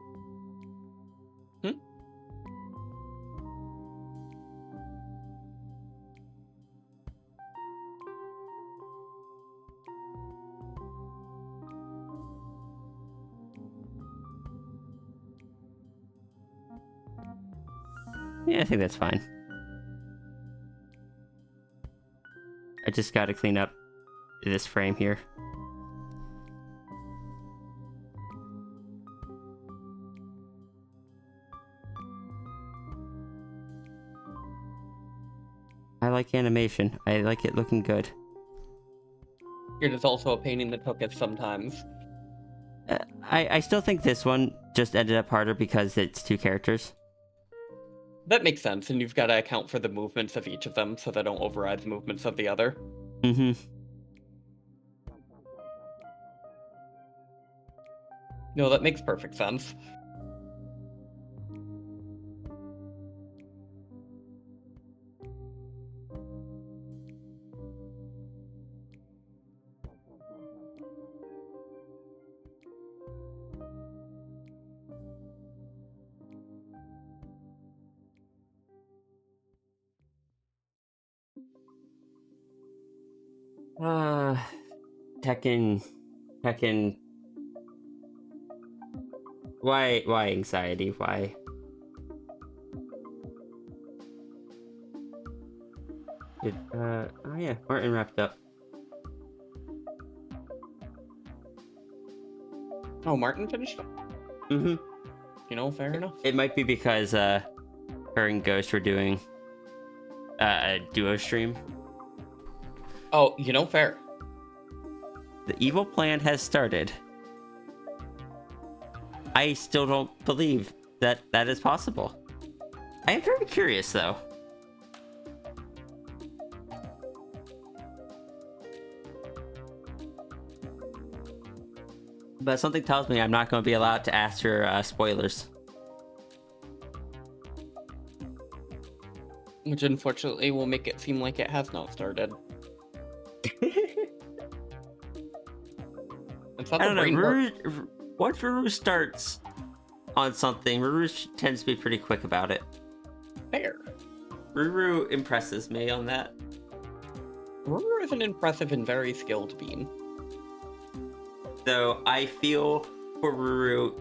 Yeah, I think that's fine. I just gotta clean up this frame here. I like animation. I like it looking good. It is also a pain in the tuchus sometimes. I still think this one just ended up harder because it's 2 characters. That makes sense, and you've got to account for the movements of each of them so they don't override the movements of the other. Mm-hmm. No, that makes perfect sense. Tekken. Why anxiety? Why? Oh yeah, Martin wrapped up. Oh, Martin finished it? Mm-hmm. You know, fair enough. It might be because her and Ghost were doing a duo stream. Oh, you know, fair. The evil plan has started. I still don't believe that that is possible. I am very curious, though. But something tells me I'm not going to be allowed to ask for spoilers. Which unfortunately will make it seem like it has not started. It's not I the don't know. brain part. Once Ruru starts on something, Ruru tends to be pretty quick about it. Fair. Ruru impresses me on that. Ruru is an impressive and very skilled being. Though I feel for Ruru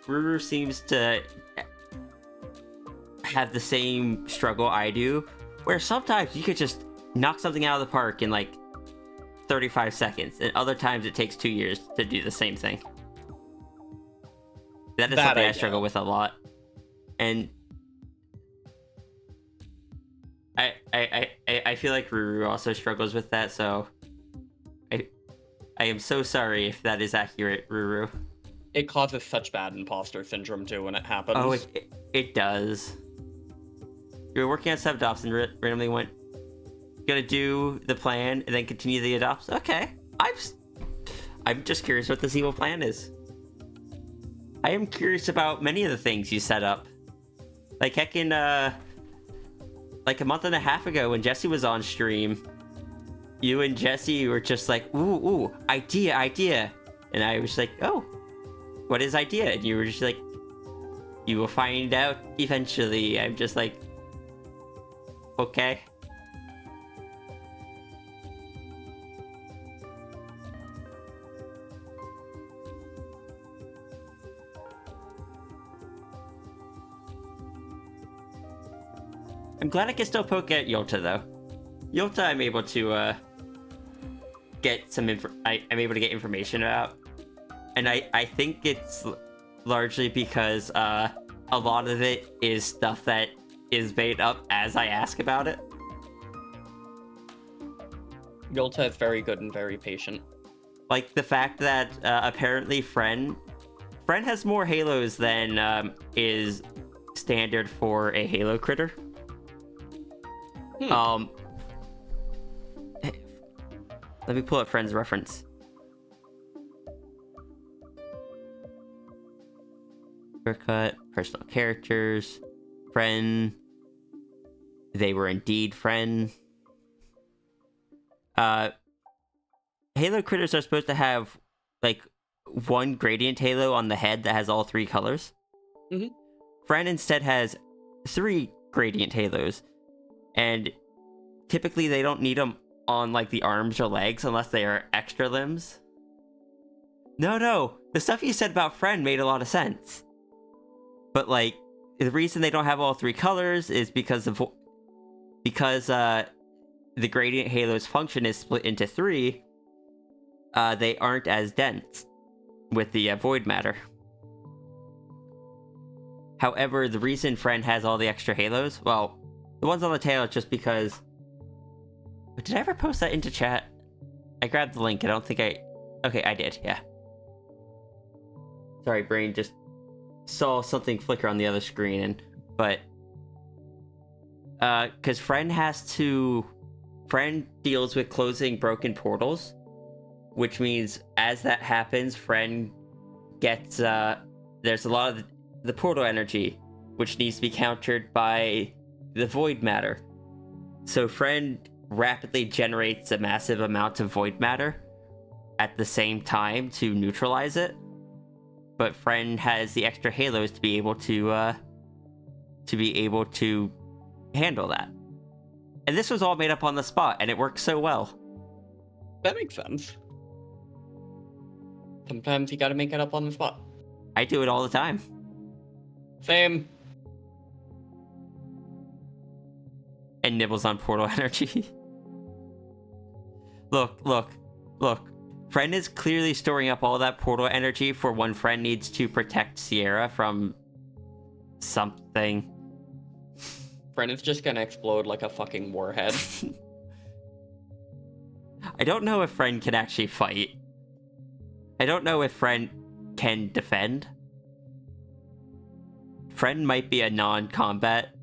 Ruru seems to have the same struggle I do, where sometimes you could just knock something out of the park in like 35 seconds, and other times it takes 2 years to do the same thing. That is something I struggle with a lot. And I feel like Ruru also struggles with that, so I am so sorry if that is accurate, Ruru. It causes such bad imposter syndrome too when it happens. Oh, it does. You were working on sub adopts and randomly went, gonna do the plan and then continue the adopts. Okay, I'm just curious what this evil plan is. I am curious about many of the things you set up. Like heckin', like a month and a half ago when Jesse was on stream, you and Jesse were just like, ooh, idea. And I was like, oh, what is idea? And you were just like, you will find out eventually. I'm just like, okay. I'm glad I can still poke at Yolta, though. Yolta, I'm able to get some I'm able to get information about, and I think it's largely because a lot of it is stuff that is made up as I ask about it. Yolta is very good and very patient. Like the fact that apparently Friend has more halos than is standard for a halo critter. Let me pull up Friend's reference. Haircut, personal characters, Friend. They were indeed Friend. Halo critters are supposed to have like one gradient halo on the head that has all 3 colors. Mm-hmm. Friend instead has 3 gradient halos, and typically they don't need them on like the arms or legs unless they are extra limbs. No, the stuff you said about Friend made a lot of sense. But like the reason they don't have all 3 colors is because the gradient halo's function is split into 3. They aren't as dense with the void matter. However, the reason Friend has all the extra halos, well, the ones on the tail is just because Did I ever post that into chat? I grabbed the link. I don't think I... Okay, I did, yeah. Sorry, brain just saw something flicker on the other screen, but... Because Friend deals with closing broken portals, which means as that happens, Friend gets, there's a lot of the portal energy, which needs to be countered by the void matter. So Friend rapidly generates a massive amount of void matter at the same time to neutralize it. But Friend has the extra halos to be able to handle that. And this was all made up on the spot, and it works so well. That makes sense. Sometimes you gotta make it up on the spot. I do it all the time. Same. And nibbles on portal energy. Look. Friend is clearly storing up all that portal energy for when Friend needs to protect Sierra from something. Friend is just gonna explode like a fucking warhead. I don't know if Friend can actually fight. I don't know if Friend can defend. Friend might be a non-combat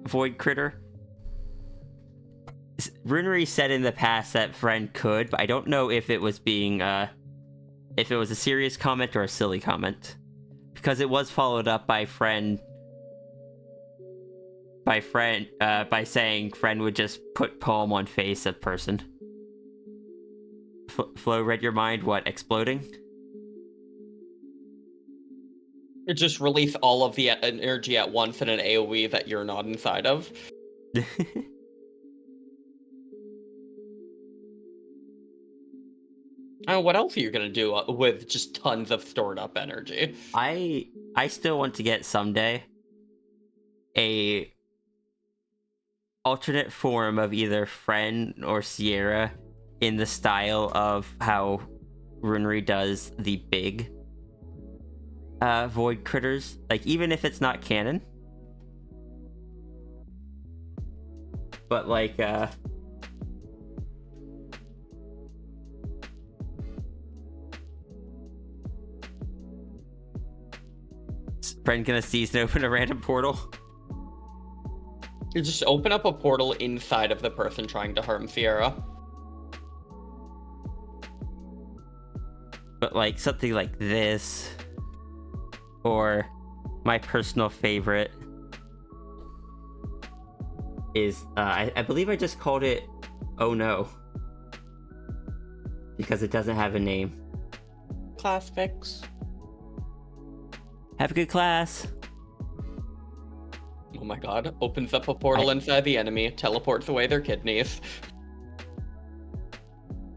void critter. Runery said in the past that Friend could, but I don't know if it was being if it was a serious comment or a silly comment, because it was followed up by saying Friend would just put poem on face of person. Flo read your mind. What, exploding? You just release all of the energy at once in an AoE that you're not inside of. What else are you gonna do with just tons of stored up energy? I still want to get someday a alternate form of either Friend or Sierra in the style of how Runery does the big void critters. Like, even if it's not canon. But like Friend gonna seize and open a random portal. You just open up a portal inside of the person trying to harm Sierra. But like something like this, or my personal favorite is I believe I just called it "Oh No" because it doesn't have a name. Class fix. Have a good class. Oh my god. Opens up a portal inside the enemy, teleports away their kidneys.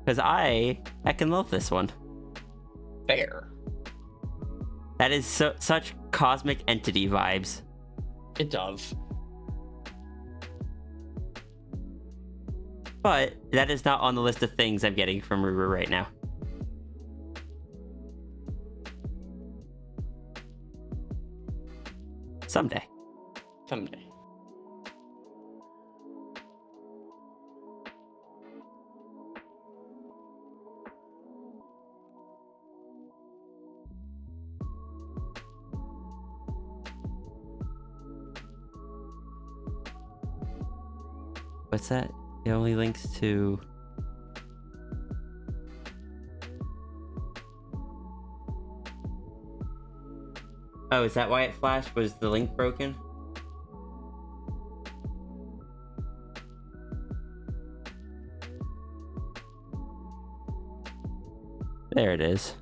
Because I can love this one. Fair. That is such cosmic entity vibes. It does. But that is not on the list of things I'm getting from Ruru right now. Someday. Someday. What's that? It only links to... Oh, is that why it flashed? Was the link broken? There it is.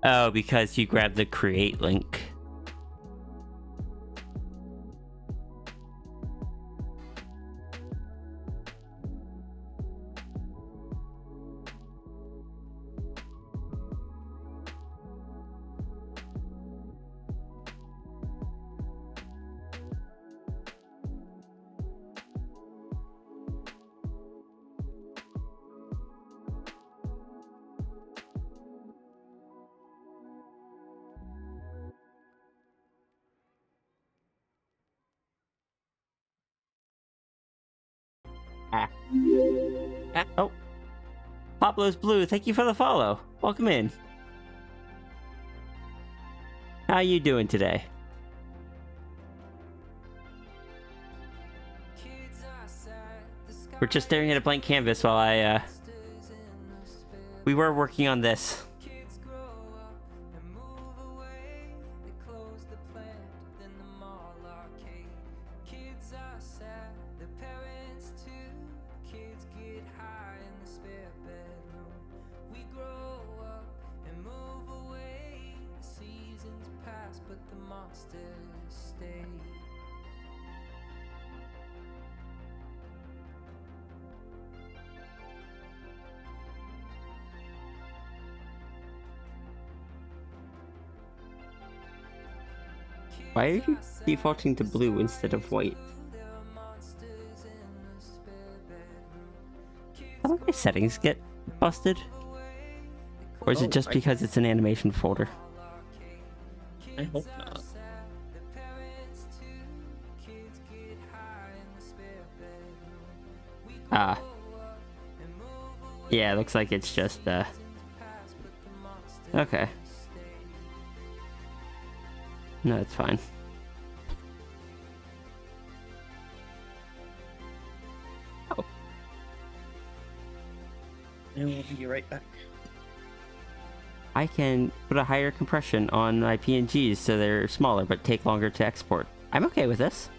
Oh, because you grabbed the create link. Ah. Ah. Oh. Pablo's Blue, thank you for the follow. Welcome in. How you doing today? We're just staring at a blank canvas while we were working on this. Why are you defaulting to blue instead of white? How do my settings get busted? Or is it just because it's an animation folder? I hope not. Ah. Yeah, it looks like it's just, okay. No, it's fine. Oh. I will be right back. I can put a higher compression on my PNGs so they're smaller but take longer to export. I'm okay with this.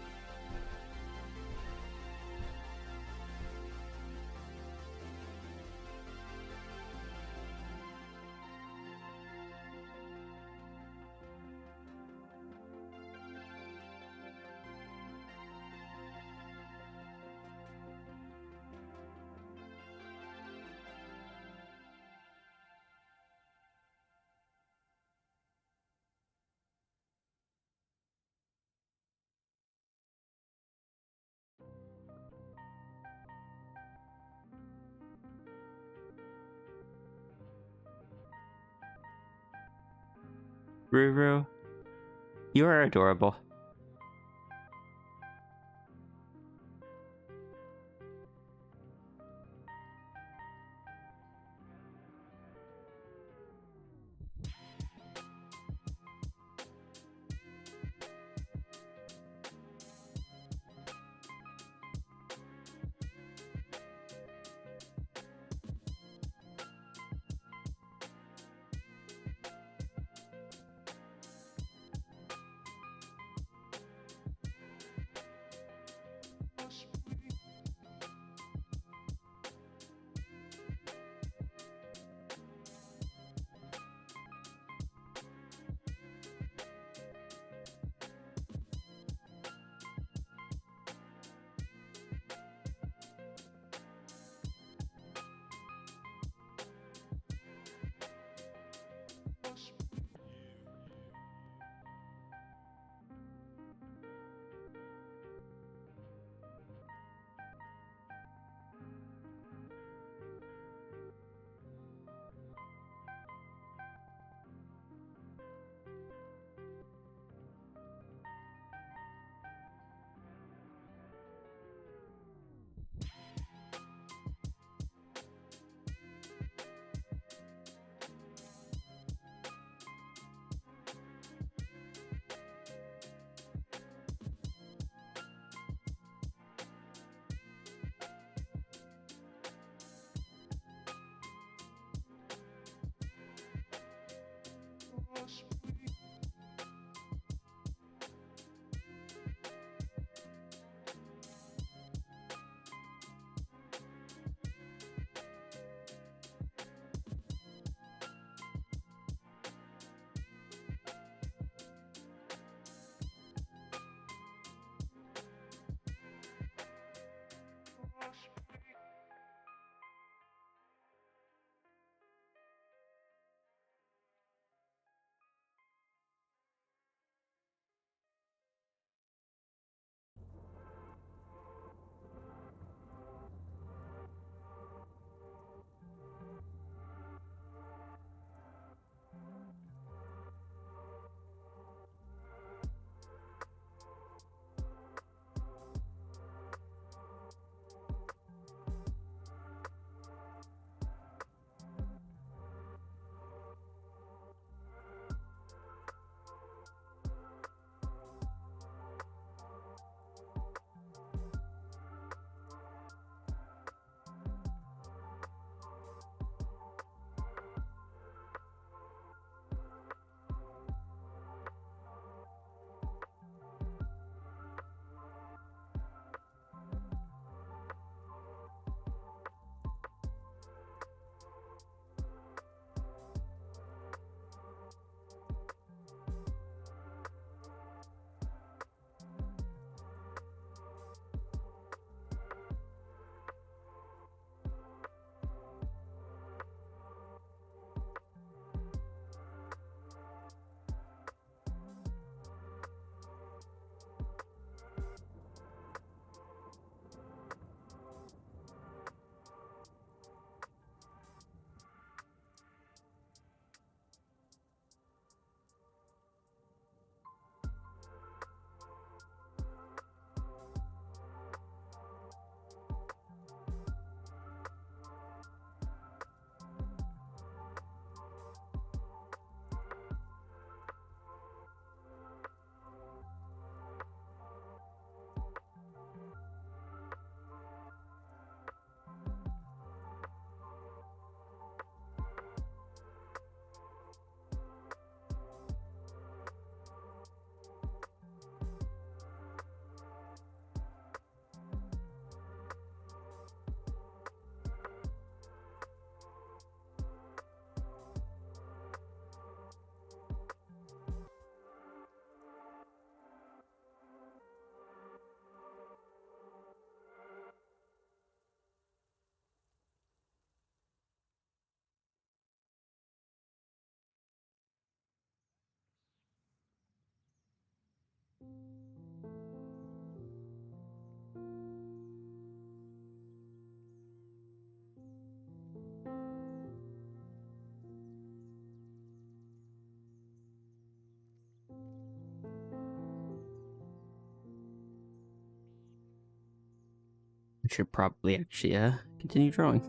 Ruru, you are adorable. I should probably actually continue drawing.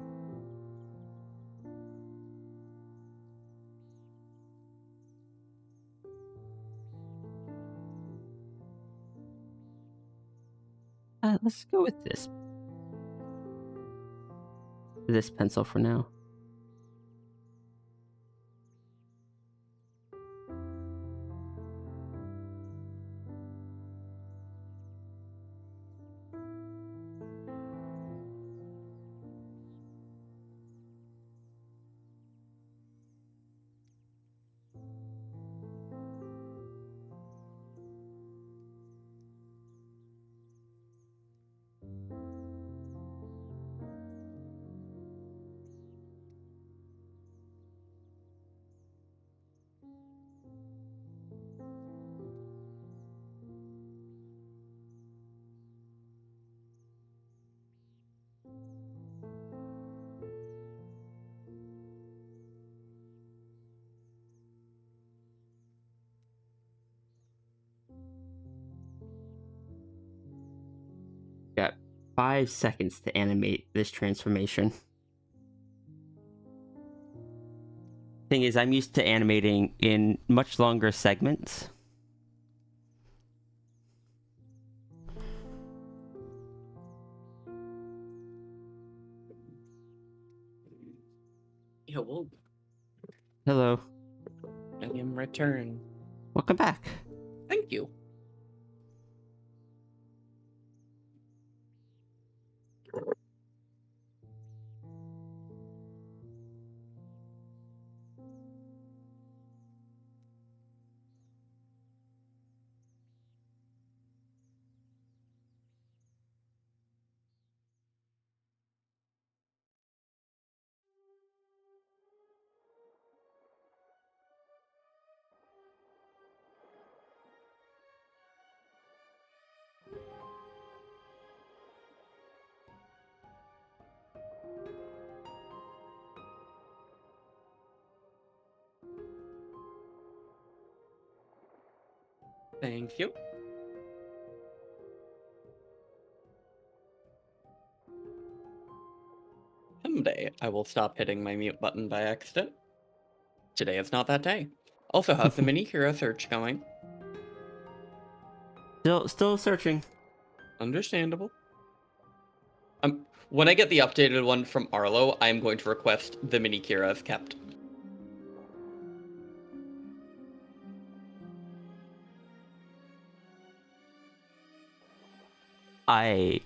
Let's go with this pencil for now. Got 5 seconds to animate this transformation. Thing is, I'm used to animating in much longer segments. Hello. Hello. I am returned. Welcome back. Thank you. Thank you. Someday I will stop hitting my mute button by accident. Today is not that day. Also, how's the mini hero search going? Still searching. Understandable. When I get the updated one from Arlo, I am going to request the mini Kira is kept. I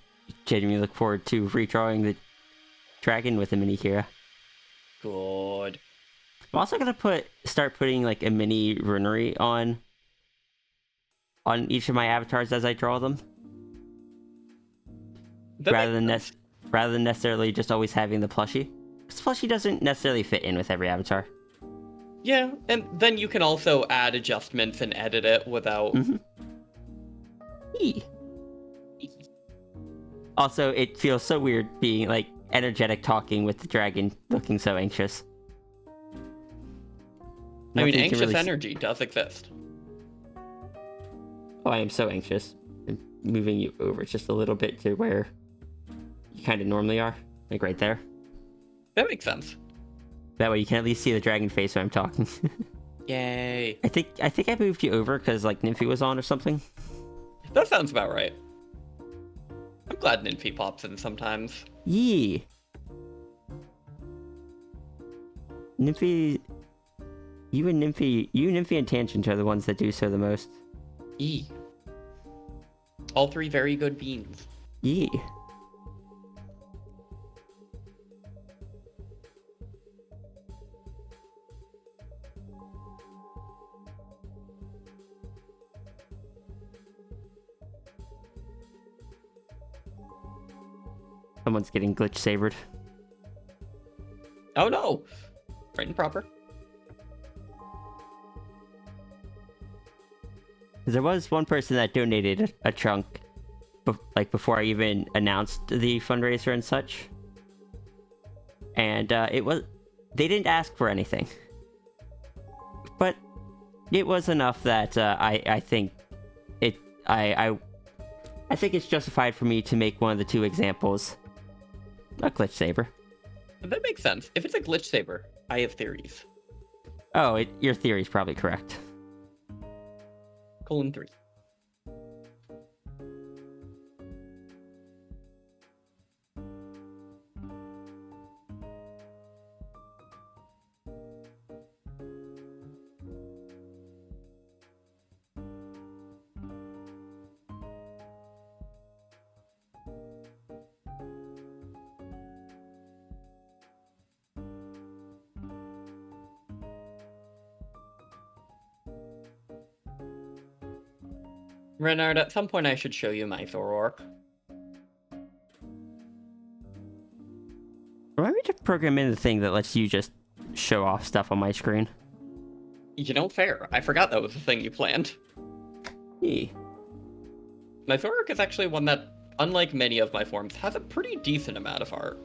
genuinely look forward to redrawing the dragon with a mini Kira. Good. I'm also gonna start putting like a mini runery on each of my avatars as I draw them, rather than necessarily just always having the plushie. Because plushie doesn't necessarily fit in with every avatar. Yeah, and then you can also add adjustments and edit it without... Eee. Also, it feels so weird being like energetic talking with the dragon looking so anxious. I mean, Nothing can anxious really energy does exist. Oh, I am so anxious. I'm moving you over just a little bit to where you kind of normally are, like right there. That makes sense. That way you can at least see the dragon face when I'm talking. Yay. I think I moved you over because like Nymphy was on or something. That sounds about right. I'm glad Nymphy pops in sometimes. Yee. Nymphy, you and Nymphy and Tangent are the ones that do so the most. E. All three very good beans. Yee. Someone's getting glitch sabered. Oh no! Right and proper. There was one person that donated a chunk, before I even announced the fundraiser and such. And they didn't ask for anything, but it was enough that I think I I think it's justified for me to make one of the two examples a glitch saber. That makes sense. If it's a glitch saber, I have theories. Oh, your theory's probably correct. Colon 3. Renard, at some point I should show you my Thor. Remind me to program in the thing that lets you just show off stuff on my screen. You know, fair. I forgot that was the thing you planned. Yeah. My Thor is actually one that, unlike many of my forms, has a pretty decent amount of art.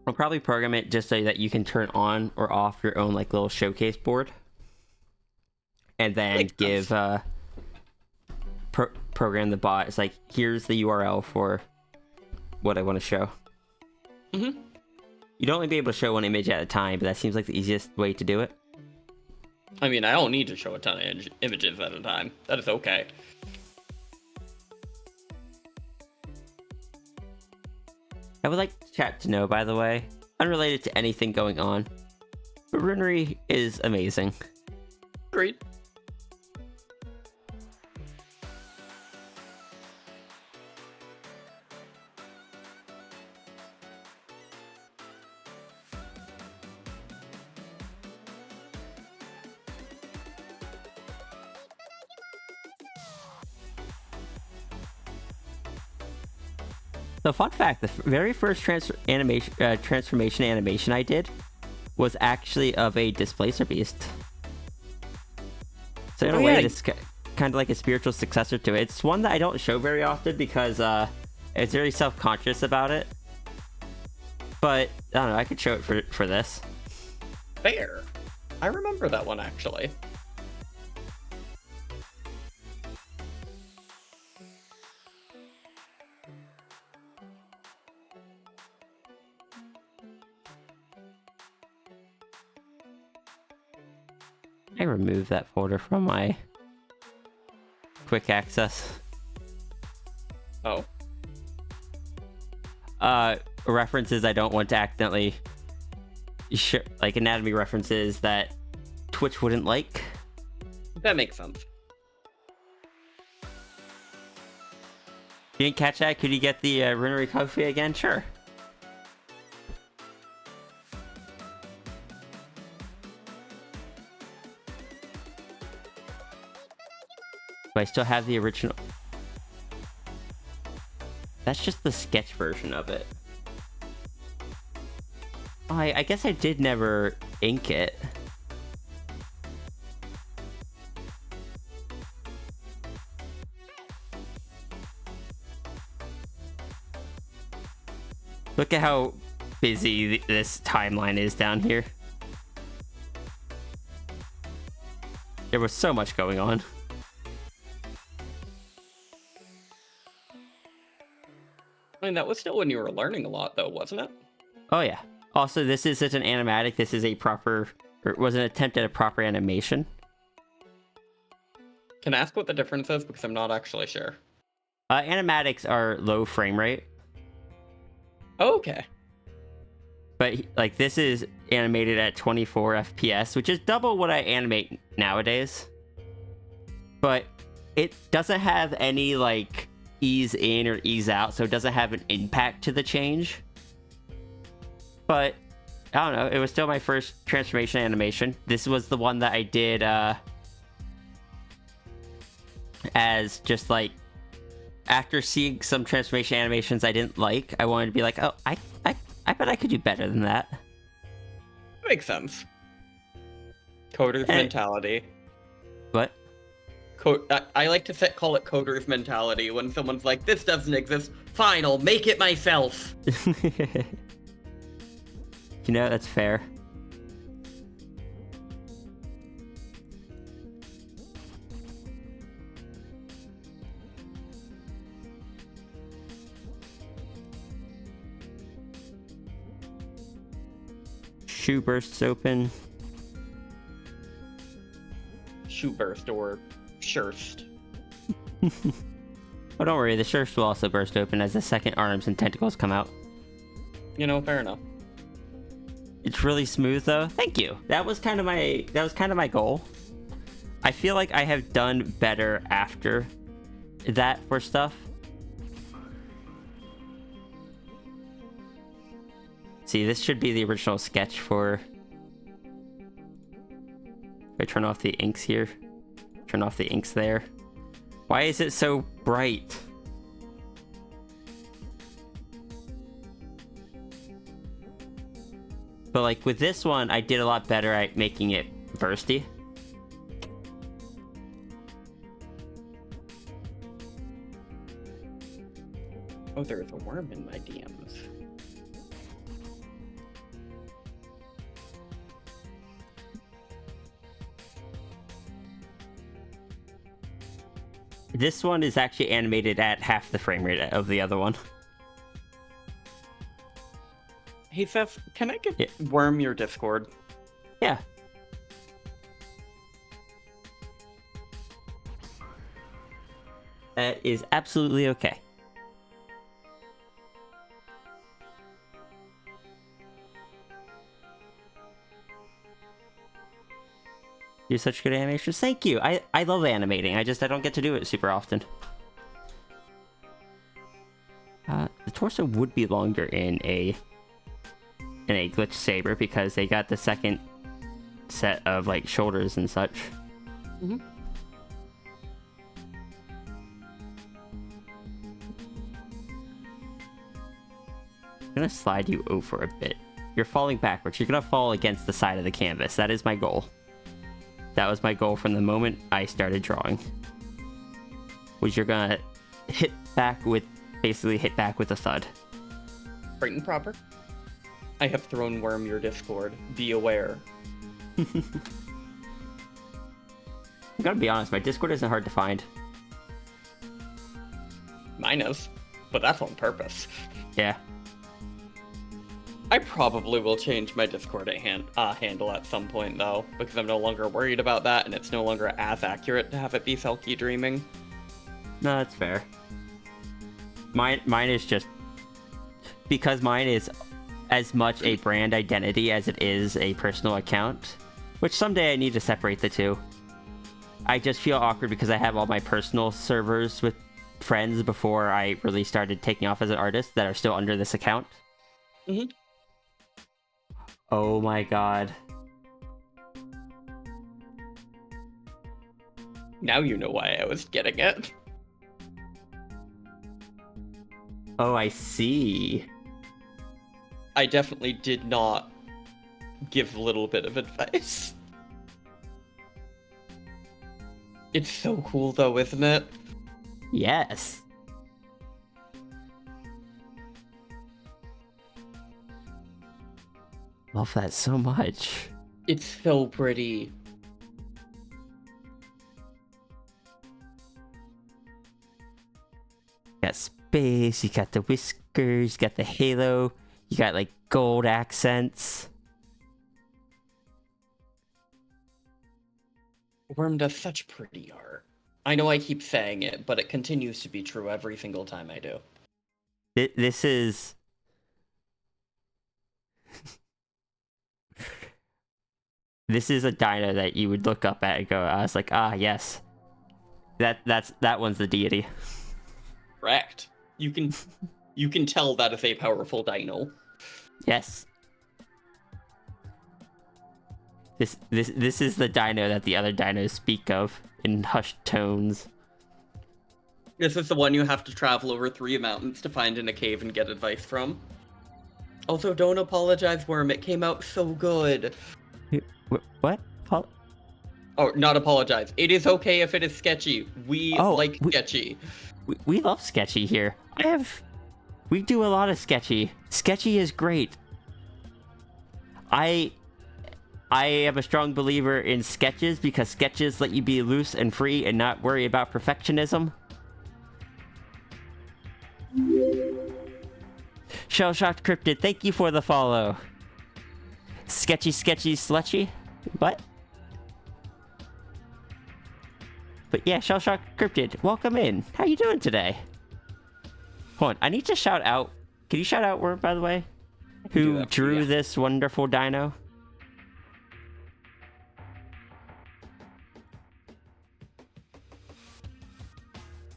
I'll probably program it just so that you can turn on or off your own like little showcase board, and then give program the bot. It's like, here's the URL for what I want to show. Mm-hmm. You'd only be able to show one image at a time, but that seems like the easiest way to do it. I mean, I don't need to show a ton of images at a time. That is okay. I would like chat to know, by the way, unrelated to anything going on, but Runery is amazing. Agreed. So fun fact, the very first transformation animation I did was actually of a Displacer Beast. So in a way, it's kind of like a spiritual successor to it. It's one that I don't show very often because it's very self-conscious about it. But, I don't know, I could show it for this. Fair. I remember that one, actually. I removed that folder from my quick access. Oh. References I don't want to accidentally like anatomy references that Twitch wouldn't like. That makes sense. You didn't catch that? Could you get the Runery Coffee again? Sure. Do I still have the original? That's just the sketch version of it. Oh, I guess I did never ink it. Look at how busy this timeline is down here. There was so much going on. I mean, that was still when you were learning a lot, though, wasn't it? Oh yeah. Also, this isn't an animatic. This is a proper, or was an attempt at a proper animation. Can I ask what the difference is? Because I'm not actually sure. Animatics are low frame rate, Oh, okay. but like this is animated at 24 FPS, which is double what I animate nowadays. But it doesn't have any like ease in or ease out, so it doesn't have an impact to the change. But I don't know, it was still my first transformation animation. This was the one that I did as just like, after seeing some transformation animations I didn't like, I wanted to be like, oh, I bet I could do better than that. Makes sense. Coder's mentality. What? I like to call it coder's mentality when someone's like, this doesn't exist. Fine, I'll make it myself. You know, that's fair. shoe bursts open. Shoe burst or shirst. Oh, don't worry, the shirts will also burst open as the second arms and tentacles come out. You know, fair enough. It's really smooth though. Thank you. That was kind of my goal. I feel like I have done better after that for stuff. See, this should be the original sketch for... If I turn off the inks here, turn off the inks there. Why is it so bright? But like with this one, I did a lot better at making it bursty. Oh, there's a worm in my DMs. This one is actually animated at half the frame rate of the other one. Hey, Seth, can I give Yeah. Worm your Discord? Yeah. That is absolutely okay. You're such good animators. Thank you. I love animating. I don't get to do it super often. The torso would be longer in a glitch saber because they got the second set of like shoulders and such. Mm-hmm. I'm gonna slide you over a bit. You're falling backwards. You're gonna fall against the side of the canvas. That is my goal. That was my goal from the moment I started drawing. Was you're gonna basically hit back with a thud. Right and proper. I have thrown Worm your Discord. Be aware. I'm gonna be honest, my Discord isn't hard to find. Mine is, but that's on purpose. Yeah. I probably will change my Discord handle at some point, though, because I'm no longer worried about that, and it's no longer as accurate to have it be Selkie Dreaming. No, that's fair. Mine is just... Because mine is as much a brand identity as it is a personal account, which someday I need to separate the two. I just feel awkward because I have all my personal servers with friends before I really started taking off as an artist that are still under this account. Mm-hmm. Oh my god. Now you know why I was getting it. Oh, I see. I definitely did not give a little bit of advice. It's so cool though, isn't it? Yes. Love that so much. It's so pretty. You got space, you got the whiskers, you got the halo, you got like gold accents. Worm does such pretty art. I know I keep saying it, but it continues to be true every single time I do. This is... This is a dino that you would look up at and go, I was like, ah, yes. That one's the deity. Correct. You can tell that is a powerful dino. Yes. This is the dino that the other dinos speak of in hushed tones. This is the one you have to travel over 3 mountains to find in a cave and get advice from. Also, don't apologize, Worm. It came out so good. What? Oh, not apologize. It is okay if it is sketchy. We like sketchy. We love sketchy here. We do a lot of sketchy. Sketchy is great. I am a strong believer in sketches because sketches let you be loose and free and not worry about perfectionism. Shell Shocked Cryptid, thank you for the follow. sketchy, slushy. What? But yeah, Shellshock Cryptid, welcome in. How you doing today? Hold on, I need to shout out. Can you shout out Worm, by the way? do Who that for you, drew yeah. this wonderful dino?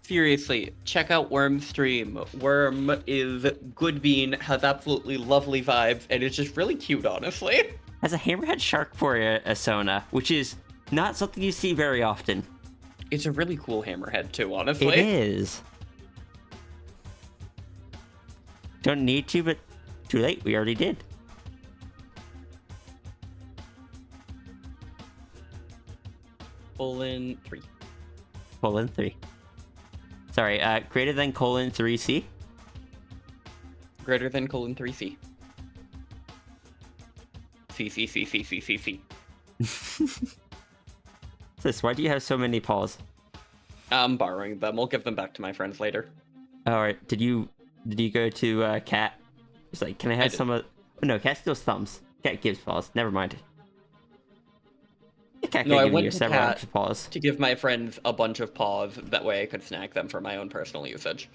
Seriously, check out Worm's stream. Worm is good bean, has absolutely lovely vibes, and is just really cute, honestly. Has a hammerhead shark for a Sona, which is not something you see very often. It's a really cool hammerhead too, honestly. It is. Don't need to, but too late. We already did. Colon 3. Colon 3. Sorry, greater than colon 3C? Greater than colon 3C. C. Sis, why do you have so many paws? I'm borrowing them. I'll give them back to my friends later. Alright, did you go to Cat? It's like, can I have did. some of... Oh, no, Cat steals thumbs. Cat gives paws. Never mind. Cat No, can I give went you to several Cat extra paws. to give my friends a bunch of paws. That way I could snag them for my own personal usage.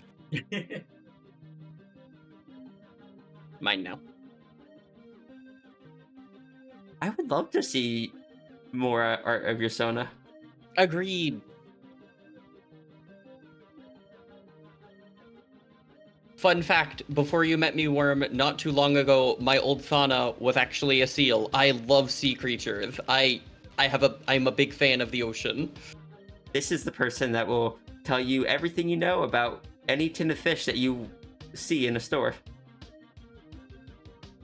Mine now. I would love to see more art of your Sona. Agreed. Fun fact, before you met me, Worm, not too long ago, my old sauna was actually a seal. I love sea creatures. I'm a big fan of the ocean. This is the person that will tell you everything you know about any tin of fish that you see in a store.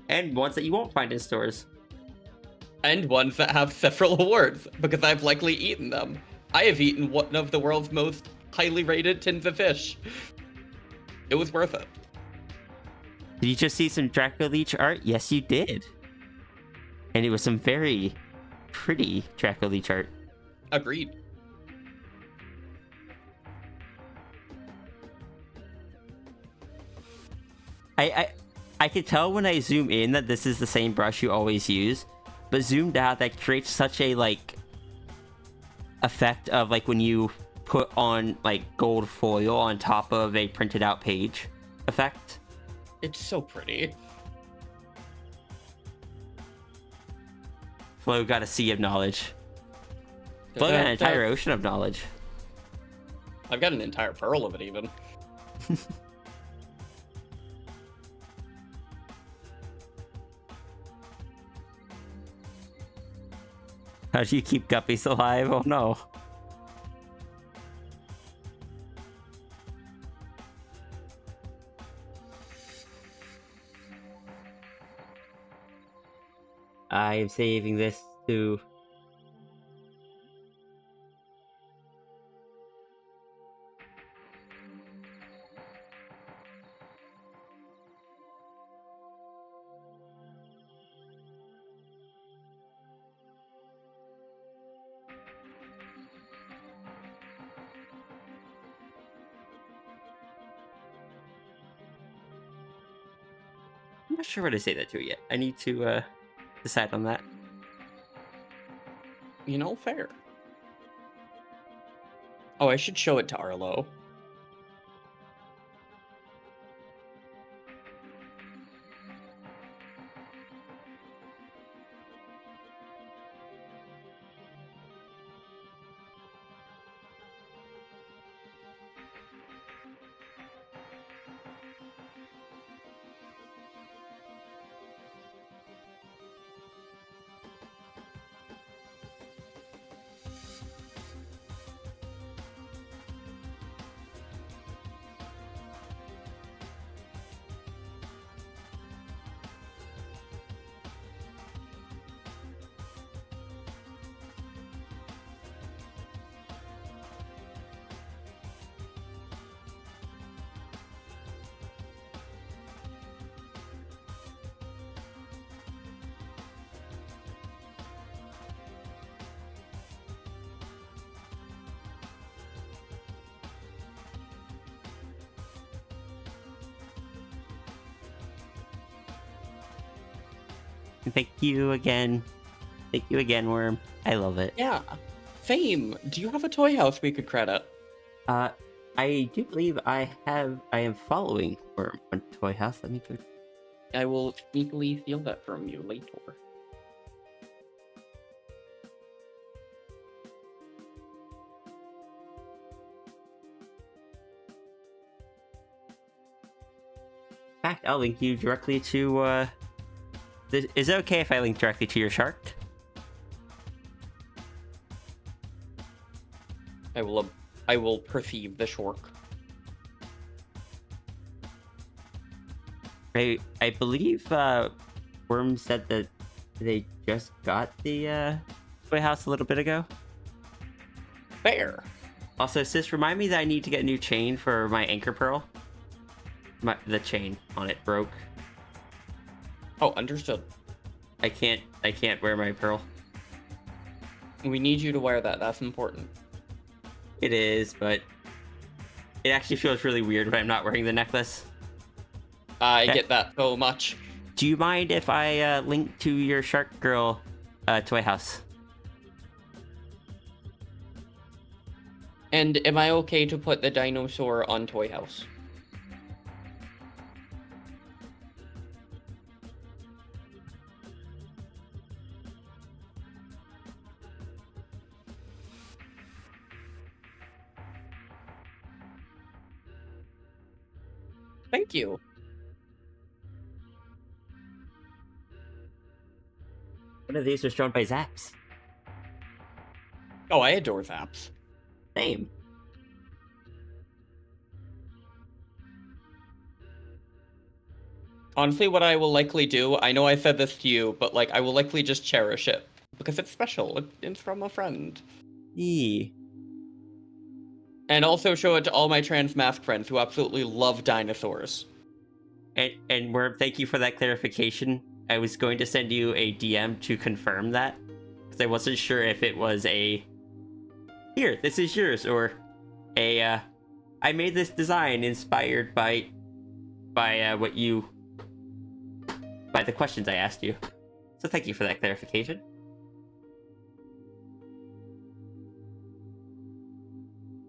And ones that you won't find in stores. And ones that have several awards, because I've likely eaten them. I have eaten one of the world's most highly rated tins of fish. It was worth it. Did you just see some Draco Leech art? Yes, you did. And it was some very pretty Draco Leech art. Agreed. I could tell when I zoom in that this is the same brush you always use, but zoomed out that creates such a like effect of like when you put on like gold foil on top of a printed out page effect. It's so pretty. Flo got a sea of knowledge. Flo got an entire ocean of knowledge. I've got an entire pearl of it, even. How do you keep guppies alive? Oh no. I am saving this to... I'm not sure where to say that to yet. I need to decide on that. You know, fair. Oh, I should show it to Arlo. Thank you again. Thank you again, Worm. I love it. Yeah. Fame, do you have a toy house we could credit? I do believe I am following Worm on Toy House. Let me go. I will sneakily steal that from you later. In fact, I'll link you directly to, is it okay if I link directly to your shark? I will perceive the shark. I believe, Worm said that they just got the, Toy House a little bit ago. Fair. Also, sis, remind me that I need to get a new chain for my anchor pearl. The chain on it broke. Oh, understood. I can't wear my pearl. We need you to wear that. That's important. It is, but it actually feels really weird when I'm not wearing the necklace. I Okay. get that so much. Do you mind if I link to your Shark Girl toy house? And am I okay to put the dinosaur on Toy House? Thank you. One of these was drawn by Zaps. Oh, I adore Zaps. Same. Honestly, what I will likely do, I know I said this to you, but like I will likely just cherish it because it's special. It's from a friend. Yee. And also show it to all my trans mask friends who absolutely love dinosaurs. And Worm, thank you for that clarification. I was going to send you a DM to confirm that, because I wasn't sure if it was a here, this is yours, or a I made this design inspired by what you by the questions I asked you. So thank you for that clarification.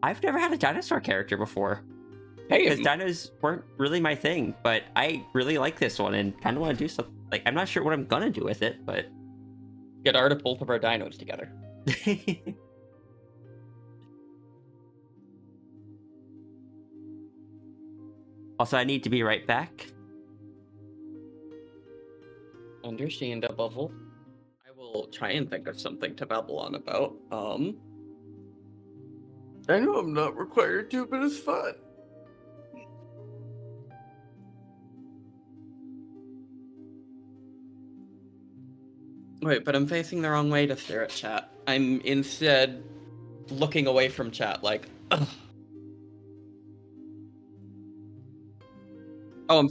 I've never had a dinosaur character before. Hey, Because dinos weren't really my thing, but I really like this one and kind of want to do something. Like, I'm not sure what I'm gonna do with it, but get art of both of our dinos together. Also, I need to be right back. Understandable. I will try and think of something to babble on about. I know I'm not required to, but it's fun. Wait, but I'm facing the wrong way to stare at chat. I'm instead looking away from chat, like, ugh. Oh,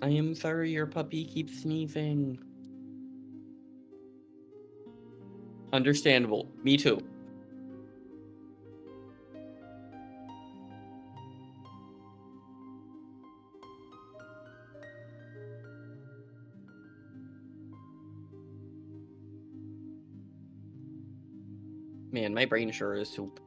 I am sorry your puppy keeps sneezing. Understandable. Me too. Man, my brain sure is soup.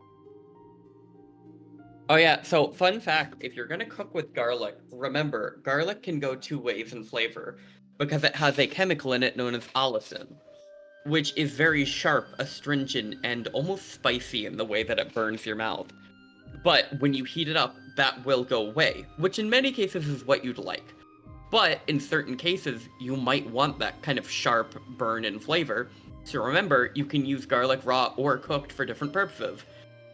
Oh yeah, so fun fact, if you're gonna cook with garlic, remember, garlic can go two ways in flavor, because it has a chemical in it known as allicin, which is very sharp, astringent, and almost spicy in the way that it burns your mouth. But when you heat it up, that will go away, which in many cases is what you'd like. But in certain cases, you might want that kind of sharp burn and flavor. So remember, you can use garlic raw or cooked for different purposes.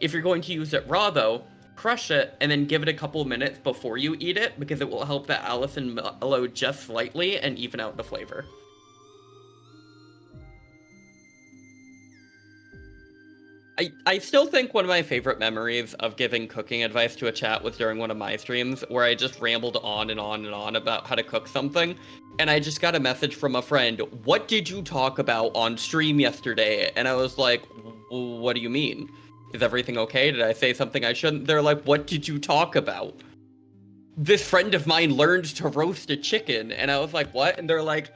If you're going to use it raw though, crush it and then give it a couple minutes before you eat it because it will help that allicin mellow just slightly and even out the flavor. I still think one of my favorite memories of giving cooking advice to a chat was during one of my streams where I just rambled on and on and on about how to cook something. And I just got a message from a friend, "What did you talk about on stream yesterday?" And I was like, "What do you mean? Is everything okay? Did I say something I shouldn't?" They're like, "What did you talk about?" this friend of mine learned to roast a chicken, and I was like, what? And they're like,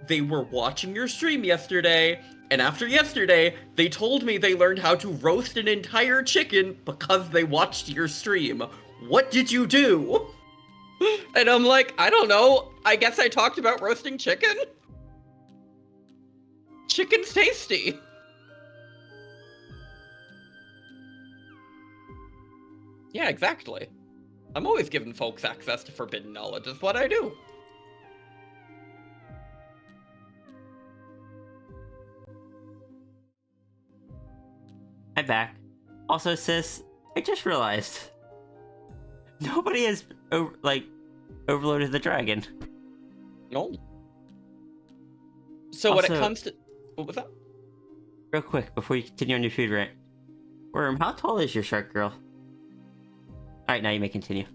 they were watching your stream yesterday, and after yesterday, they told me they learned how to roast an entire chicken because they watched your stream. What did you do? And I'm like, I don't know. I guess I talked about roasting chicken? Chicken's tasty. Yeah, exactly. I'm always giving folks access to forbidden knowledge, is what I do. I'm back. Also, sis, I just realized nobody has overloaded the dragon. No. So when it Also- comes to... What was that? Real quick, before you continue on your food rant, Worm, how tall is your shark girl? Alright, now you may continue.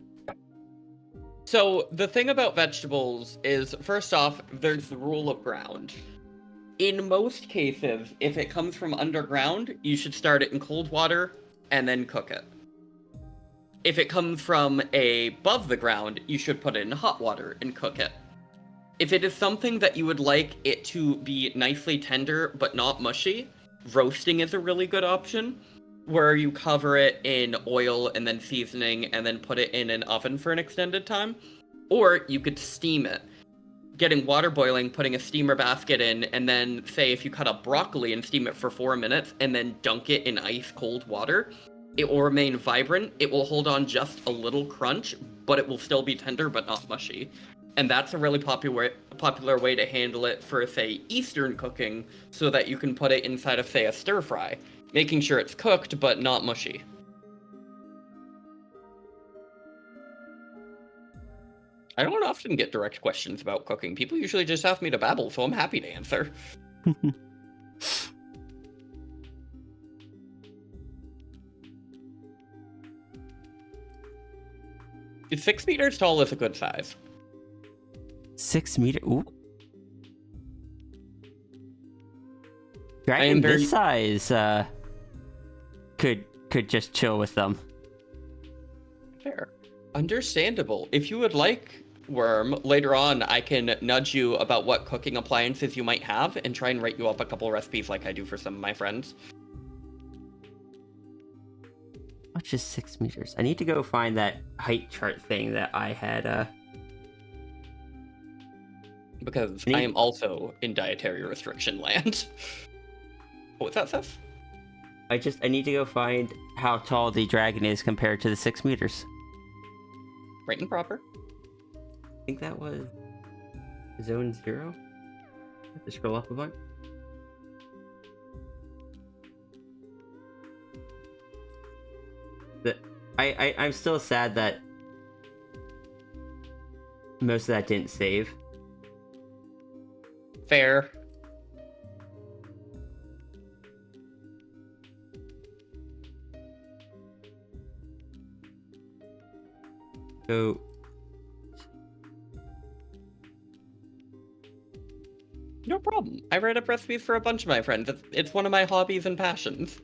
So the thing about vegetables is, first off, there's the rule of ground. In most cases, if it comes from underground, you should start it in cold water and then cook it. If it comes from above the ground, you should put it in hot water and cook it. If it is something that you would like it to be nicely tender but not mushy, roasting is a really good option, where you cover it in oil and then seasoning and then put it in an oven for an extended time. Or you could steam it. Getting water boiling, putting a steamer basket in, and then, say, if you cut up broccoli and steam it for 4 minutes, and then dunk it in ice cold water, it will remain vibrant, it will hold on just a little crunch, but it will still be tender but not mushy. And that's a really popular way to handle it for, say, Eastern cooking, so that you can put it inside of, say, a stir fry, making sure it's cooked but not mushy. I don't often get direct questions about cooking. People usually just ask me to babble, so I'm happy to answer. It's 6 meters tall is a good size. 6 meter. Ooh. I Dragon am very- this size could just chill with them. Fair. Understandable. If you would like, Worm, later on I can nudge you about what cooking appliances you might have and try and write you up a couple recipes like I do for some of my friends. Much is 6 meters. I need to go find that height chart thing that I had. Because Neat. I am also in dietary restriction land. What's that, Seth? I need to go find how tall the dragon is compared to the 6 meters. Right and proper. I think that was zone 0. I have to scroll up a bunch. I'm still sad that most of that didn't save. Fair. So No problem. I write up recipes for a bunch of my friends. It's one of my hobbies and passions.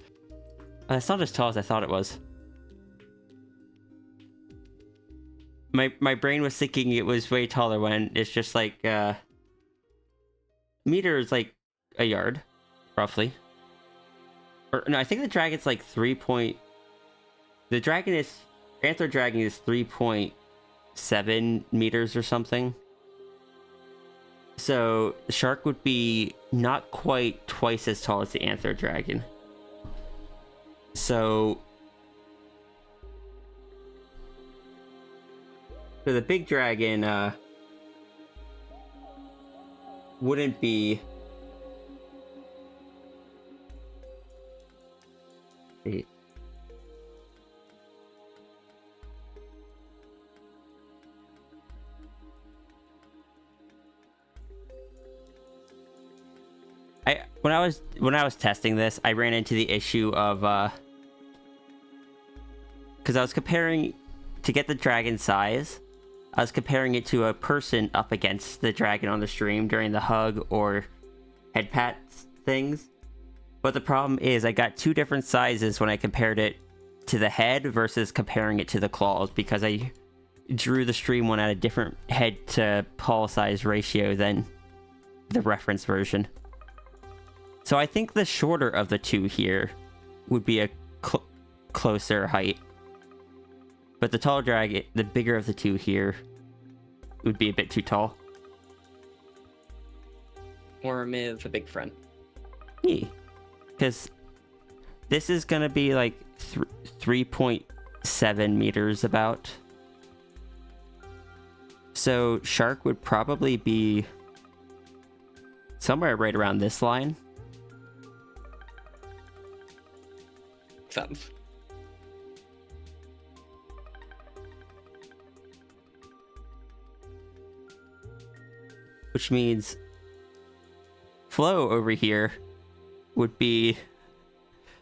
it's not as tall as I thought it was. My brain was thinking it was way taller when it's just like meter is like a yard, roughly. Or no, I think the dragon's like 3 point. The dragon is Antler Dragon is 3.7 meters or something. So the shark would be not quite twice as tall as the Antler Dragon. So the big dragon wouldn't be when I was testing this, I ran into the issue of because I was comparing to get the dragon size. I was comparing it to a person up against the dragon on the stream during the hug or head pat things. But the problem is I got two different sizes when I compared it to the head versus comparing it to the claws, because I drew the stream one at a different head to paw size ratio than the reference version. So I think the shorter of the two here would be a closer height. But the tall dragon, the bigger of the two here, would be a bit too tall. Worm is a big friend. Because this is going to be like 3.7 meters about. So shark would probably be somewhere right around this line. Sense. Which means Flow over here would be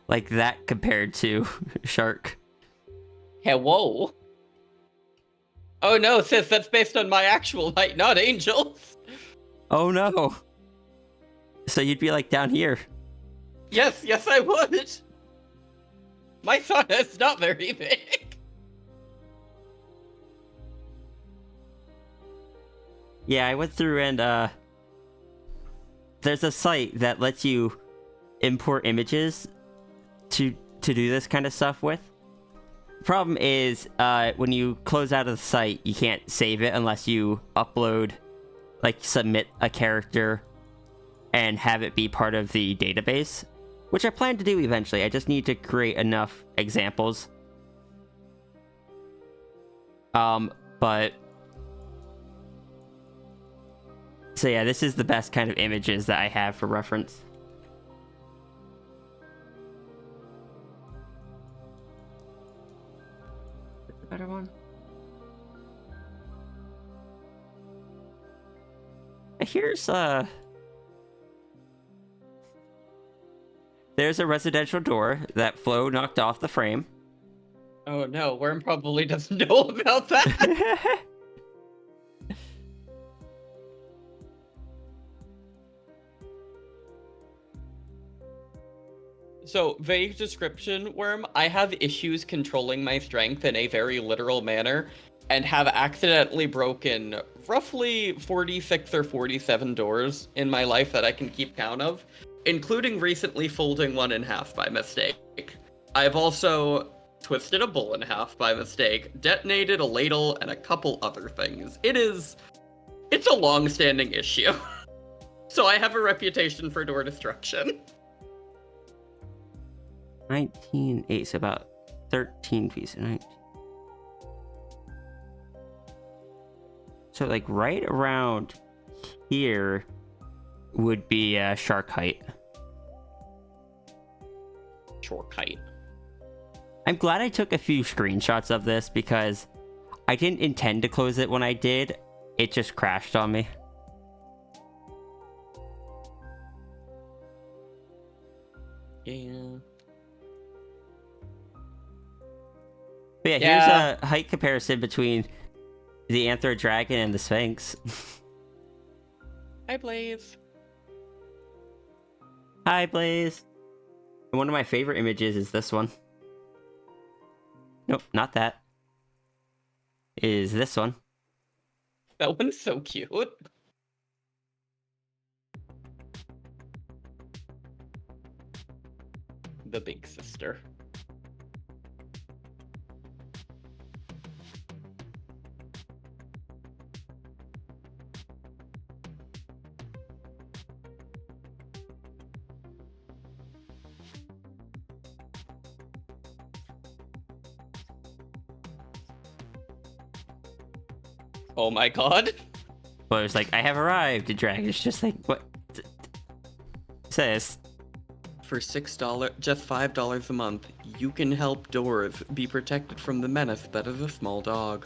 like that compared to Shark. Yeah, whoa. Oh no, sis, that's based on my actual height, not Angel's. Oh no! So you'd be like down here. Yes, I would. My son is not very big. Yeah, I went through and there's a site that lets you import images to do this kind of stuff with. The problem is when you close out of the site, you can't save it unless you upload, like submit a character and have it be part of the database, which I plan to do eventually. I just need to create enough examples. But so yeah, this is the best kind of images that I have for reference. What's the better one? Here's there's a residential door that Flo knocked off the frame. Oh no, Worm probably doesn't know about that. So, vague description, Worm. I have issues controlling my strength in a very literal manner, and have accidentally broken roughly 46 or 47 doors in my life that I can keep count of, including recently folding one in half by mistake. I've also twisted a bowl in half by mistake, detonated a ladle, and a couple other things. It's a long-standing issue. So I have a reputation for door destruction. 19.8, so about 13 pieces. 19. So like right around here would be shark height. Shark height. I'm glad I took a few screenshots of this because I didn't intend to close it when I did. It just crashed on me. Yeah. But yeah, here's a height comparison between the Anthro Dragon and the Sphinx. Hi, Blaze. Hi, Blaze. And one of my favorite images is this one. Nope, not that. Is this one. That one's so cute. The big sister. Oh my god. Well, it was like, I have arrived. The dragon's just like, what? Says. For $6, just $5 a month, you can help doors be protected from the menace that is a small dog.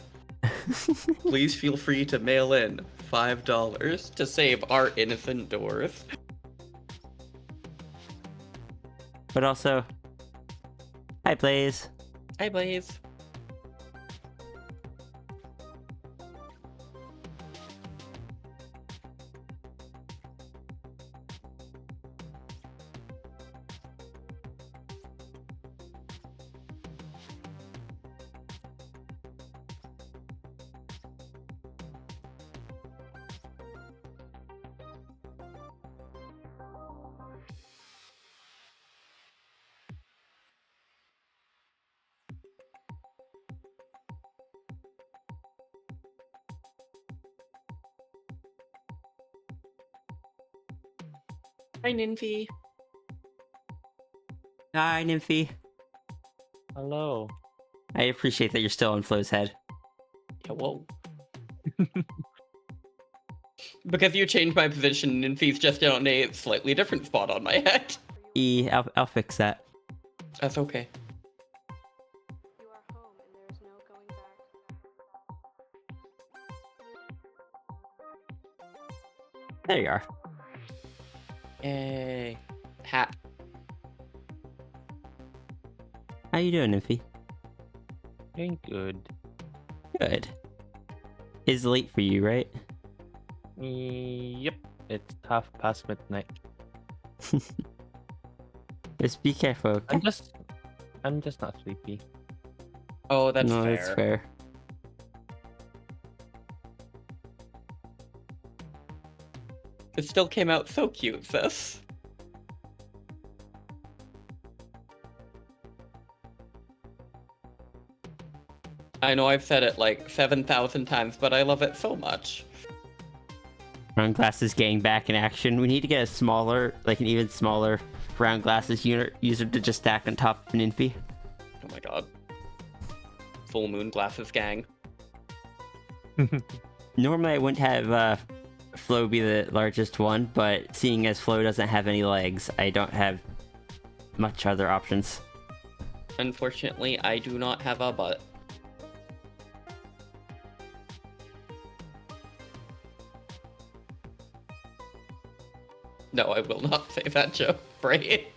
Please feel free to mail in $5 to save our innocent doors. But also, hi, Blaze. Hi, Blaze. Hi, Ninfy. Hi, Nymphy. Hello. I appreciate that you're still on Flo's head. Yeah, whoa. Because you changed my position, Ninfy's just on a slightly different spot on my head. I'll fix that. That's okay. You are home and there is no going back. There you are. Yay. Hat. How you doing, Nymphy? Doing good. Good. It's late for you, right? Yep. It's half past midnight. Just be careful, okay? I'm just not sleepy. Oh, that's no, fair. that's fair. It still came out so cute, sis. I know I've said it like 7,000 times, but I love it so much. Round glasses gang back in action. We need to get a smaller, like an even smaller round glasses user to just stack on top of an Nymphy. Oh my god. Full moon glasses gang. Normally I wouldn't have Flo be the largest one, but seeing as Flo doesn't have any legs, I don't have much other options. Unfortunately, I do not have a butt. No, I will not say that joke, Bray.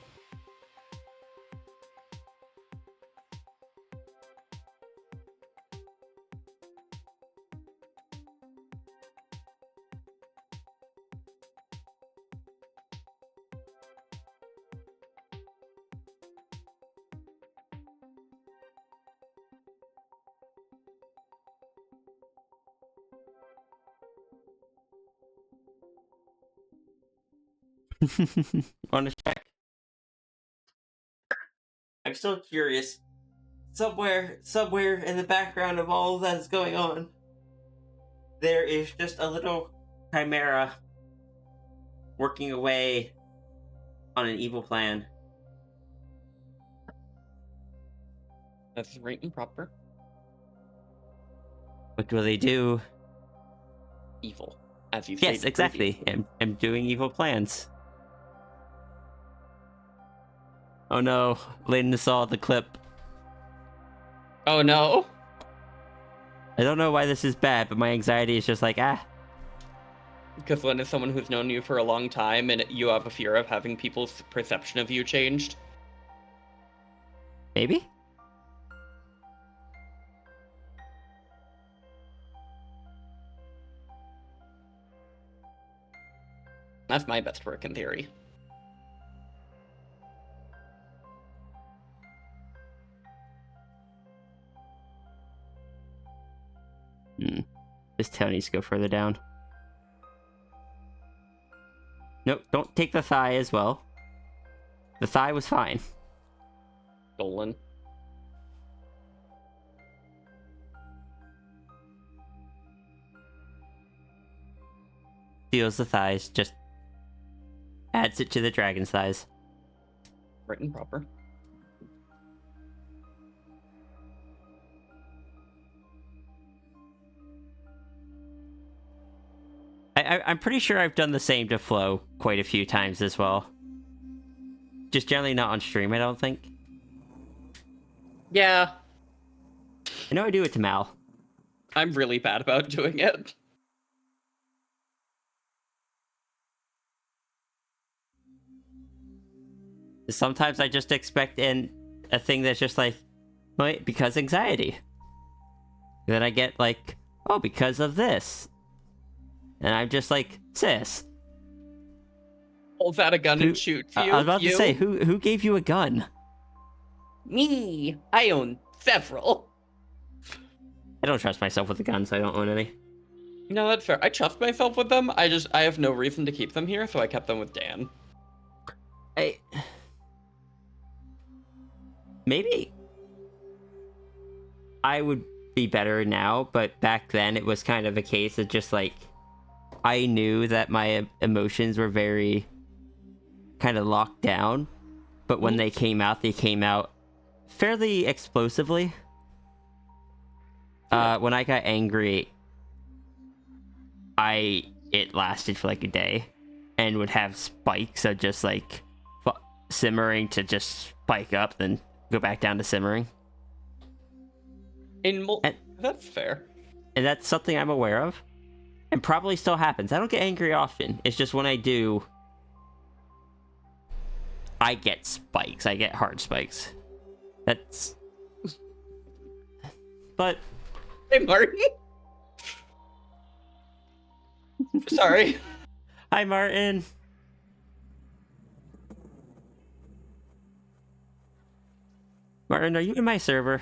Want to check? I'm still curious. Somewhere in the background of all that is going on, there is just a little chimera working away on an evil plan. That's right and proper. What will they do? Evil. As you Yes, stated exactly. previously. I'm doing evil plans. Oh no, Layden saw the clip. Oh no! I don't know why this is bad, but my anxiety is just like, Because Lynn is someone who's known you for a long time, and you have a fear of having people's perception of you changed. maybe? That's my best working theory. This tail needs to go further down. Nope, don't take the thigh as well. The thigh was fine. Dolan. Steals the thighs, just adds it to the dragon's thighs. Right and proper. I'm pretty sure I've done the same to Flo quite a few times as well. Just generally not on stream, I don't think. Yeah, I know I do it to Mal. I'm really bad about doing it. Sometimes I just expect a thing that's just like, wait, because anxiety. Then I get like, oh, because of this. And I'm just like, sis. Pulls out a gun and shoots you. I was about to say, who gave you a gun? Me! I own several. I don't trust myself with the guns, so I don't own any. No, that's fair. I trust myself with them. I have no reason to keep them here, so I kept them with Dan. Maybe I would be better now, but back then it was kind of a case of just like, I knew that my emotions were very kind of locked down, but when they came out fairly explosively. When I got angry, it lasted for like a day, and would have spikes of just like simmering to just spike up, then go back down to simmering. That's fair. And that's something I'm aware of, and probably still happens. I don't get angry often. It's just when I do, I get spikes. I get hard spikes. That's. But. Hey, Martin. Sorry. Hi, Martin. Martin, are you in my server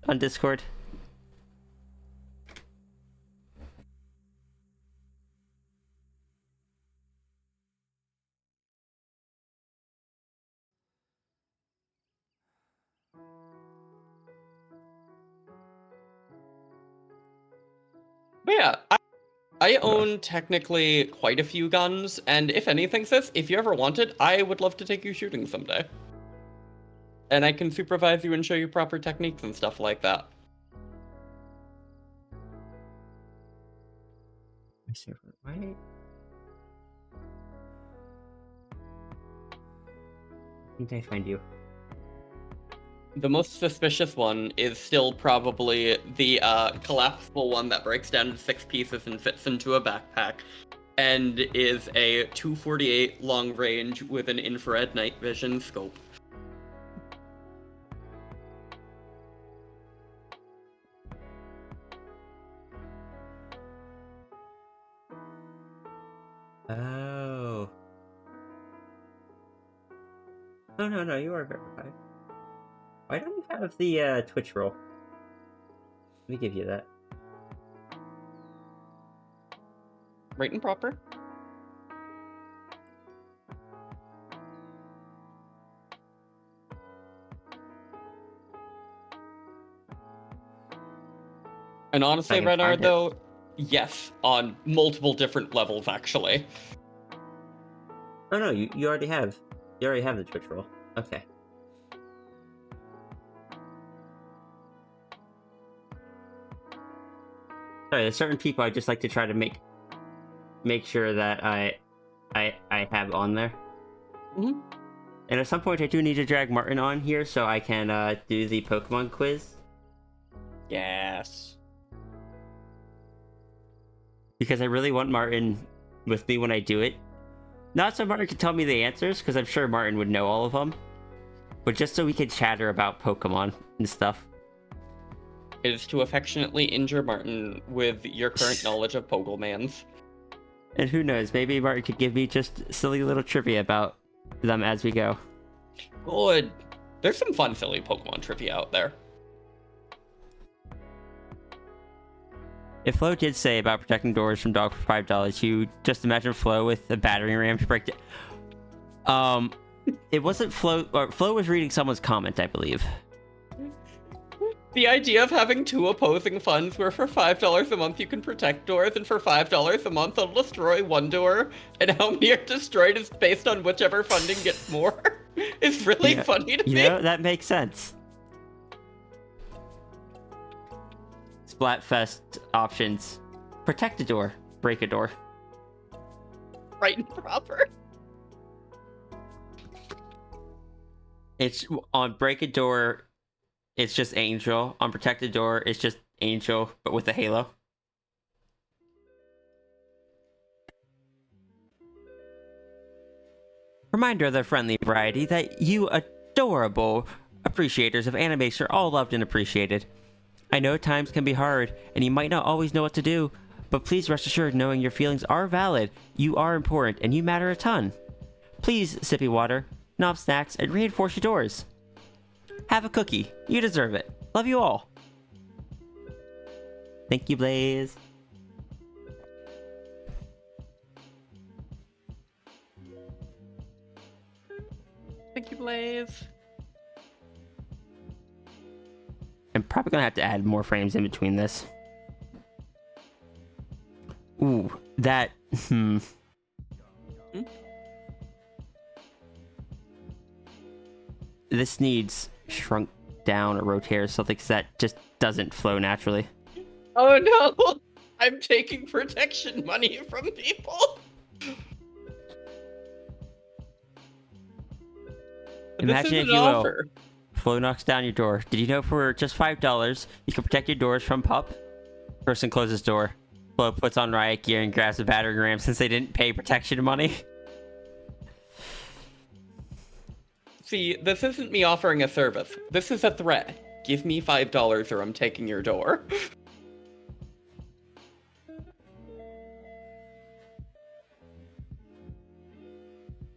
on Discord? But yeah, I own technically quite a few guns, and if anything, sis, if you ever wanted, I would love to take you shooting someday. And I can supervise you and show you proper techniques and stuff like that. My server, right? Where did I find you? The most suspicious one is still probably the collapsible one that breaks down into 6 pieces and fits into a backpack, and is a 248 long range with an infrared night vision scope. Oh. No, you are verified. Why don't you have the Twitch roll? Let me give you that. Right and proper? And honestly, can Renard, find it. though, yes, on multiple different levels, actually. Oh no, you already have. You already have the Twitch roll. Okay. Sorry, there's certain people I just like to try to make sure that I have on there. Mhm. And at some point, I do need to drag Martin on here so I can do the Pokemon quiz, Yes. because I really want Martin with me when I do it. Not so Martin can tell me the answers, because I'm sure Martin would know all of them, but just so we could chatter about Pokemon and stuff. It is to affectionately injure Martin with your current knowledge of Pogemans. And who knows, maybe Martin could give me just silly little trivia about them as we go. Good. There's some fun, silly Pokemon trivia out there. If Flo did say about protecting doors from dog for $5, you just imagine Flo with a battering ram to break it. It wasn't Flo, or Flo was reading someone's comment, I believe. The idea of having 2 opposing funds where for $5 a month you can protect doors, and for $5 a month they'll destroy one door, and how many are destroyed is based on whichever funding gets more. It's really funny to me. You know, that makes sense. Splatfest options. Protect a door. Break a door. Right and proper. It's on break a door, it's just Angel. On protect a door, it's just Angel, but with a halo. Reminder of the friendly variety that you adorable appreciators of animation are all loved and appreciated. I know times can be hard, and you might not always know what to do, but please rest assured knowing your feelings are valid, you are important, and you matter a ton. Please sip your water, knob snacks, and reinforce your doors. Have a cookie. You deserve it. Love you all. Thank you, Blaze. Thank you, Blaze. I'm probably gonna have to add more frames in between this. Ooh, that. this needs shrunk down or rotate or something, because that just doesn't flow naturally. Oh no! I'm taking protection money from people. Imagine, this is if an you will, offer. flow knocks down your door. Did you know for just $5, you can protect your doors from pup? Person closes door. Flo puts on riot gear and grabs a battering ram since they didn't pay protection money. See, this isn't me offering a service. This is a threat. Give me $5 or I'm taking your door.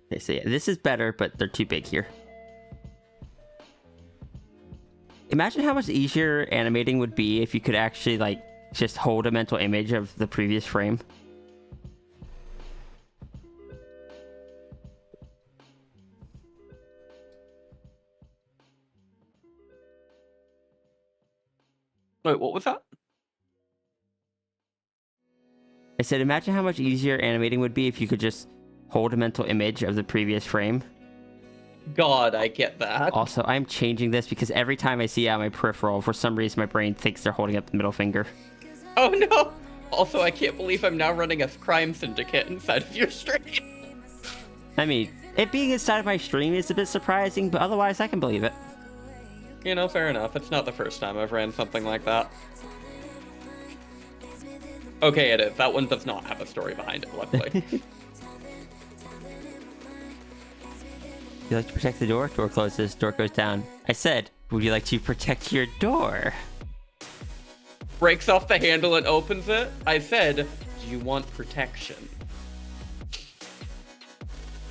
They say this is better, but they're too big here. Imagine how much easier animating would be if you could actually, like, just hold a mental image of the previous frame. Wait, what was that? I said, imagine how much easier animating would be if you could just hold a mental image of the previous frame. God, I get that. Also, I'm changing this because every time I see it on my peripheral, for some reason my brain thinks they're holding up the middle finger. Oh no! Also, I can't believe I'm now running a crime syndicate inside of your stream. I mean, it being inside of my stream is a bit surprising, but otherwise I can believe it. You know, fair enough. It's not the first time I've ran something like that. Okay, it is. That one does not have a story behind it, luckily. You like to protect the door? Door closes, door goes down. I said, would you like to protect your door? Breaks off the handle and opens it. I said, do you want protection?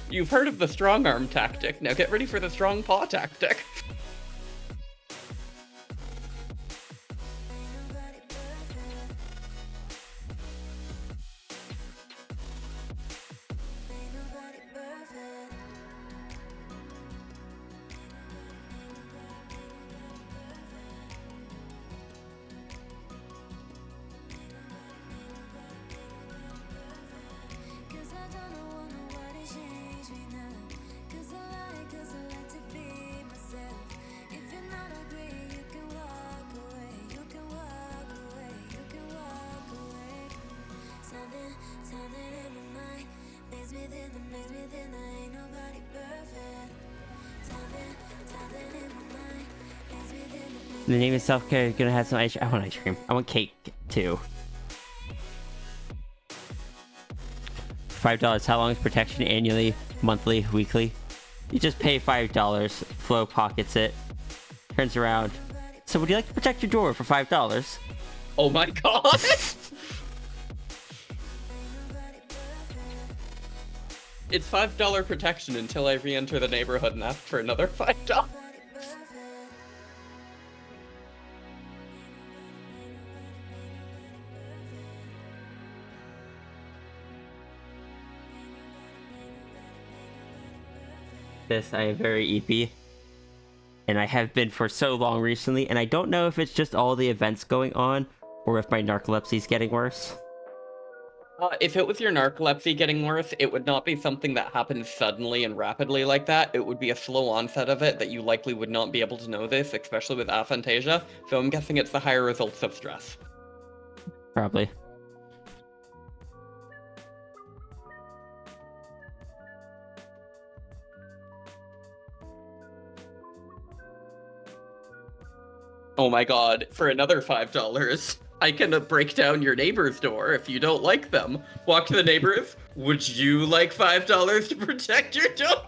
You've heard of the strong arm tactic. Now get ready for the strong paw tactic. The name is self-care. You're gonna have some ice. I want ice cream. I want cake too. $5. How long is protection? Annually, monthly, weekly? You just pay $5. Flo pockets it. Turns around. So would you like to protect your door for $5? Oh my god! It's $5 protection until I re-enter the neighborhood and ask for another $5. This, I am very EP. And I have been for so long recently, and I don't know if it's just all the events going on, or if my narcolepsy is getting worse. If it was your narcolepsy getting worse, it would not be something that happens suddenly and rapidly like that. It would be a slow onset of it that you likely would not be able to know this, especially with aphantasia. So I'm guessing it's the higher results of stress. Probably. Oh my god, for another $5, I can break down your neighbor's door if you don't like them. Walk to the neighbors. Would you like $5 to protect your door?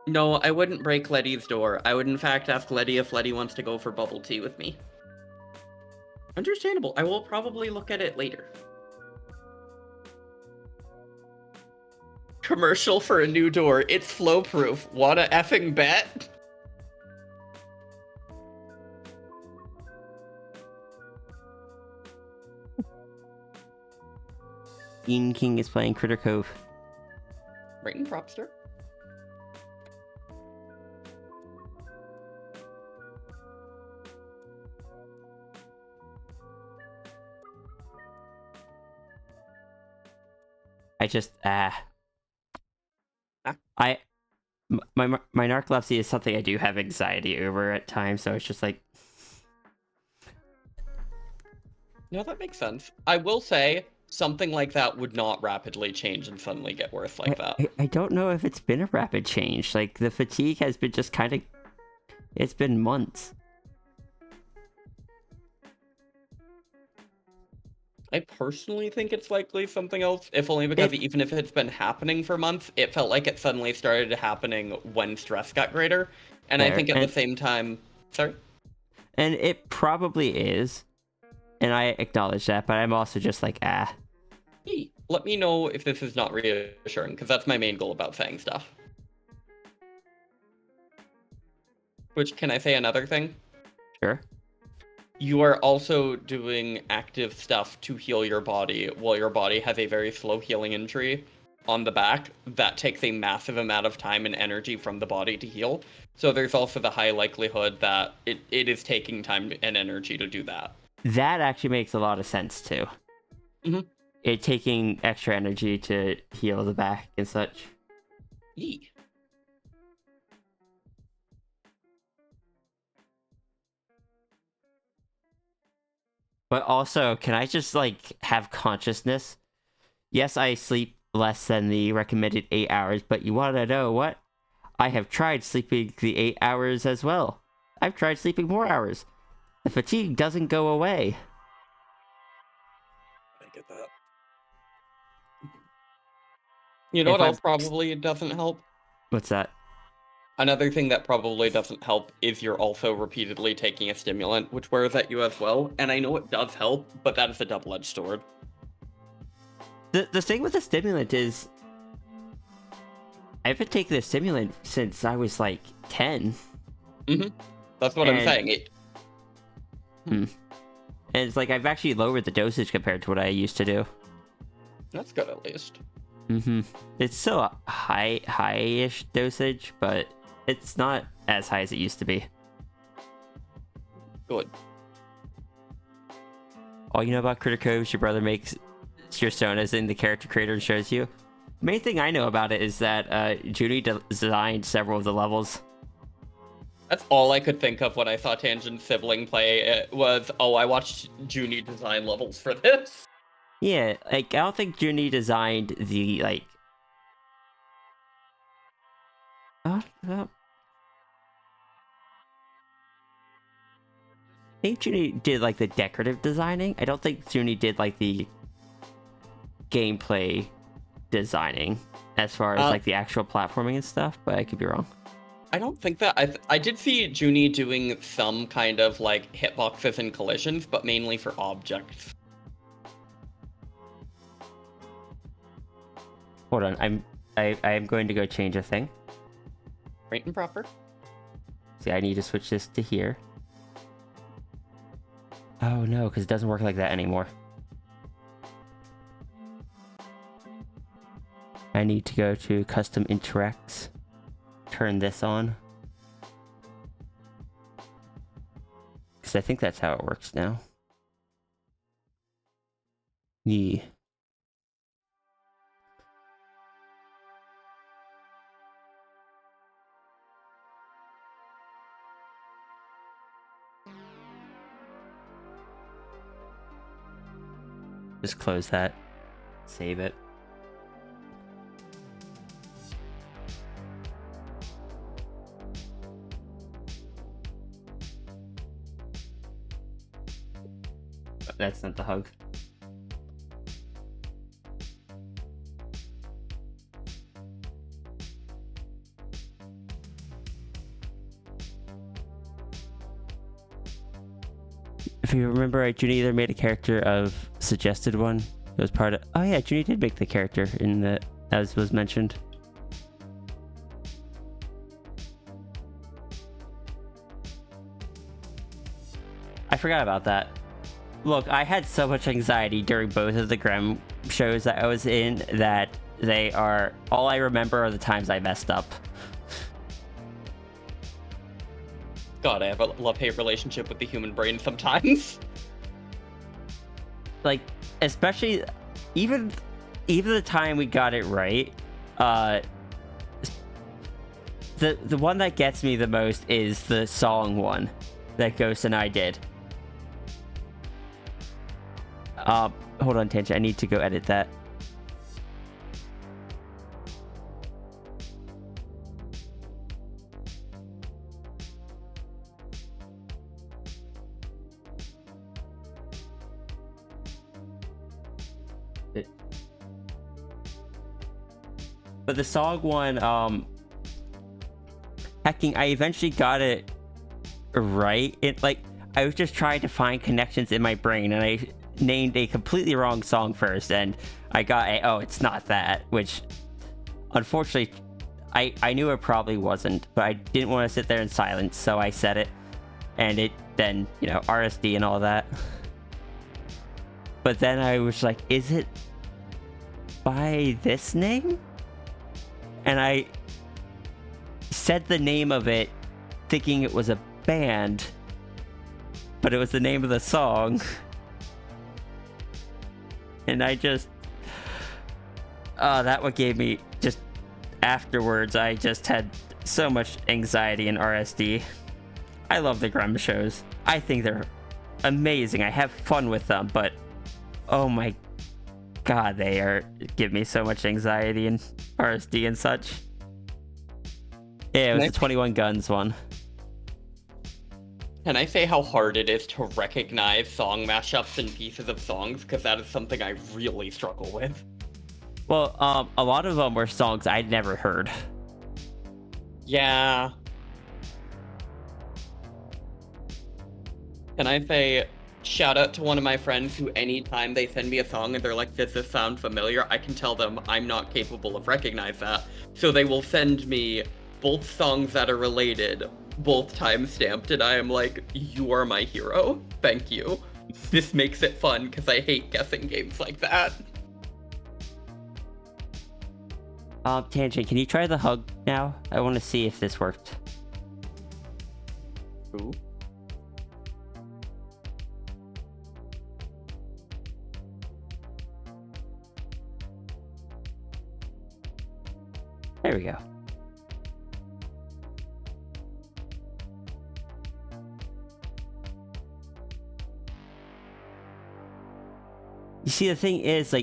No, I wouldn't break Letty's door. I would in fact ask Letty if Letty wants to go for bubble tea with me. Understandable. I will probably look at it later. Commercial for a new door. It's flow proof. Wanna effing bet? Ian King is playing Critter Cove. Right in Propster. I just, My narcolepsy is something I do have anxiety over at times, so it's just like No, that makes sense. I will say something like that would not rapidly change and suddenly get worse like that. I don't know if it's been a rapid change. Like the fatigue has been just kind of, it's been months. I personally think it's likely something else, if only because even if it's been happening for months, it felt like it suddenly started happening when stress got greater. And I Fair, think at the same time, sorry? And it probably is, and I acknowledge that, but I'm also just like, Hey, let me know if this is not reassuring, because that's my main goal about saying stuff. Which, can I say another thing? Sure. You are also doing active stuff to heal your body while your body has a very slow healing injury on the back that takes a massive amount of time and energy from the body to heal. So there's also the high likelihood that it is taking time and energy to do that. That actually makes a lot of sense too. Mhm. It taking extra energy to heal the back and such. Yee. But also, can I just like have consciousness? Yes, I sleep less than the recommended 8 hours, but you want to know what? I have tried sleeping the 8 hours as well. I've tried sleeping more hours. The fatigue doesn't go away. I get that. You know If what I'm- else probably doesn't help? What's that? Another thing that probably doesn't help is you're also repeatedly taking a stimulant, which wears at you as well. And I know it does help, but that is a double-edged sword. The thing with the stimulant is, I've been taking the stimulant since I was like 10. That's what I'm And- saying. And it's like I've actually lowered the dosage compared to what I used to do. That's good at least. It's still a high-ish dosage, but it's not as high as it used to be. Good. All you know about Critter Cove is your brother makes your sonas in the character creator and shows you. Main thing I know about it is that Junie designed several of the levels. That's all I could think of when I saw Tangent's sibling play. It was, oh, I watched Junie design levels for this. Yeah, like I don't think Junie designed the like. I think Junie did like the decorative designing. I don't think Junie did like the gameplay designing as far as like the actual platforming and stuff, but I could be wrong. I don't think that I did see Junie doing some kind of like hitboxes and collisions, but mainly for objects. Hold on, I am going to go change a thing. Right and proper. See, I need to switch this to here. Oh no, because it doesn't work like that anymore. I need to go to custom interacts, turn this on. Because I think that's how it works now. Yeah. Just close that. Save it. That's not the hug. If you remember, Junie either made a character of suggested one. It was part of. Oh yeah, Junie did make the character in the, as was mentioned. I forgot about that. Look, I had so much anxiety during both of the Grem shows that I was in that they are all I remember are the times I messed up. God, I have a love-hate relationship with the human brain sometimes. Like, especially even the time we got it right, the one that gets me the most is the song one that Ghost and I did. Hold on, Tangent. I need to go edit that. But the song one, hacking, I eventually got it right. I was just trying to find connections in my brain, and I named a completely wrong song first, and I got oh, it's not that, which unfortunately I knew it probably wasn't, but I didn't want to sit there in silence, so I said it, and it then, RSD and all that. But then I was like, is it by this name? And I said the name of it thinking it was a band, but it was the name of the song. And I just... that what gave me... Just afterwards, I just had so much anxiety and RSD. I love the Grum shows. I think they're amazing. I have fun with them, but... Oh my God, they give me so much anxiety and RSD and such. Yeah, it was the 21 Guns one. Can I say how hard it is to recognize song mashups and pieces of songs? Because that is something I really struggle with. Well, a lot of them were songs I'd never heard. Yeah. Can I say, shout out to one of my friends who anytime they send me a song and they're like, does this sound familiar? I can tell them I'm not capable of recognize that. So they will send me both songs that are related, both time-stamped, and I am like, you are my hero. Thank you. This makes it fun because I hate guessing games like that. Tangent, can you try the hug now? I want to see if this worked. Ooh. There we go. You see, the thing is,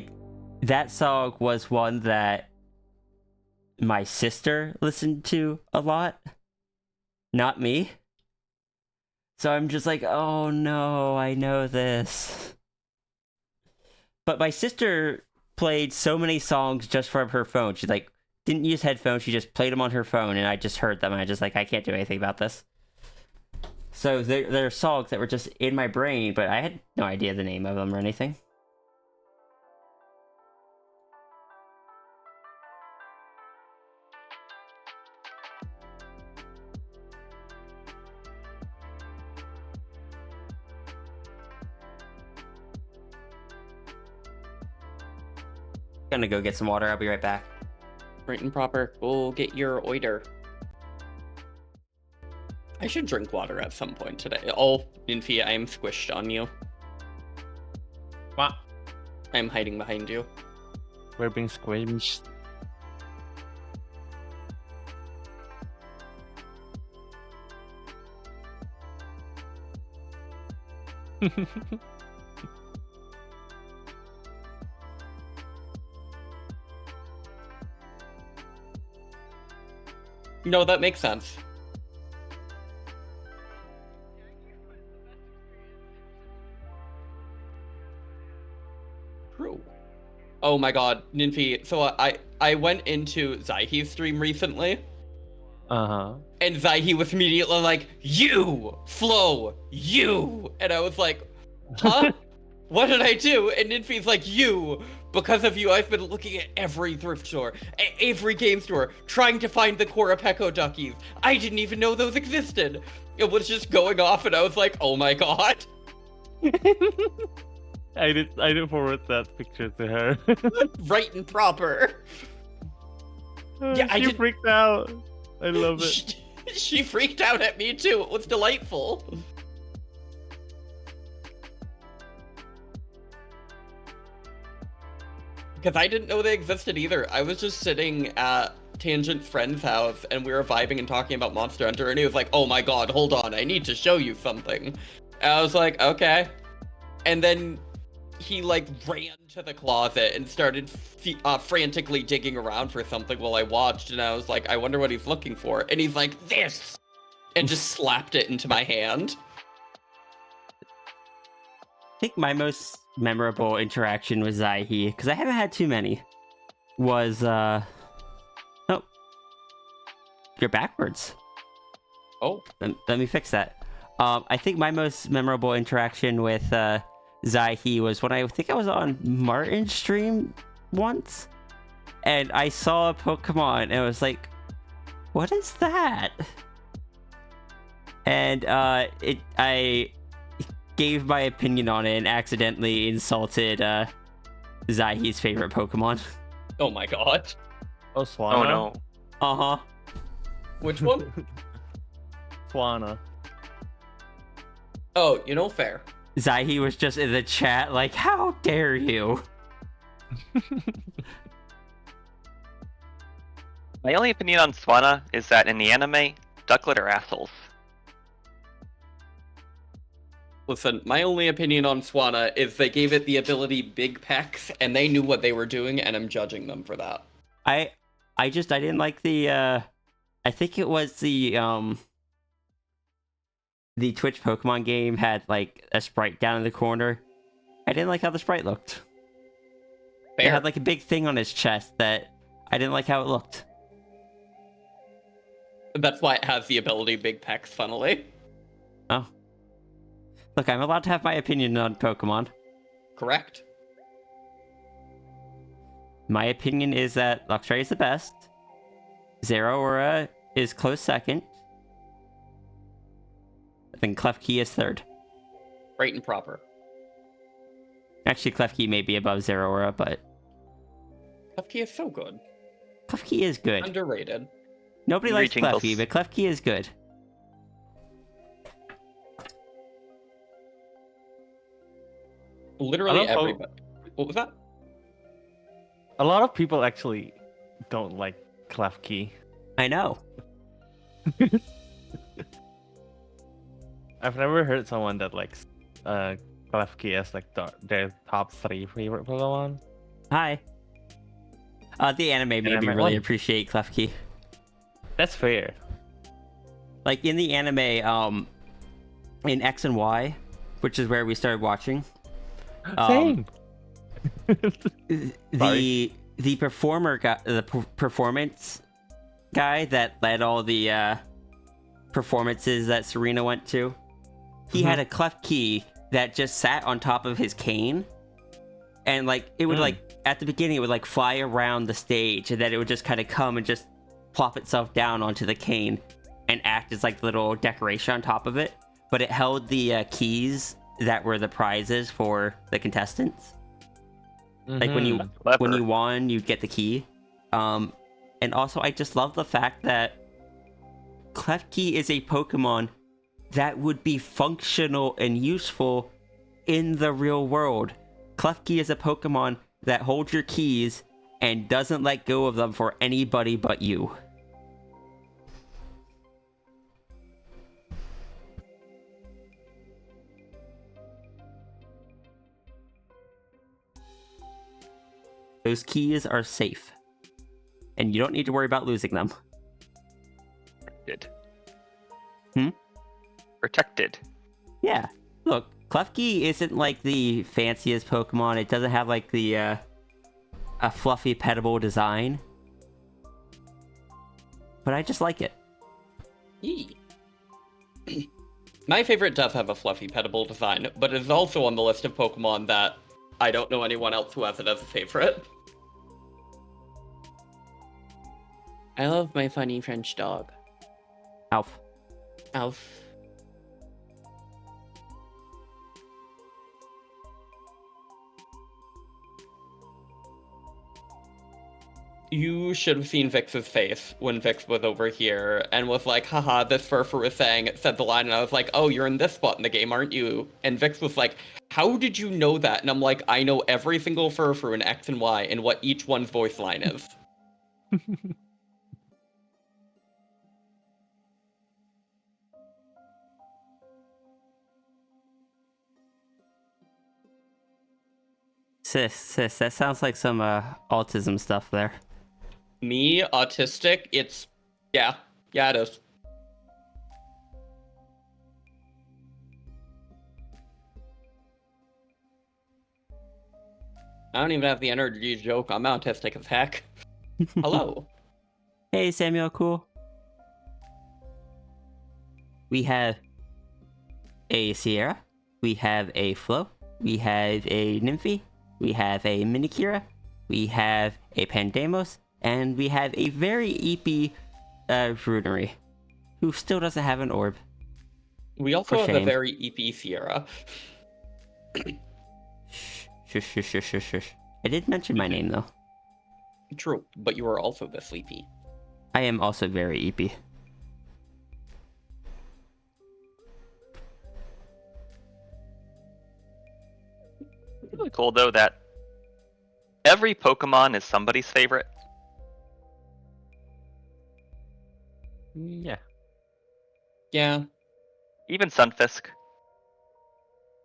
that song was one that my sister listened to a lot, not me. So I'm just like, oh no, I know this. But my sister played so many songs just from her phone. She didn't use headphones, she just played them on her phone, and I just heard them, and I just I can't do anything about this. So there are songs that were just in my brain, but I had no idea the name of them or anything. Gonna go get some water, I'll be right back. Right and proper. Go get your oiter. I should drink water at some point today. Oh, Ninfi, I am squished on you. What? I am hiding behind you. We're being squished. No, that makes sense. True. Oh my god, Ninfi. So I went into Zaihi's stream recently. Uh-huh. And Zaihi was immediately like, you! Flo! You! And I was like, huh? What did I do? And Ninfi's like, you! Because of you, I've been looking at every thrift store, every game store, trying to find the Korapeko duckies. I didn't even know those existed. It was just going off, and I was like, oh my god. I did forward that picture to her. Right and proper. Yeah, I she did- freaked out. I love it. She freaked out at me too. It was delightful. Because I didn't know they existed either. I was just sitting at Tangent's friend's house, and we were vibing and talking about Monster Hunter, and he was like, "Oh my god, hold on, I need to show you something." And I was like, "Okay." And then he like ran to the closet and started frantically digging around for something while I watched, and I was like, "I wonder what he's looking for." And he's like, "This!" and just slapped it into my hand. I think my most memorable interaction with Zaihi, because I haven't had too many, was oh, you're backwards. Oh, Let me fix that. I think my most memorable interaction with Zaihi was when I think I was on Martin's stream once, and I saw a Pokemon, and I was like, "What is that?" And I gave my opinion on it and accidentally insulted Zaihi's favorite Pokemon. oh my god. Oh, Swana. Oh no. Uh-huh. Which one? Swana. Oh, fair. Zaihi was just in the chat like, "How dare you?" My only opinion on Swana is that in the anime, Ducklet are assholes. Listen, my only opinion on Swana is they gave it the ability Big Pecs, and they knew what they were doing, and I'm judging them for that. I didn't like the I think it was the Twitch Pokemon game had like a sprite down in the corner. I didn't like how the sprite looked. It Fair. had like a big thing on his chest that I didn't like how it looked. That's why it has the ability Big Pecs, funnily. Oh. Look, I'm allowed to have my opinion on Pokemon. Correct. My opinion is that Luxray is the best. Zeraora is close second. I think Klefki is third. Right and proper. Actually, Klefki may be above Zeraora, but Klefki is so good. Klefki is good. Underrated. Nobody likes Reaching Klefki, those- but Klefki is good. Literally I don't know. everybody. What was that? A lot of people actually don't like Klefki. I know. I've never heard someone that likes Klefki as like their top 3 favorite Pokemon. Hi. The anime made me Anime really one. appreciate Klefki. That's fair. Like in the anime, in X and Y, which is where we started watching. Same. The performer guy, performance guy that led all the performances that Serena went to, he had a Klefki that just sat on top of his cane, and like it would like at the beginning it would like fly around the stage, and then it would just kind of come and just plop itself down onto the cane and act as like little decoration on top of it. But it held the keys that were the prizes for the contestants. Like when you Clever. won, you get the key. And also I just love the fact that Klefki is a Pokemon that would be functional and useful in the real world. Klefki is a Pokemon that holds your keys and doesn't let go of them for anybody but you. Those keys are safe. And you don't need to worry about losing them. Protected. Hmm? Protected. Yeah. Look, Klefki isn't like the fanciest Pokemon. It doesn't have like the a fluffy petable design. But I just like it. Yee. My favorite does have a fluffy petable design, but it is also on the list of Pokemon that I don't know anyone else who has it as a favorite. I love my funny French dog. Alf. Alf. You should have seen Vix's face when Vix was over here and was like, haha, this Furfur was saying, said the line, and I was like, oh, you're in this spot in the game, aren't you? And Vix was like, how did you know that? And I'm like, I know every single Furfur in X and Y and what each one's voice line is. sis, that sounds like some autism stuff there. Me, autistic, it's... Yeah, it is. I don't even have the energy to joke. I'm autistic as heck. Hello. Hey, Samuel, cool. We have a Sierra, we have a Flo, we have a Nymphy, we have a Minikira, we have a Pandemos, and we have a very eepy Runery, who still doesn't have an orb. We also For have a shame. very EP Sierra. Shush. I did mention my name, though. True, but you are also the sleepy. I am also very eepy. It's really cool though that every Pokemon is somebody's favorite. Yeah. Yeah, Even Sunfisk.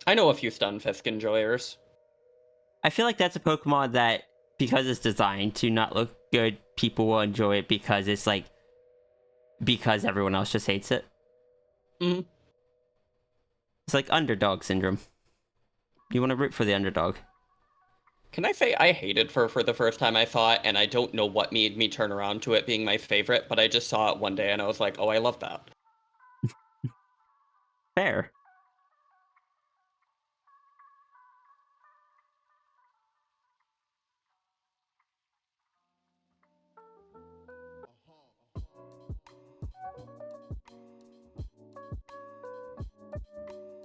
I know a few Stunfisk enjoyers. I feel like that's a Pokemon that, because it's designed to not look good, people will enjoy it because it's like, because everyone else just hates it. Mhm. It's like underdog syndrome. You want to root for the underdog. Can I say I hated Fur for the first time I saw it, and I don't know what made me turn around to it being my favorite, but I just saw it one day and I was like, oh, I love that. Fair.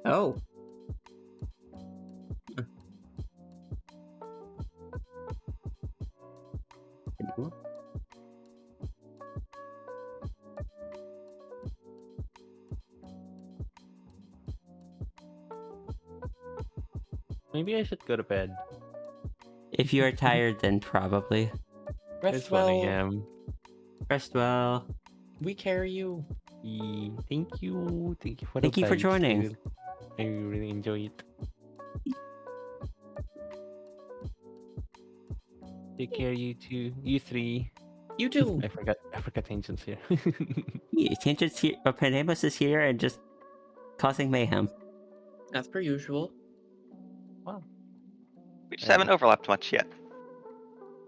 Oh. Maybe I should go to bed. If you are tired, then probably. Rest It's 1 well, a.m. Rest well. we carry you. Thank you. Thank you for Thank the you for vibes, joining. dude. I really enjoy it. Take care, you two. You three. You do. I forgot Tangent's here. Yeah, Tangent's here, Pandemos is here and just causing mayhem. As per usual. Wow. We just haven't overlapped much yet.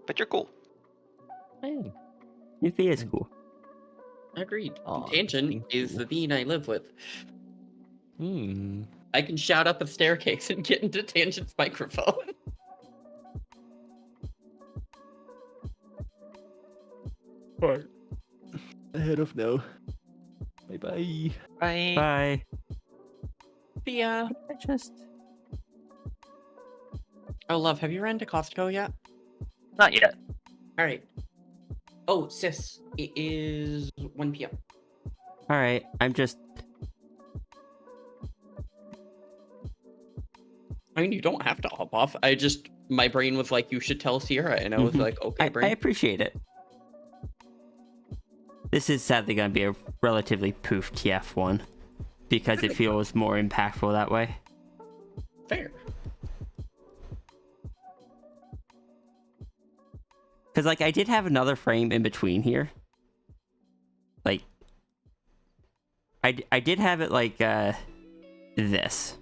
But you're cool. Hey. Newfie is cool. Agreed. Aw, Tangent thank is you. the bean I live with. Hmm. I can shout up a staircase and get into Tangent's microphone. Alright. Ahead of now. Bye bye. Bye. Bye. See ya. I just... Oh, love, have you run to Costco yet? Not yet. Alright. Oh, sis, it is 1 p.m. Alright, I'm just... I mean, you don't have to hop off. My brain was like, you should tell Sierra, and I was Mhm. like, okay, I brain. appreciate it. This is sadly going to be a relatively poof TF1, because it feels more impactful that way. Fair. Because, like, I did have another frame in between here. Like, I did have it, like, this.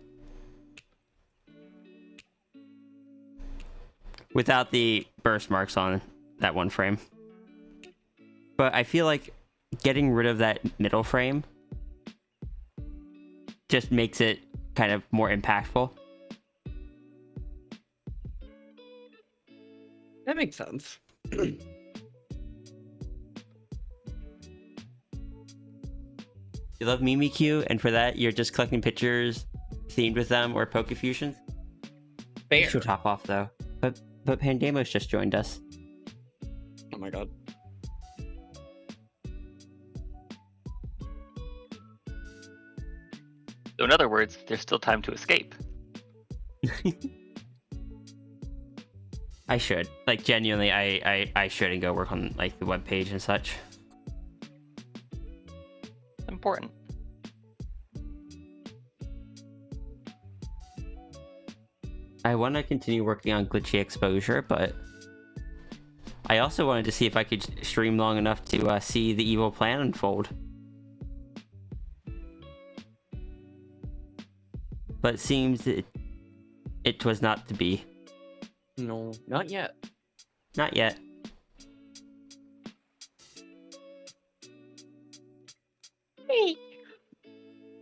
Without the burst marks on that one frame. But I feel like getting rid of that middle frame just makes it kind of more impactful. That makes sense. You love Mimikyu, and for that, you're just collecting pictures themed with them or Pokefusions? Fair. She'll top off, though. But Pandemos just joined us. Oh my god. So in other words, there's still time to escape. I should. Like, genuinely, I should and go work on, like, the webpage and such. Important. I want to continue working on glitchy exposure, but I also wanted to see if I could stream long enough to see the evil plan unfold. But it seems it was not to be. No, not yet. Not yet.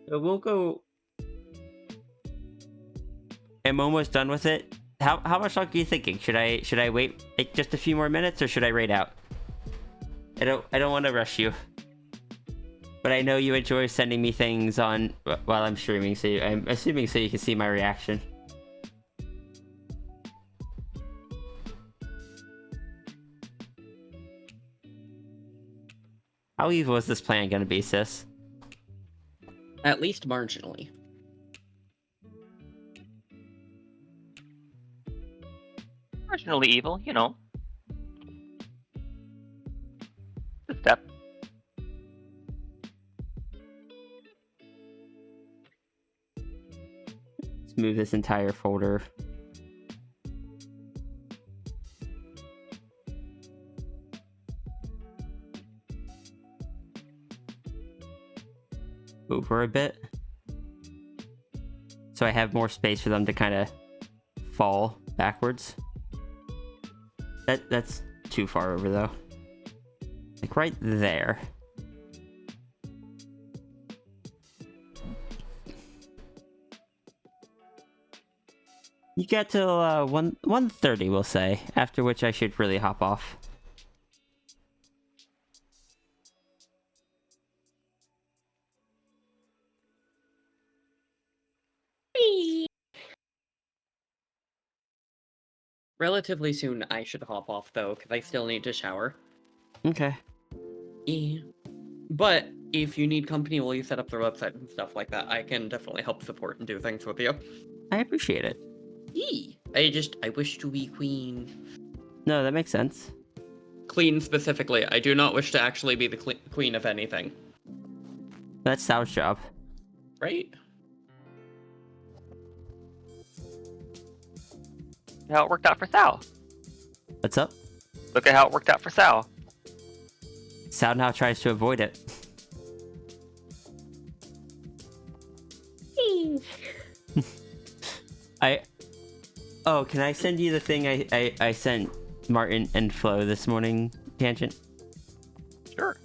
So we'll go. I'm almost done with it. How much longer are you thinking? Should I wait like just a few more minutes, or should I raid out? I don't want to rush you, but I know you enjoy sending me things on while I'm streaming, so I'm assuming so you can see my reaction. How evil is this plan gonna be, sis? At least marginally. Marginally evil, you know. A step. Let's move this entire folder. Over a bit. So I have more space for them to kind of fall backwards. That's too far over though. Like right there. You get till 1:30, we'll say, after which I should really hop off. Relatively soon, I should hop off though, because I still need to shower. Okay. Yeah. But if you need company while you set up their website and stuff like that, I can definitely help support and do things with you. I appreciate it. I wish to be queen. No, that makes sense. Clean specifically. I do not wish to actually be the queen of anything. That's Sal's job. Right? How it worked out for Sal. What's up? Look at how it worked out for Sal. Sal now tries to avoid it. Oh, can I send you the thing I sent Martin and Flo this morning, Tangent? Sure.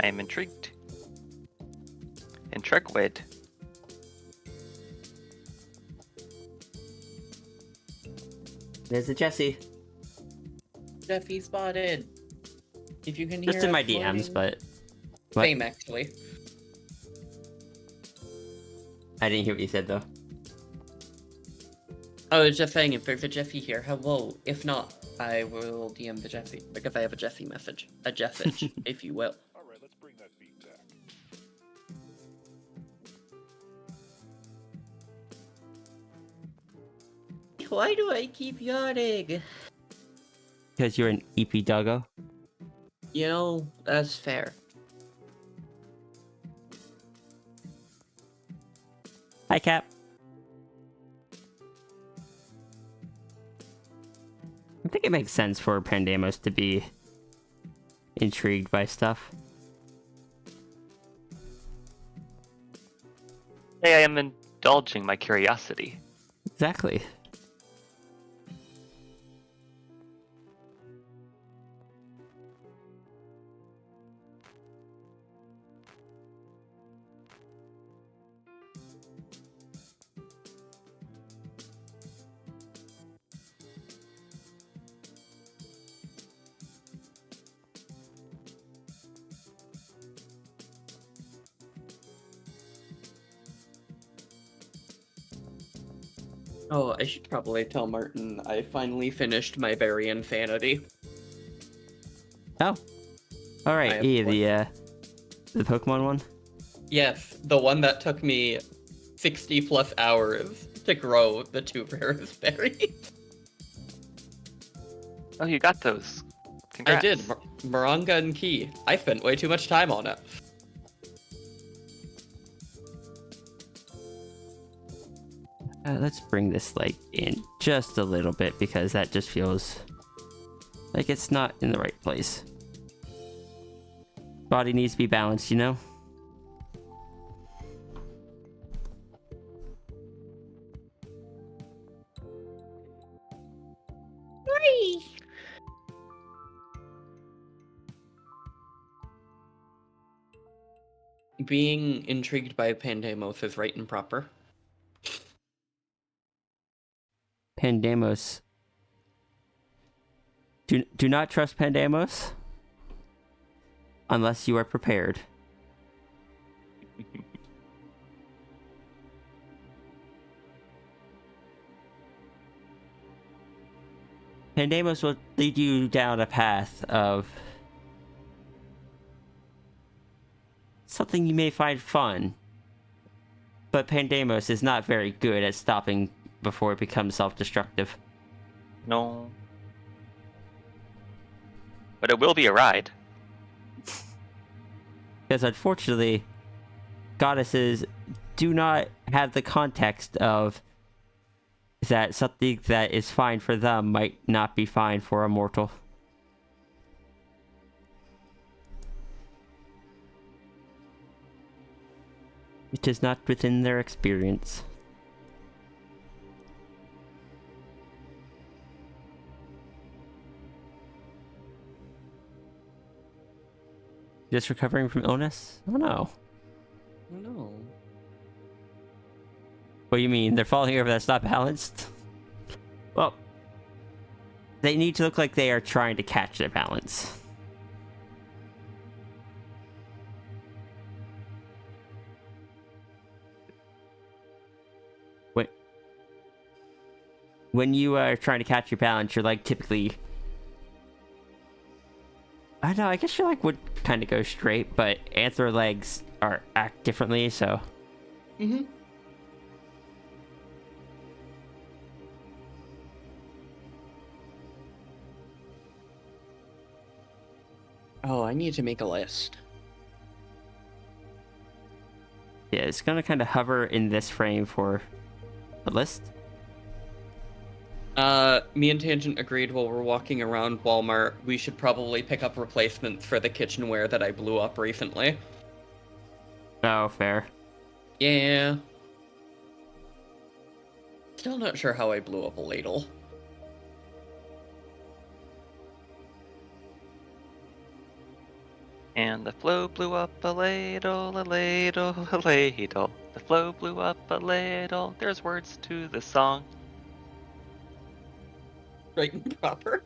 I am intrigued. Intrigued. There's a Jesse. Jeffy spotted. If you can hear Just in my us DMs, moaning- but... What? Same, actually. I didn't hear what you said, though. I was just saying, if there's a Jeffy here, hello. If not, I will DM the Jeffy, because I have a Jeffy message. A Jeffage, if you will. Alright, let's bring that beat back. Why do I keep yawning? Because you're an EP doggo. You know, that's fair. Hi, Cap. I think it makes sense for Pandemos to be intrigued by stuff. Hey, I am indulging my curiosity. Exactly. Oh, I should probably tell Martin I finally finished my Berry Insanity. Oh. I Alright, have E, one. the Pokemon one? Yes, the one that took me 60 plus hours to grow the 2 rarest berries. Oh, you got those. Congrats. I did. Maranga and Key. I spent way too much time on it. Let's bring this like in just a little bit because that just feels like it's not in the right place. Body needs to be balanced, you know? Whee! Being intrigued by Pandemos is right and proper. Pandemos. Do not trust Pandemos unless you are prepared. Pandemos will lead you down a path of something you may find fun, but Pandemos is not very good at stopping before it becomes self-destructive. No. But it will be a ride. Because unfortunately, goddesses do not have the context of that something that is fine for them might not be fine for a mortal. It is not within their experience. Just recovering from illness? Oh no. No. What do you mean? They're falling over that's not balanced? Well, they need to look like they are trying to catch their balance. When you are trying to catch your balance, you're like typically... I don't know, I guess your leg would kind of go straight, but anther legs are act differently, so... Mm-hmm. Oh, I need to make a list. Yeah, it's gonna kind of hover in this frame for the list. Me and Tangent agreed while we're walking around Walmart, we should probably pick up replacements for the kitchenware that I blew up recently. Oh, fair. Yeah. Still not sure how I blew up a ladle. And the flow blew up a ladle, a ladle, a ladle. The flow blew up a ladle. There's words to the song. Right and proper.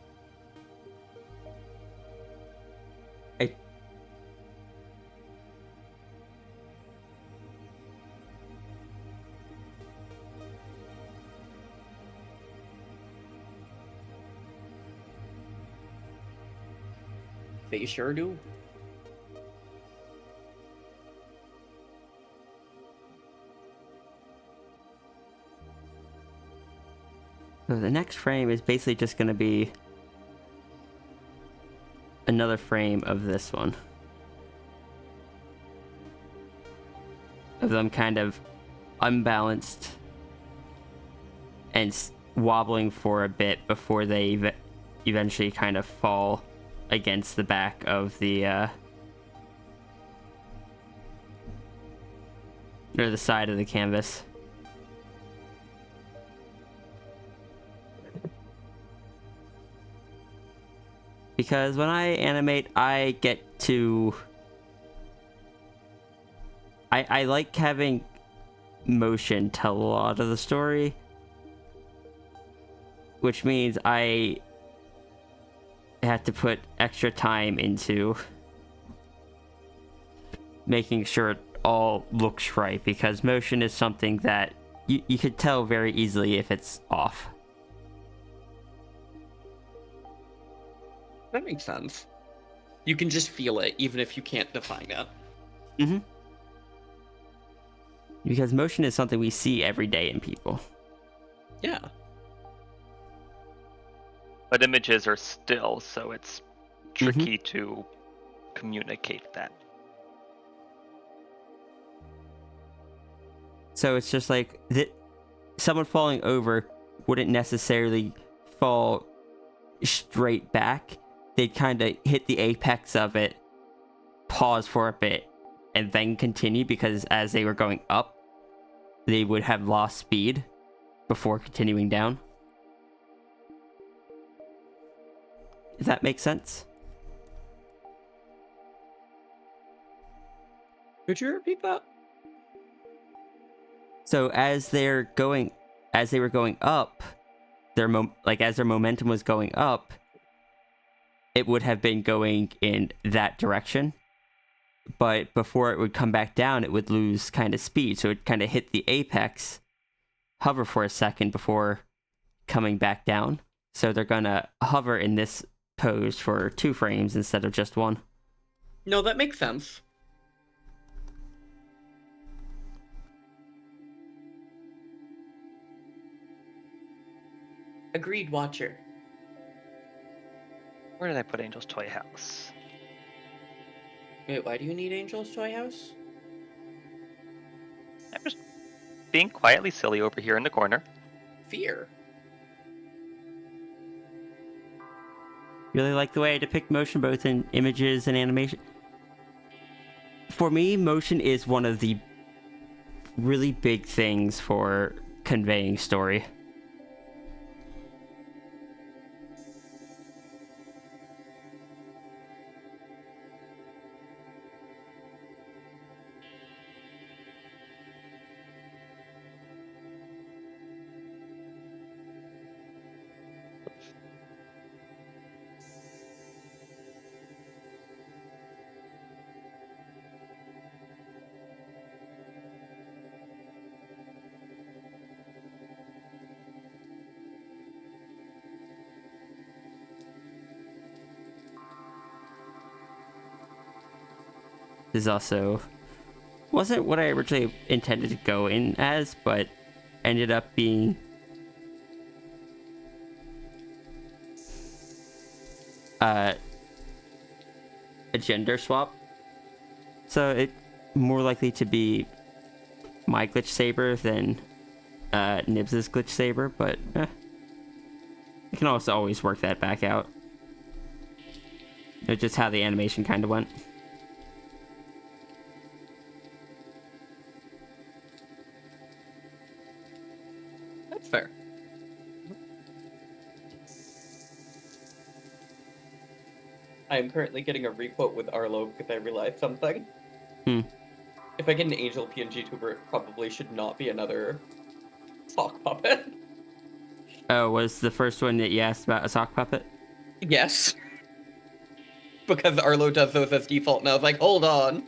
They sure do. So the next frame is basically just going to be another frame of this one. Of them kind of unbalanced and wobbling for a bit before they eventually kind of fall against the back of the or the side of the canvas. Because when I animate, I get to... I like having motion tell a lot of the story. Which means I have to put extra time into making sure it all looks right. Because motion is something that you could tell very easily if it's off. That makes sense. You can just feel it, even if you can't define it. Mm-hmm. Because motion is something we see every day in people. Yeah. But images are still, so it's tricky to communicate that. So it's just like someone falling over wouldn't necessarily fall straight back. They'd kind of hit the apex of it, pause for a bit, and then continue, because as they were going up, they would have lost speed before continuing down. Does that make sense? Could you repeat that? So as they were going up, as their momentum was going up, it would have been going in that direction. But before it would come back down, it would lose kind of speed. So it kind of hit the apex, hover for a second before coming back down. So they're gonna hover in this pose for 2 frames instead of just 1. No, that makes sense. Agreed, Watcher. Where did I put Angel's Toy House? Wait, why do you need Angel's Toy House? I'm just being quietly silly over here in the corner. Fear. Really like the way I depict motion both in images and animation. For me, motion is one of the really big things for conveying story. This also wasn't what I originally intended to go in as, but ended up being a gender swap. So it's more likely to be my glitch saber than Nibs's glitch saber, but I can also always work that back out. It's just how the animation kind of went. That's fair. I am currently getting a requote with Arlo because I realized something. If I get an Angel PNG tuber, it probably should not be another sock puppet. Oh, was the first one that you asked about a sock puppet? Yes. Because Arlo does those as default, and I was like, hold on.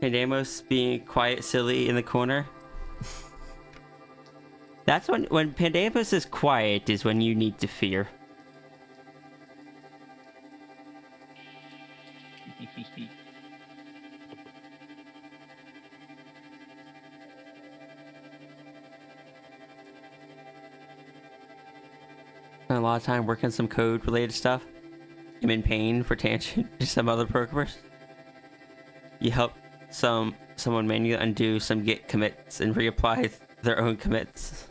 Pandamos being quiet, silly in the corner. That's when Pandamos is quiet is when you need to fear. Spent a lot of time working some code related stuff. I'm in pain for Tangent to some other programmers. You help someone manually undo some git commits and reapply their own commits.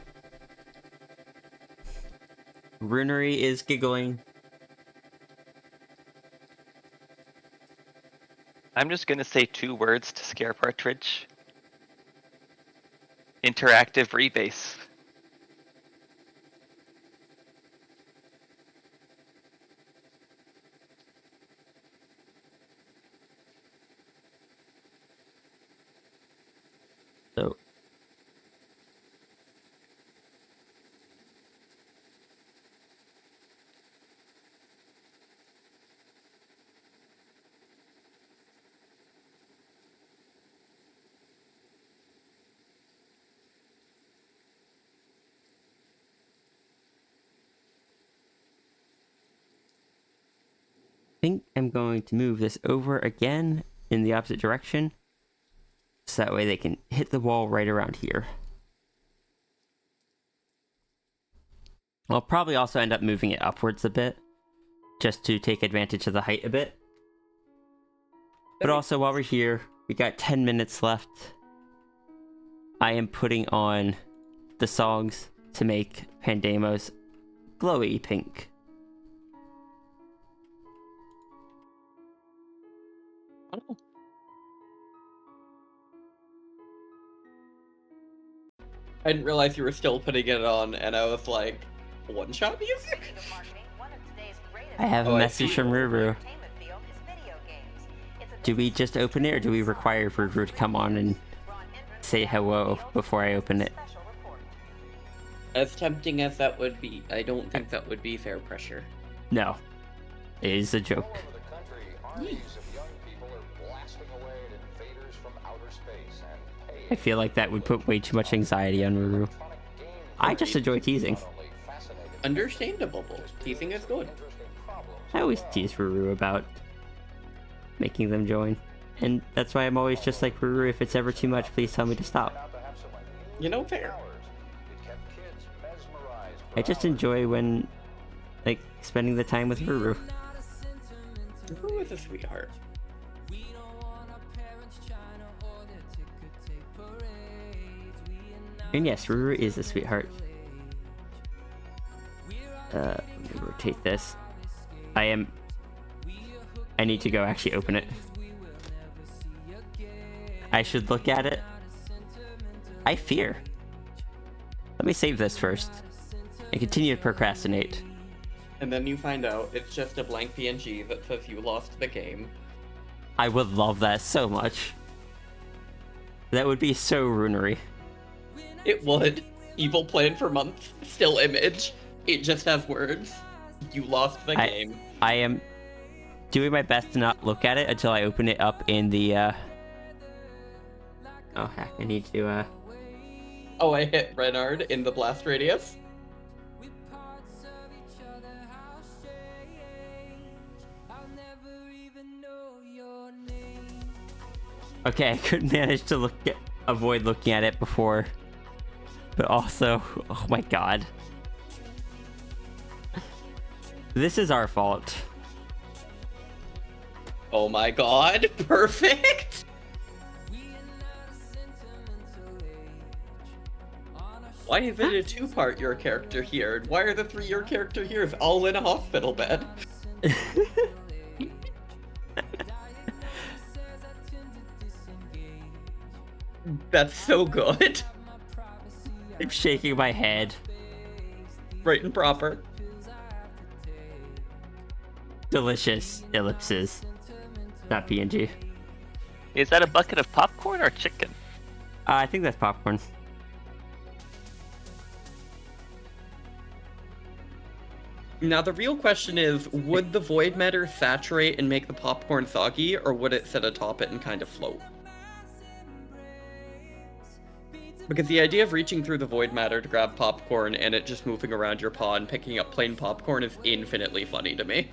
Runery is giggling. I'm just gonna say 2 words to scare Partridge. Interactive rebase. So I think I'm going to move this over again in the opposite direction, so that way they can hit the wall right around here. I'll probably also end up moving it upwards a bit, just to take advantage of the height a bit. But also, while we're here, we got 10 minutes left. I am putting on the songs to make Pandemos glowy pink. Oh. I didn't realize you were still putting it on, and I was like, one-shot music? I have Oh, a I message see. from Ruru. Do we just open it, or do we require Ruru to come on and say hello before I open it? As tempting as that would be, I don't think that would be fair pressure. No. It is a joke. All over the country, armies of young people are blasting away at invaders from outer space and paying I feel like that would put way too much anxiety on Ruru. electronic game I just enjoy teasing. not only fascinating, Understandable. Teasing is good. interesting problems. I always tease Ruru about making them join. And that's why I'm always just like, Ruru, if it's ever too much, please tell me to stop. Out to have some You know, fair. hours. It kept kids mesmerized for I just hours. enjoy when, like, spending the time with Ruru. Who is a sweetheart? And yes, Ruru is a sweetheart. Let me rotate this. I need to go actually open it. I should look at it. I fear. Let me save this first. And continue to procrastinate. And then you find out it's just a blank PNG that says you lost the game. I would love that so much. That would be so runery. It would. Evil plan for months. Still image. It just has words. You lost the game. I am doing my best to not look at it until I open it up in the, Oh, heck, I need to, Oh, I hit Renard in the blast radius. Okay, I couldn't manage to avoid looking at it before. But also, oh my god. This is our fault. Oh my god, perfect! Why is it a two-part your character here? And why are the three your character here is all in a hospital bed? That's so good. I'm shaking my head. Right and proper. Delicious ellipses. Not PNG. Is that a bucket of popcorn or chicken? I think that's popcorn. Now the real question is, would the void matter saturate and make the popcorn soggy, or would it sit atop it and kind of float? Because the idea of reaching through the void matter to grab popcorn and it just moving around your paw and picking up plain popcorn is infinitely funny to me.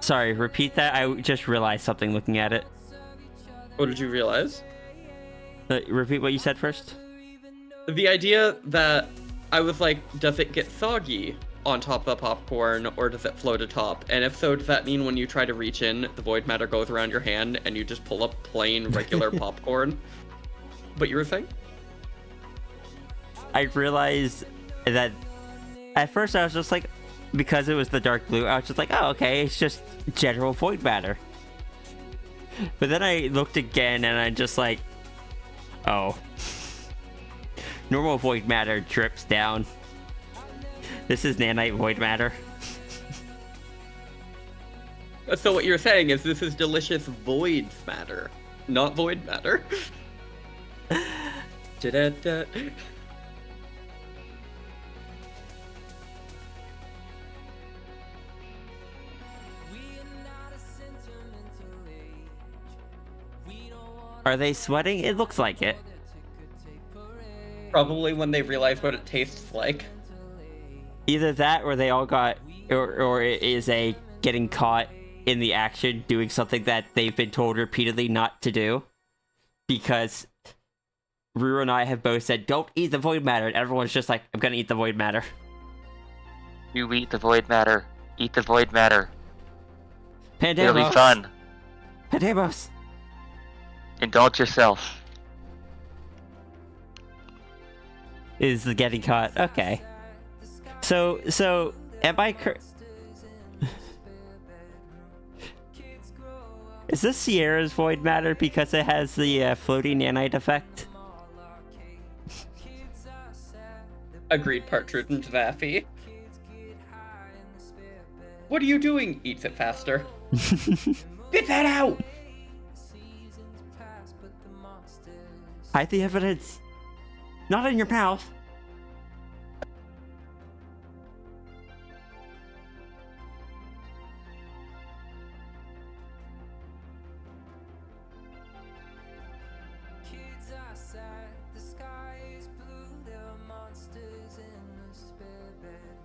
Sorry, repeat that. I just realized something looking at it. What did you realize? Repeat what you said first. The idea that I was like, does it get soggy on top of the popcorn, or does it float atop? And if so, does that mean when you try to reach in, the void matter goes around your hand and you just pull up plain regular popcorn? What you were saying? I realized that at first I was just like, because it was the dark blue, I was just like, oh, okay, it's just general void matter. But then I looked again and I just like, oh. Normal void matter drips down. This is nanite void matter. So what you're saying is this is delicious voids matter, not void matter. Da-da-da. Are they sweating? It looks like it. Probably when they realize what it tastes like. Either that or they all got, or it is a getting caught in the action doing something that they've been told repeatedly not to do. Because Ruru and I have both said, don't eat the void matter. And everyone's just like, I'm gonna eat the void matter. You eat the void matter. Eat the void matter. Pandemos. It'll be fun. Pandemos. Indulge yourself. Is the getting caught? Okay. So am I Is this Sierra's void matter because it has the floating nanite effect? Agreed, Partridge and Daffy. What are you doing? Eats it faster. Spit that out! Hide the evidence. Not in your mouth.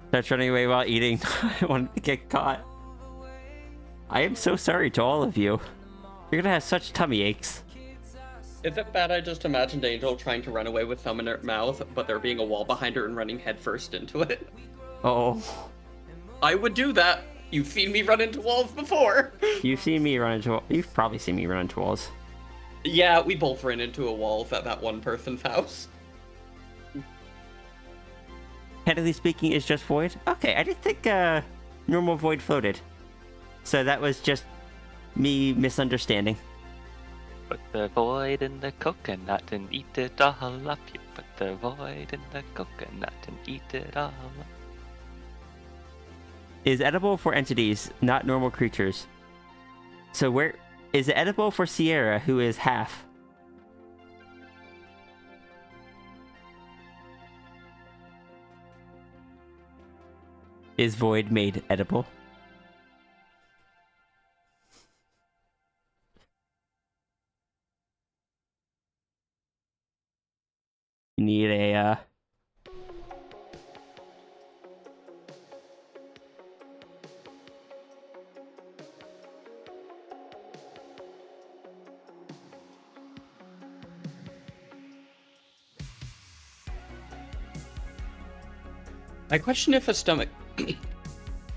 Starts running away while eating. I want to get caught. I am so sorry to all of you. You're gonna have such tummy aches. Is it bad I just imagined Angel trying to run away with thumb in her mouth, but there being a wall behind her and running headfirst into it? Oh. I would do that. You've seen me run into walls before. You've seen me run into. You've probably seen me run into walls. Yeah, we both ran into a wall at that one person's house. Technically speaking, it's just void. Okay, I didn't think normal void floated. So that was just me misunderstanding. Put the void in the coconut and eat it all up. You put the void in the coconut and eat it all up. Is edible for entities, not normal creatures. So where is it edible for Sierra, who is half? Is void made edible? You need a I question if a stomach...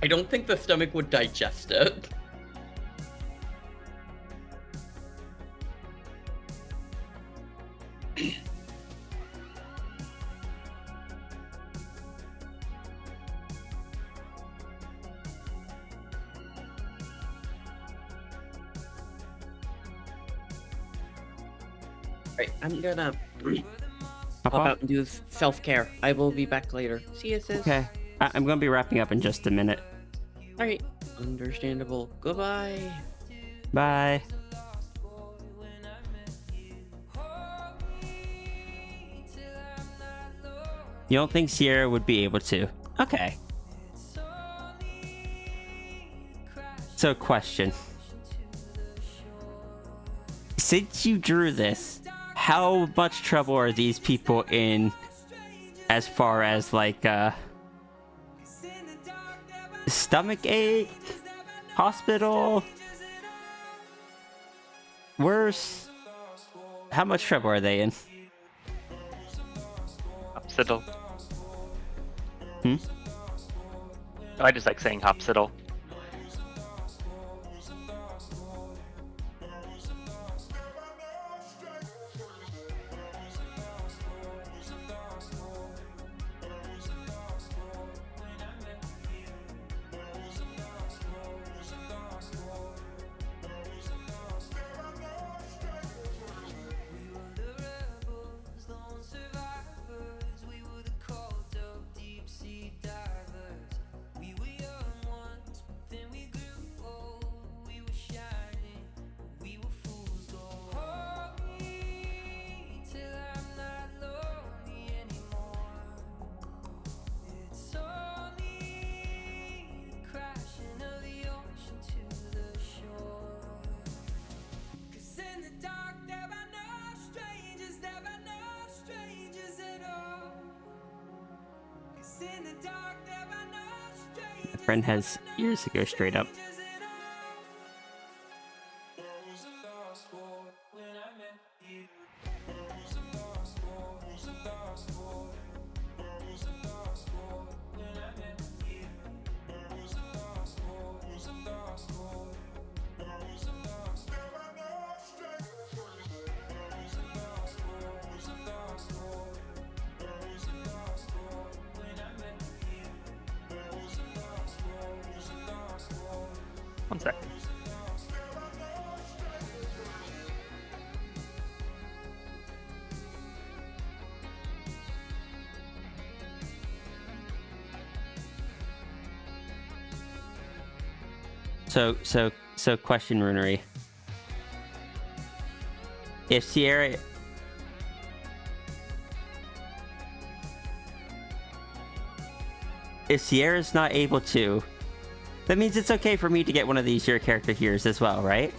I don't think the stomach would digest it. Right, I'm gonna pop out and do self-care. I will be back later. See you, sis. Okay. I'm gonna be wrapping up in just a minute. Alright. Understandable. Goodbye. Bye. You don't think Sierra would be able to? Okay. So, question. Since you drew this, how much trouble are these people in as far as, like, stomach ache? Hospital? Worse? How much trouble are they in? Hopsiddle. Hmm? I just like saying hopsiddle. My friend has ears that go straight up. One sec. So question, Runery. If Sierra Sierra's not able to, that means it's okay for me to get one of these your character here's as well, right?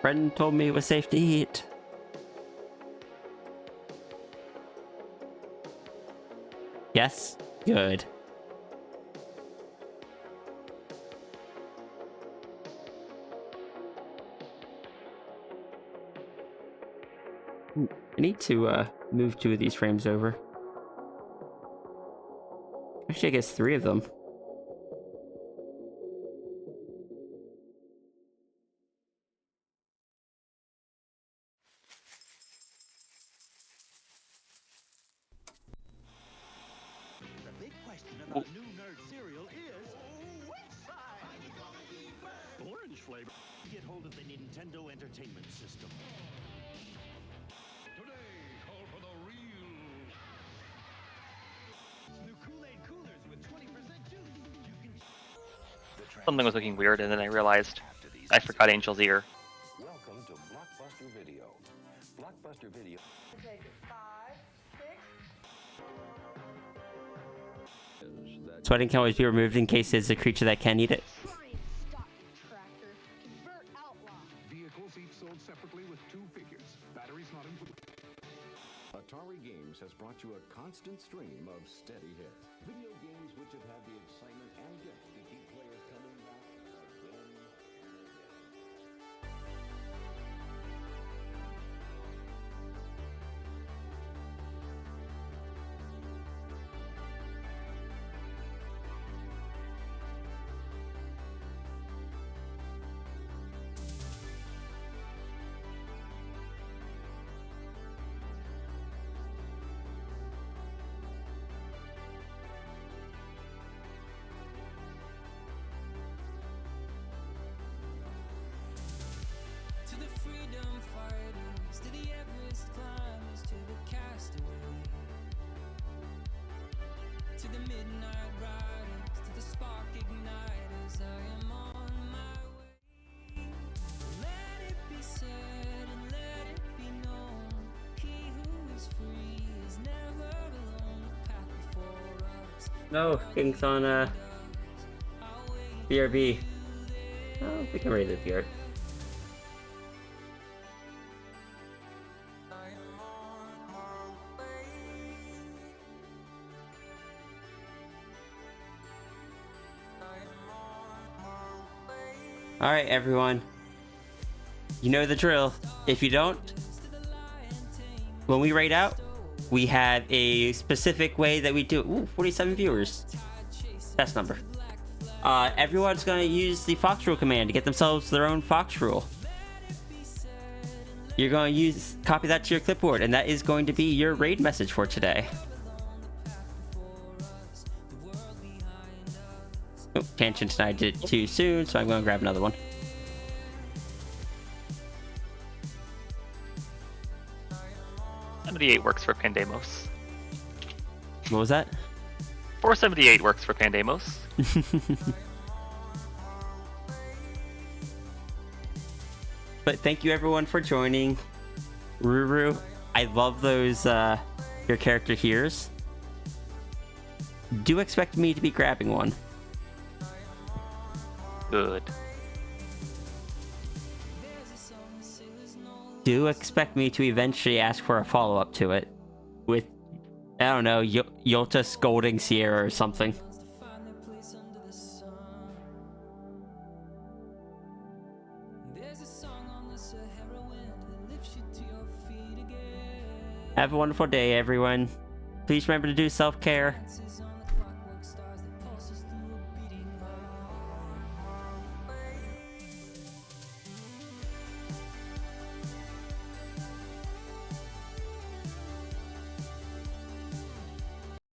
Brendan told me it was safe to eat. Yes? Good. I need to move 2 of these frames over. Actually, I guess 3 of them. The big question about new nerd cereal is which side? Orange flavor. Get hold of the Nintendo Entertainment System. Today, call for the real. New Kool-Aid coolers with 20% juice. You can. Something was looking weird, and then I realized I forgot Angel's ear. Welcome to Blockbuster Video. Blockbuster Video. Take 5, 6. Sweating can always be removed in case it's a creature that can eat it. Try and stop you, tractor. Convert outlaw. Vehicles each sold separately with 2 figures. Batteries not included. Atari Games has brought you a constant stream of steady hits. Video games which have had the excitement and depth to keep players coming back again and again. To the freedom fighters, to the Everest climbers, to the castaway, to the midnight riders, to the spark igniters, I am on my way. Let it be said and let it be known, he who is free is never alone. The path before us. No, King's on BRB. Oh, we can raise it here. Alright, everyone. You know the drill. If you don't, when we raid out, we have a specific way that we do it. Ooh, 47 viewers. Best number. Everyone's going to use the Fox Rule command to get themselves their own Fox Rule. You're going to copy that to your clipboard, and that is going to be your raid message for today. Oh, Tangent and I did it too soon, so I'm going to grab another one. $78 works for Pandemos. What was that? 478 works for Pandemos. But thank you everyone for joining. Ruru, I love those your character here's. Do expect me to be grabbing one. Good. Do expect me to eventually ask for a follow-up to it. With, I don't know, Yota scolding Sierra or something. Have a wonderful day, everyone. Please remember to do self-care. Dances